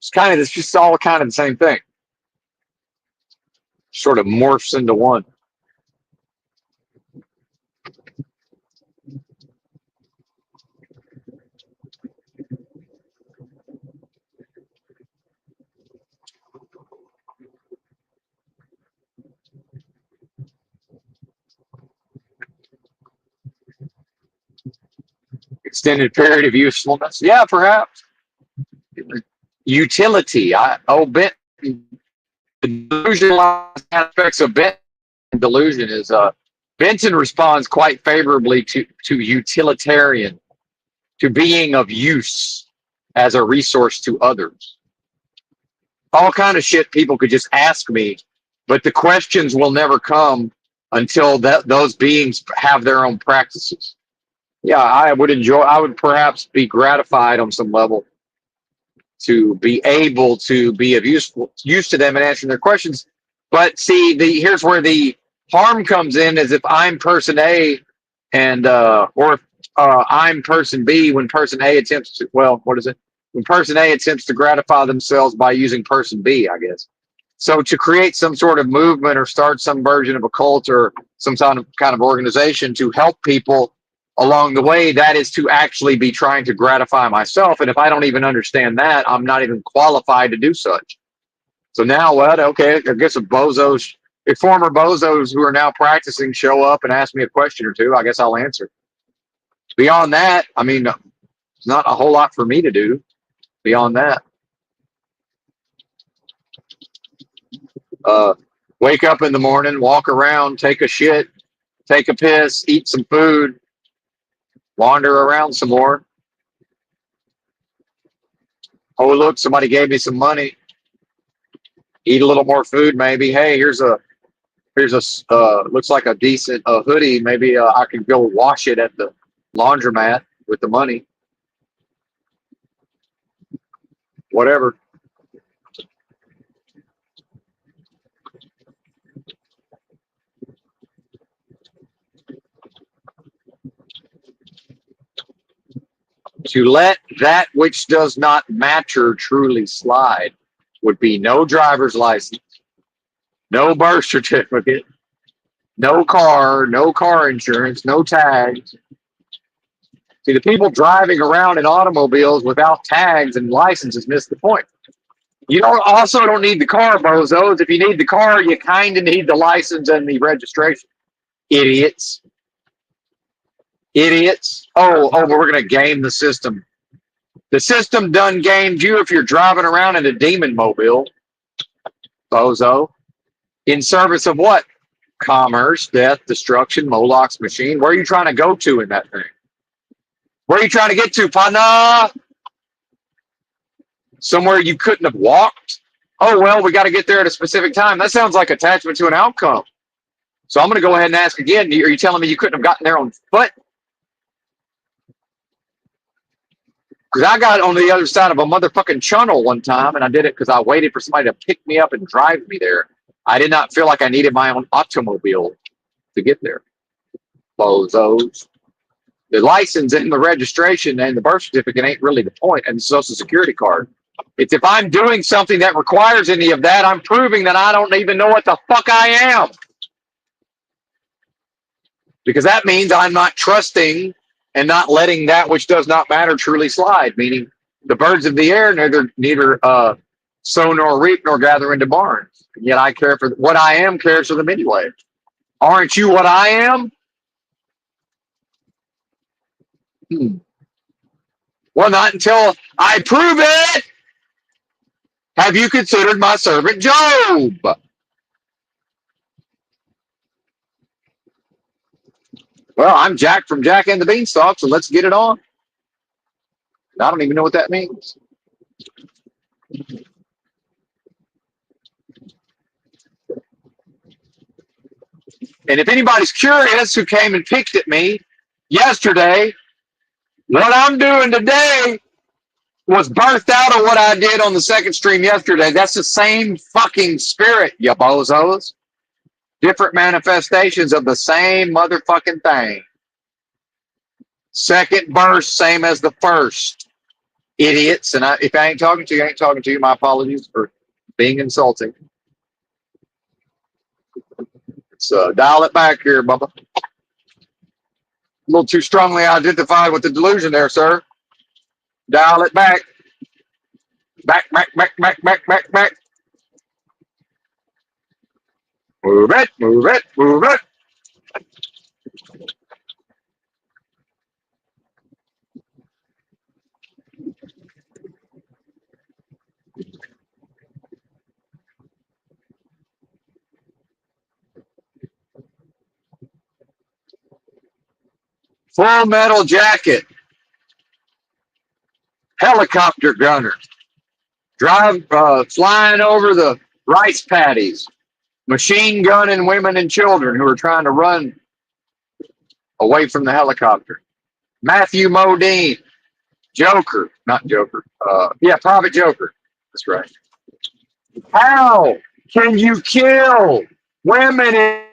It's just all kind of the same thing. Sort of morphs into one. Extended period of usefulness. Yeah, perhaps. Utility. The delusional aspects of Benton delusion is Benton responds quite favorably to utilitarian, to being of use as a resource to others. All kind of shit people could just ask me, but the questions will never come until those beings have their own practices. Yeah, I would perhaps be gratified on some level to be able to be of use to them and answering their questions. But see, here's where the harm comes in: is if I'm person A, and or if I'm person B, when person A attempts to, well, what is it? When person A attempts to gratify themselves by using person B, I guess. So to create some sort of movement or start some version of a cult or some kind of organization to help people along the way, that is to actually be trying to gratify myself. And if I don't even understand that, I'm not even qualified to do such. So now what? Okay, I guess if former bozos who are now practicing show up and ask me a question or two, I guess I'll answer. Beyond that, I mean, it's not a whole lot for me to do beyond that. Uh, Wake up in the morning, walk around, take a shit, take a piss, eat some food, wander around some more. Oh, look, somebody gave me some money. Eat a little more food, maybe. Hey, here's a looks like a decent hoodie. Maybe I can go wash it at the laundromat with the money. Whatever. To let that which does not matter truly slide would be no driver's license, no birth certificate, no car insurance, no tags. See, the people driving around in automobiles without tags and licenses miss the point. You don't need the car, bozos. If you need the car, you kind of need the license and the registration. Idiots. Idiots. But we're going to game the system. The system done gamed you if you're driving around in a demon mobile, bozo. In service of what? Commerce, death, destruction, Moloch's machine. Where are you trying to go to in that thing? Where are you trying to get to, Pana? Somewhere you couldn't have walked? Oh, well, we got to get there at a specific time. That sounds like attachment to an outcome. So I'm going to go ahead and ask again. Are you telling me you couldn't have gotten there on foot? Because I got on the other side of a motherfucking tunnel one time, and I did it because I waited for somebody to pick me up and drive me there. I did not feel like I needed my own automobile to get there. Bozos. The license and the registration and the birth certificate ain't really the point, and the social security card. It's if I'm doing something that requires any of that, I'm proving that I don't even know what the fuck I am. Because that means I'm not trusting and not letting that which does not matter truly slide, meaning the birds of the air neither sow nor reap nor gather into barns. And yet I care for what I am cares for them anyway. Aren't you what I am? Well, not until I prove it. Have you considered my servant Job? Well, I'm Jack from Jack and the Beanstalk, so let's get it on. I don't even know what that means. And if anybody's curious who came and picked at me yesterday, what I'm doing today was birthed out of what I did on the second stream yesterday. That's the same fucking spirit, you bozos. Different manifestations of the same motherfucking thing. Second verse, same as the first. Idiots. And if I ain't talking to you, I ain't talking to you. My apologies for being insulting. So dial it back here, Bubba. A little too strongly identified with the delusion there, sir. Dial it back. Back, back, back, back, back, back, back. Move it, move it, move it. Full metal jacket. Helicopter gunner. Flying over the rice paddies. Machine gunning women and children who are trying to run away from the helicopter. Matthew Modine. Joker. Not Joker. Private Joker. That's right. How can you kill women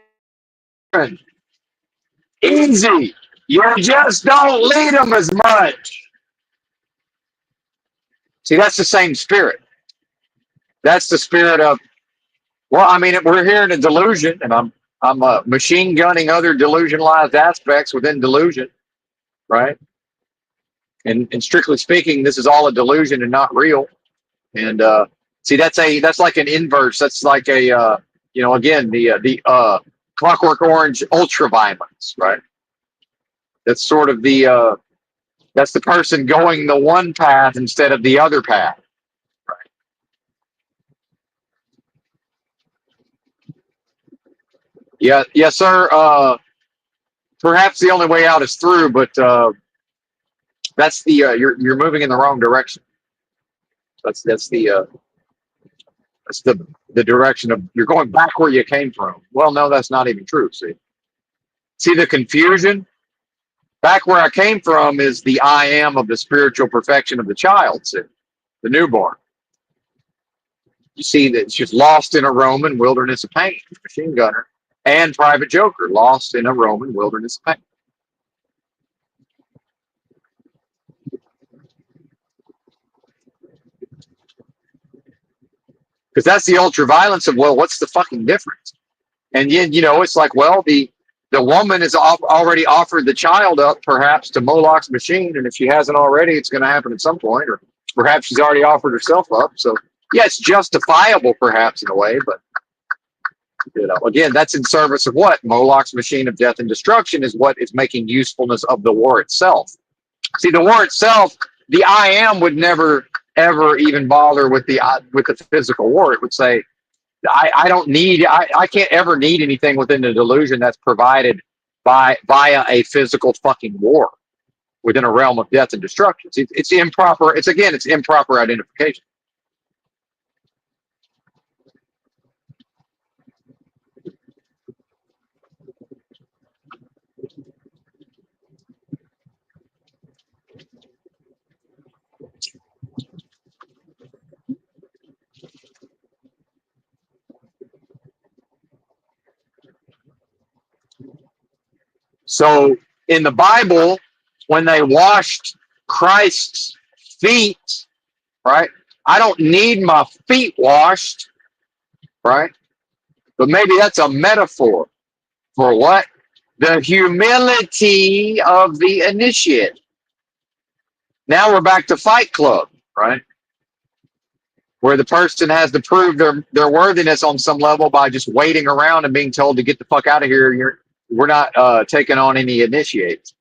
and easy? You just don't lead them as much. See, that's the same spirit. That's the spirit of, well, I mean, we're here in a delusion, and I'm machine gunning other delusionalized aspects within delusion, right? And strictly speaking, this is all a delusion and not real. And see, that's like an inverse. That's like a again the Clockwork Orange ultra violence, right? That's sort of that's the person going the one path instead of the other path. Right? Yeah, yes, sir. Perhaps the only way out is through, but that's the you're moving in the wrong direction. That's the direction of you're going back where you came from. Well, no, that's not even true. See the confusion. Back where I came from is the I am of the spiritual perfection of the child, see, the newborn. You see that it's just lost in a Roman wilderness of pain, machine gunner, and private joker, lost in a Roman wilderness of pain. Because that's the ultra violence of, well, what's the fucking difference? And yet, it's like, well, the woman has already offered the child up, perhaps, to Moloch's machine, and if she hasn't already, it's going to happen at some point, or perhaps she's already offered herself up. So, yeah, it's justifiable, perhaps, in a way, but again, that's in service of what? Moloch's machine of death and destruction is what is making usefulness of the war itself. See, the war itself, the I am would never ever even bother with the physical war. It would say, I don't need, I can't ever need anything within the delusion that's provided via a physical fucking war within a realm of death and destruction. It's improper. It's improper identification. So in the Bible, when they washed Christ's feet, right? I don't need my feet washed, right? But maybe that's a metaphor for what? The humility of the initiate. Now we're back to Fight Club, right? Where the person has to prove their worthiness on some level by just waiting around and being told to get the fuck out of here. We're not taking on any initiates.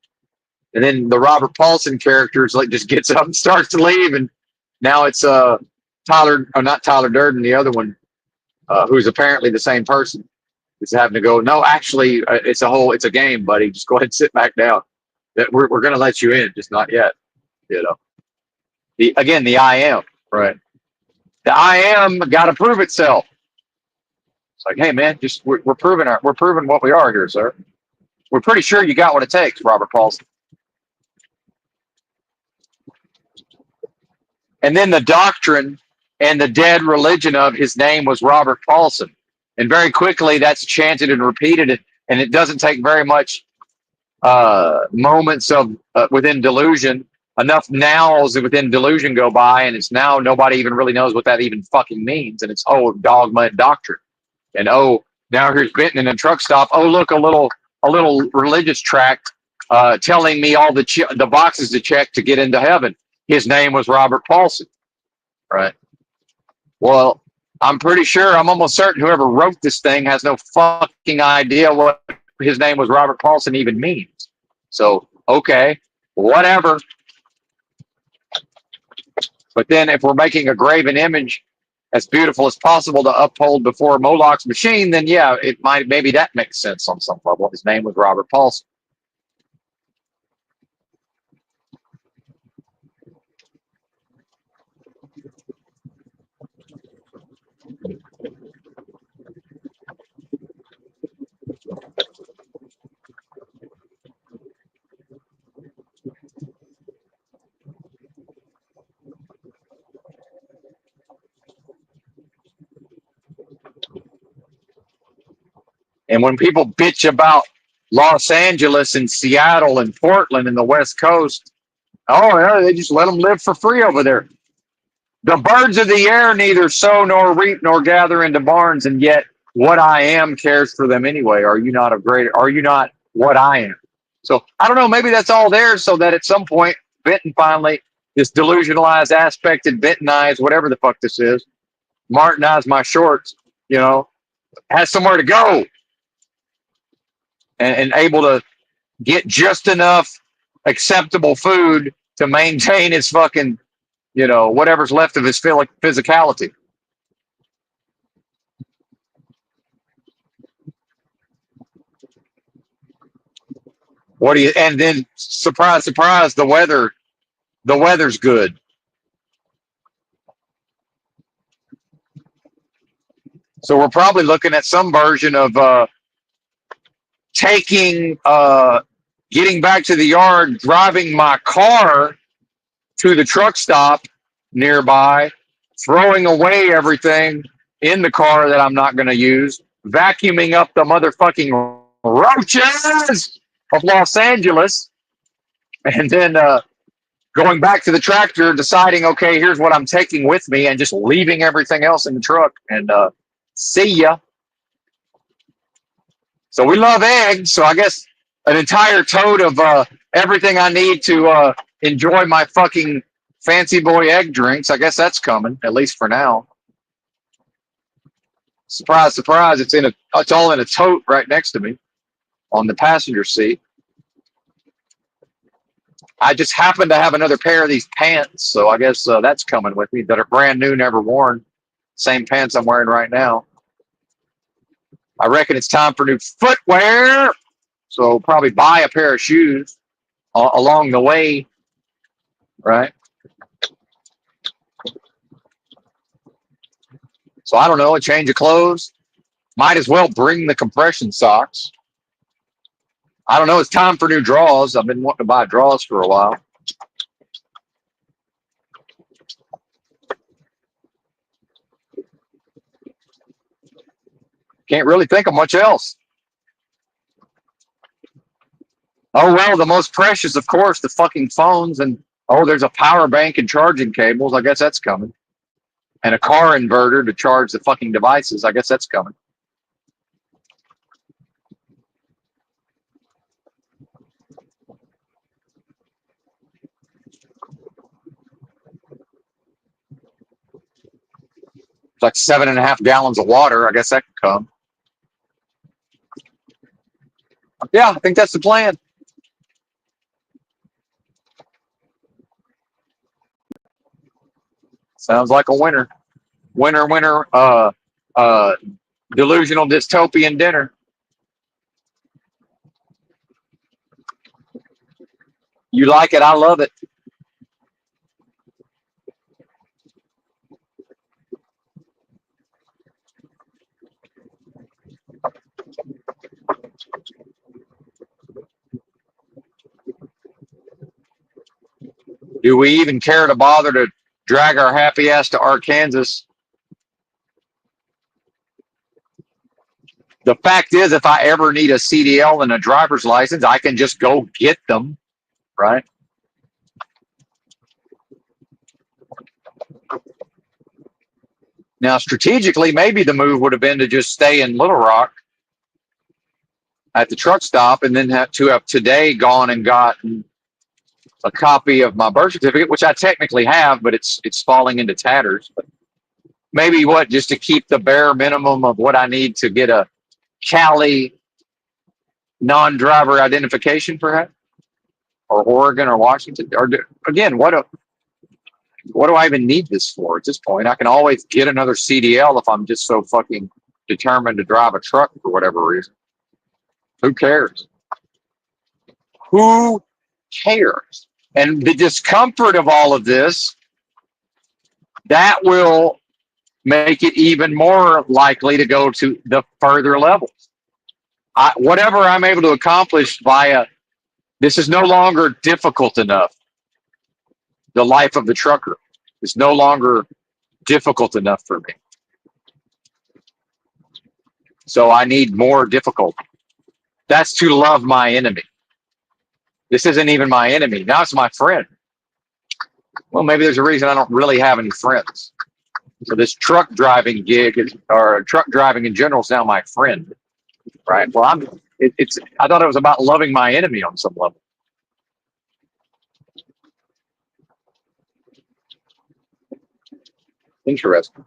And then the Robert Paulson character is like just gets up and starts to leave, and now it's not Tyler Durden, the other one, who's apparently the same person. Just having to go, no, actually, it's a game, buddy. Just go ahead and sit back down. That we're going to let you in, just not yet. You know, the I am, right? The I am got to prove itself. It's like, hey, man, just we're proving what we are here, sir. We're pretty sure you got what it takes, Robert Paulson. And then the doctrine and the dead religion of his name was Robert Paulson. And very quickly that's chanted and repeated. And it doesn't take very much moments of within delusion. Enough nows within delusion go by, and it's now nobody even really knows what that even fucking means. And it's, oh, dogma and doctrine. And oh, now here's Benton in a truck stop. Oh, look, a little religious tract telling me all the boxes to check to get into heaven. His name was Robert Paulson, right? Well, I'm pretty sure, I'm almost certain whoever wrote this thing has no fucking idea what his name was Robert Paulson even means. So, okay, whatever. But then if we're making a graven image as beautiful as possible to uphold before Moloch's machine, then yeah, maybe that makes sense on some level. His name was Robert Paulson. And when people bitch about Los Angeles and Seattle and Portland and the West Coast, oh, yeah, they just let them live for free over there. The birds of the air neither sow nor reap nor gather into barns, and yet what I am cares for them anyway. Are you not are you not what I am? So I don't know, maybe that's all there so that at some point Benton finally, this delusionalized aspected Bentonized, whatever the fuck this is, Martinized my shorts, has somewhere to go and able to get just enough acceptable food to maintain his fucking, whatever's left of his physicality. What do you? And then surprise, surprise, the weather's good. So we're probably looking at some version of taking, getting back to the yard, driving my car to the truck stop nearby, throwing away everything in the car that I'm not going to use, vacuuming up the motherfucking roaches of Los Angeles, and then going back to the tractor, deciding, okay, here's what I'm taking with me, and just leaving everything else in the truck. And see ya. So we love eggs. So I guess an entire tote of everything I need to enjoy my fucking fancy boy egg drinks. I guess that's coming, at least for now. Surprise, surprise! It's all in a tote right next to me on the passenger seat. I just happen to have another pair of these pants, so I guess that's coming with me, that are brand new, never worn. Same pants I'm wearing right now. I reckon it's time for new footwear, so probably buy a pair of shoes along the way, right? So I don't know, a change of clothes. Might as well bring the compression socks. I don't know, it's time for new drawers. I've been wanting to buy drawers for a while. Can't really think of much else. Oh, well, the most precious, of course, the fucking phones. And, oh, there's a power bank and charging cables. I guess that's coming. And a car inverter to charge the fucking devices. I guess that's coming. It's like 7.5 gallons of water. I guess that could come. Yeah, I think that's the plan. Sounds like a winner. Winner, winner, uh, Delusional dystopian dinner. You like it? I love it. Do we even care to bother to drag our happy ass to Arkansas? The fact is, if I ever need a CDL and a driver's license, I can just go get them, right? Now, strategically, maybe the move would have been to just stay in Little Rock at the truck stop and then have today gone and gotten a copy of my birth certificate, which I technically have, but it's falling into tatters. But maybe what, just to keep the bare minimum of what I need to get a Cali non-driver identification, perhaps, or Oregon or Washington, or again, what do I even need this for at this point? I can always get another CDL if I'm just so fucking determined to drive a truck for whatever reason. Who cares? Who cares? And the discomfort of all of this, that will make it even more likely to go to the further levels. Whatever I'm able to accomplish via this is no longer difficult enough. The life of the trucker is no longer difficult enough for me. So I need more difficulty. That's to love my enemy. This isn't even my enemy. Now it's my friend. Well, maybe there's a reason I don't really have any friends. So this truck driving gig or truck driving in general is now my friend, right? Well, it's. I thought it was about loving my enemy on some level. Interesting.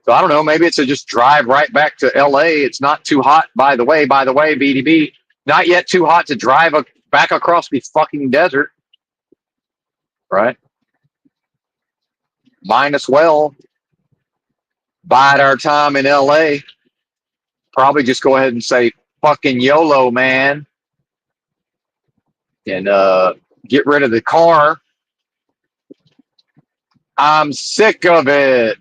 So I don't know. Maybe it's a just drive right back to L.A. It's not too hot. By the way, BDB, not yet too hot to drive back across the fucking desert, right? Might as well bide our time in L.A. Probably just go ahead and say fucking YOLO, man, and get rid of the car. I'm sick of it.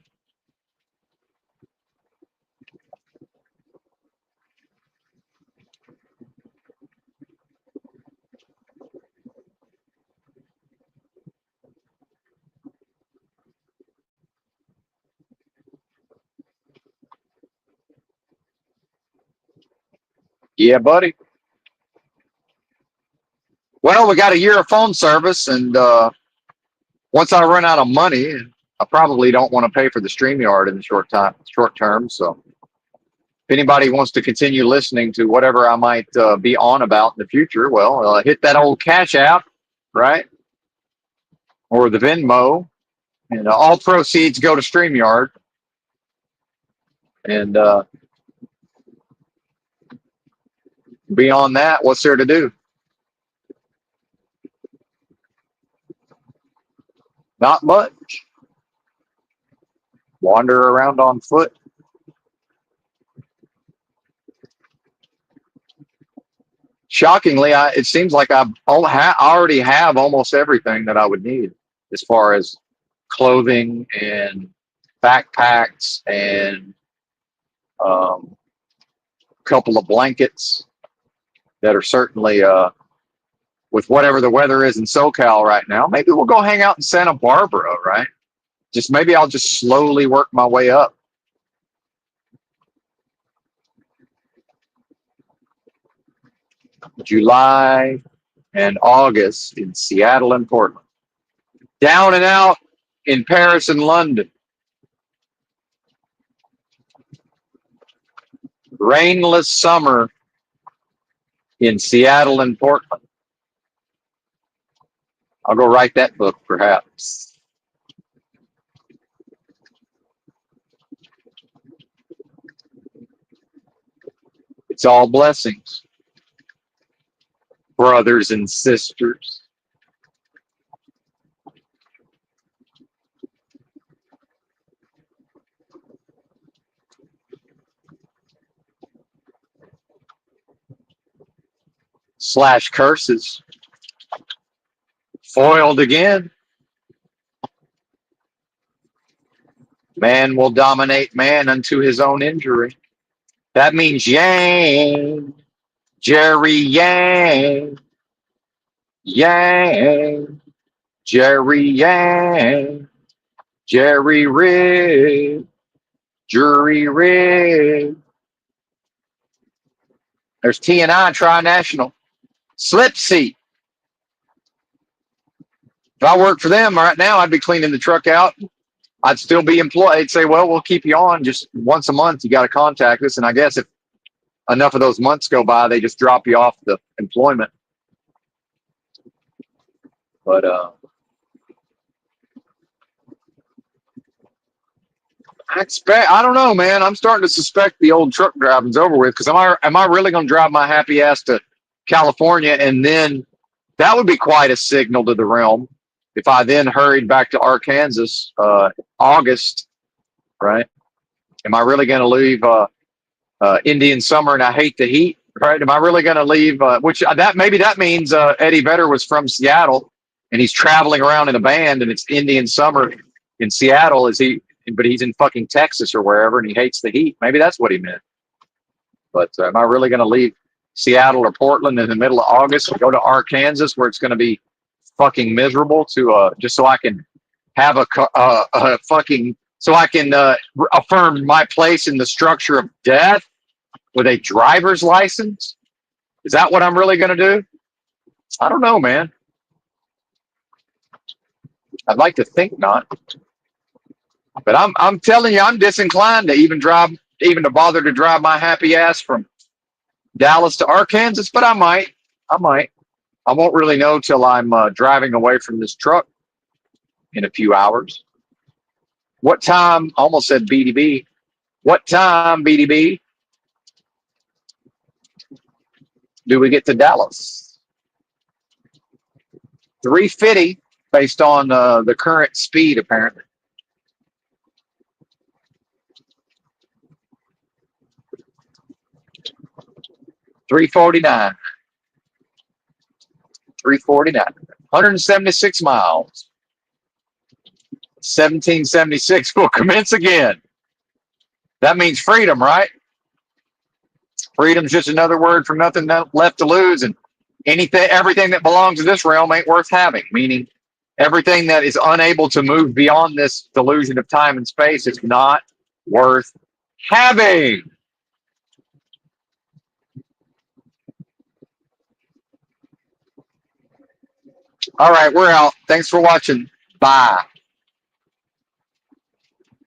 Yeah, buddy. Well, we got a year of phone service, and once I run out of money, I probably don't want to pay for the StreamYard in the short term. So, if anybody wants to continue listening to whatever I might be on about in the future, well, hit that old Cash App, right, or the Venmo, and all proceeds go to StreamYard. And beyond that, what's there to do? Not much. Wander around on foot. Shockingly, it seems like I already have almost everything that I would need as far as clothing and backpacks and a couple of blankets that are certainly with whatever the weather is in SoCal right now. Maybe we'll go hang out in Santa Barbara, right? Maybe I'll just slowly work my way up. July and August in Seattle and Portland. Down and out in Paris and London. Rainless summer in Seattle and Portland. I'll go write that book, perhaps. It's all blessings, brothers and sisters. slash curses. Foiled again. Man will dominate man unto his own injury. That means Yang, Jerry Yang, Yang, Jerry Yang, Jerry Rig, Jury Rig. There's T&I Tri-National. Slip seat. If I worked for them right now, I'd be cleaning the truck out. I'd still be employed. They'd say, well, we'll keep you on just once a month. You got to contact us. And I guess if enough of those months go by, they just drop you off the employment. But I don't know, man. I'm starting to suspect the old truck driving's over with, because am I really going to drive my happy ass to California, and then that would be quite a signal to the realm if I then hurried back to Arkansas August, right? Am I really going to leave Indian summer and I hate the heat, right? Am I really going to leave? Which that maybe that means Eddie Vedder was from Seattle and he's traveling around in a band, and it's Indian summer in Seattle. But he's in fucking Texas or wherever, and he hates the heat. Maybe that's what he meant. But am I really going to leave Seattle or Portland in the middle of August and go to Arkansas where it's going to be fucking miserable to just so I can have a fucking so I can affirm my place in the structure of death with a driver's license? Is that what I'm really going to do? I don't know, man. I'd like to think not. But I'm telling you, I'm disinclined to even to bother to drive my happy ass from Dallas to Arkansas. But I might. I won't really know till I'm driving away from this truck in a few hours. What time? Almost said BDB. What time, BDB, do we get to Dallas? 350 based on the current speed, apparently. 349. 349. 176 miles. 1776 will commence again. That means freedom, right? Freedom's just another word for nothing left to lose, and everything that belongs to this realm ain't worth having, meaning everything that is unable to move beyond this delusion of time and space is not worth having. All right, we're out. Thanks for watching. Bye.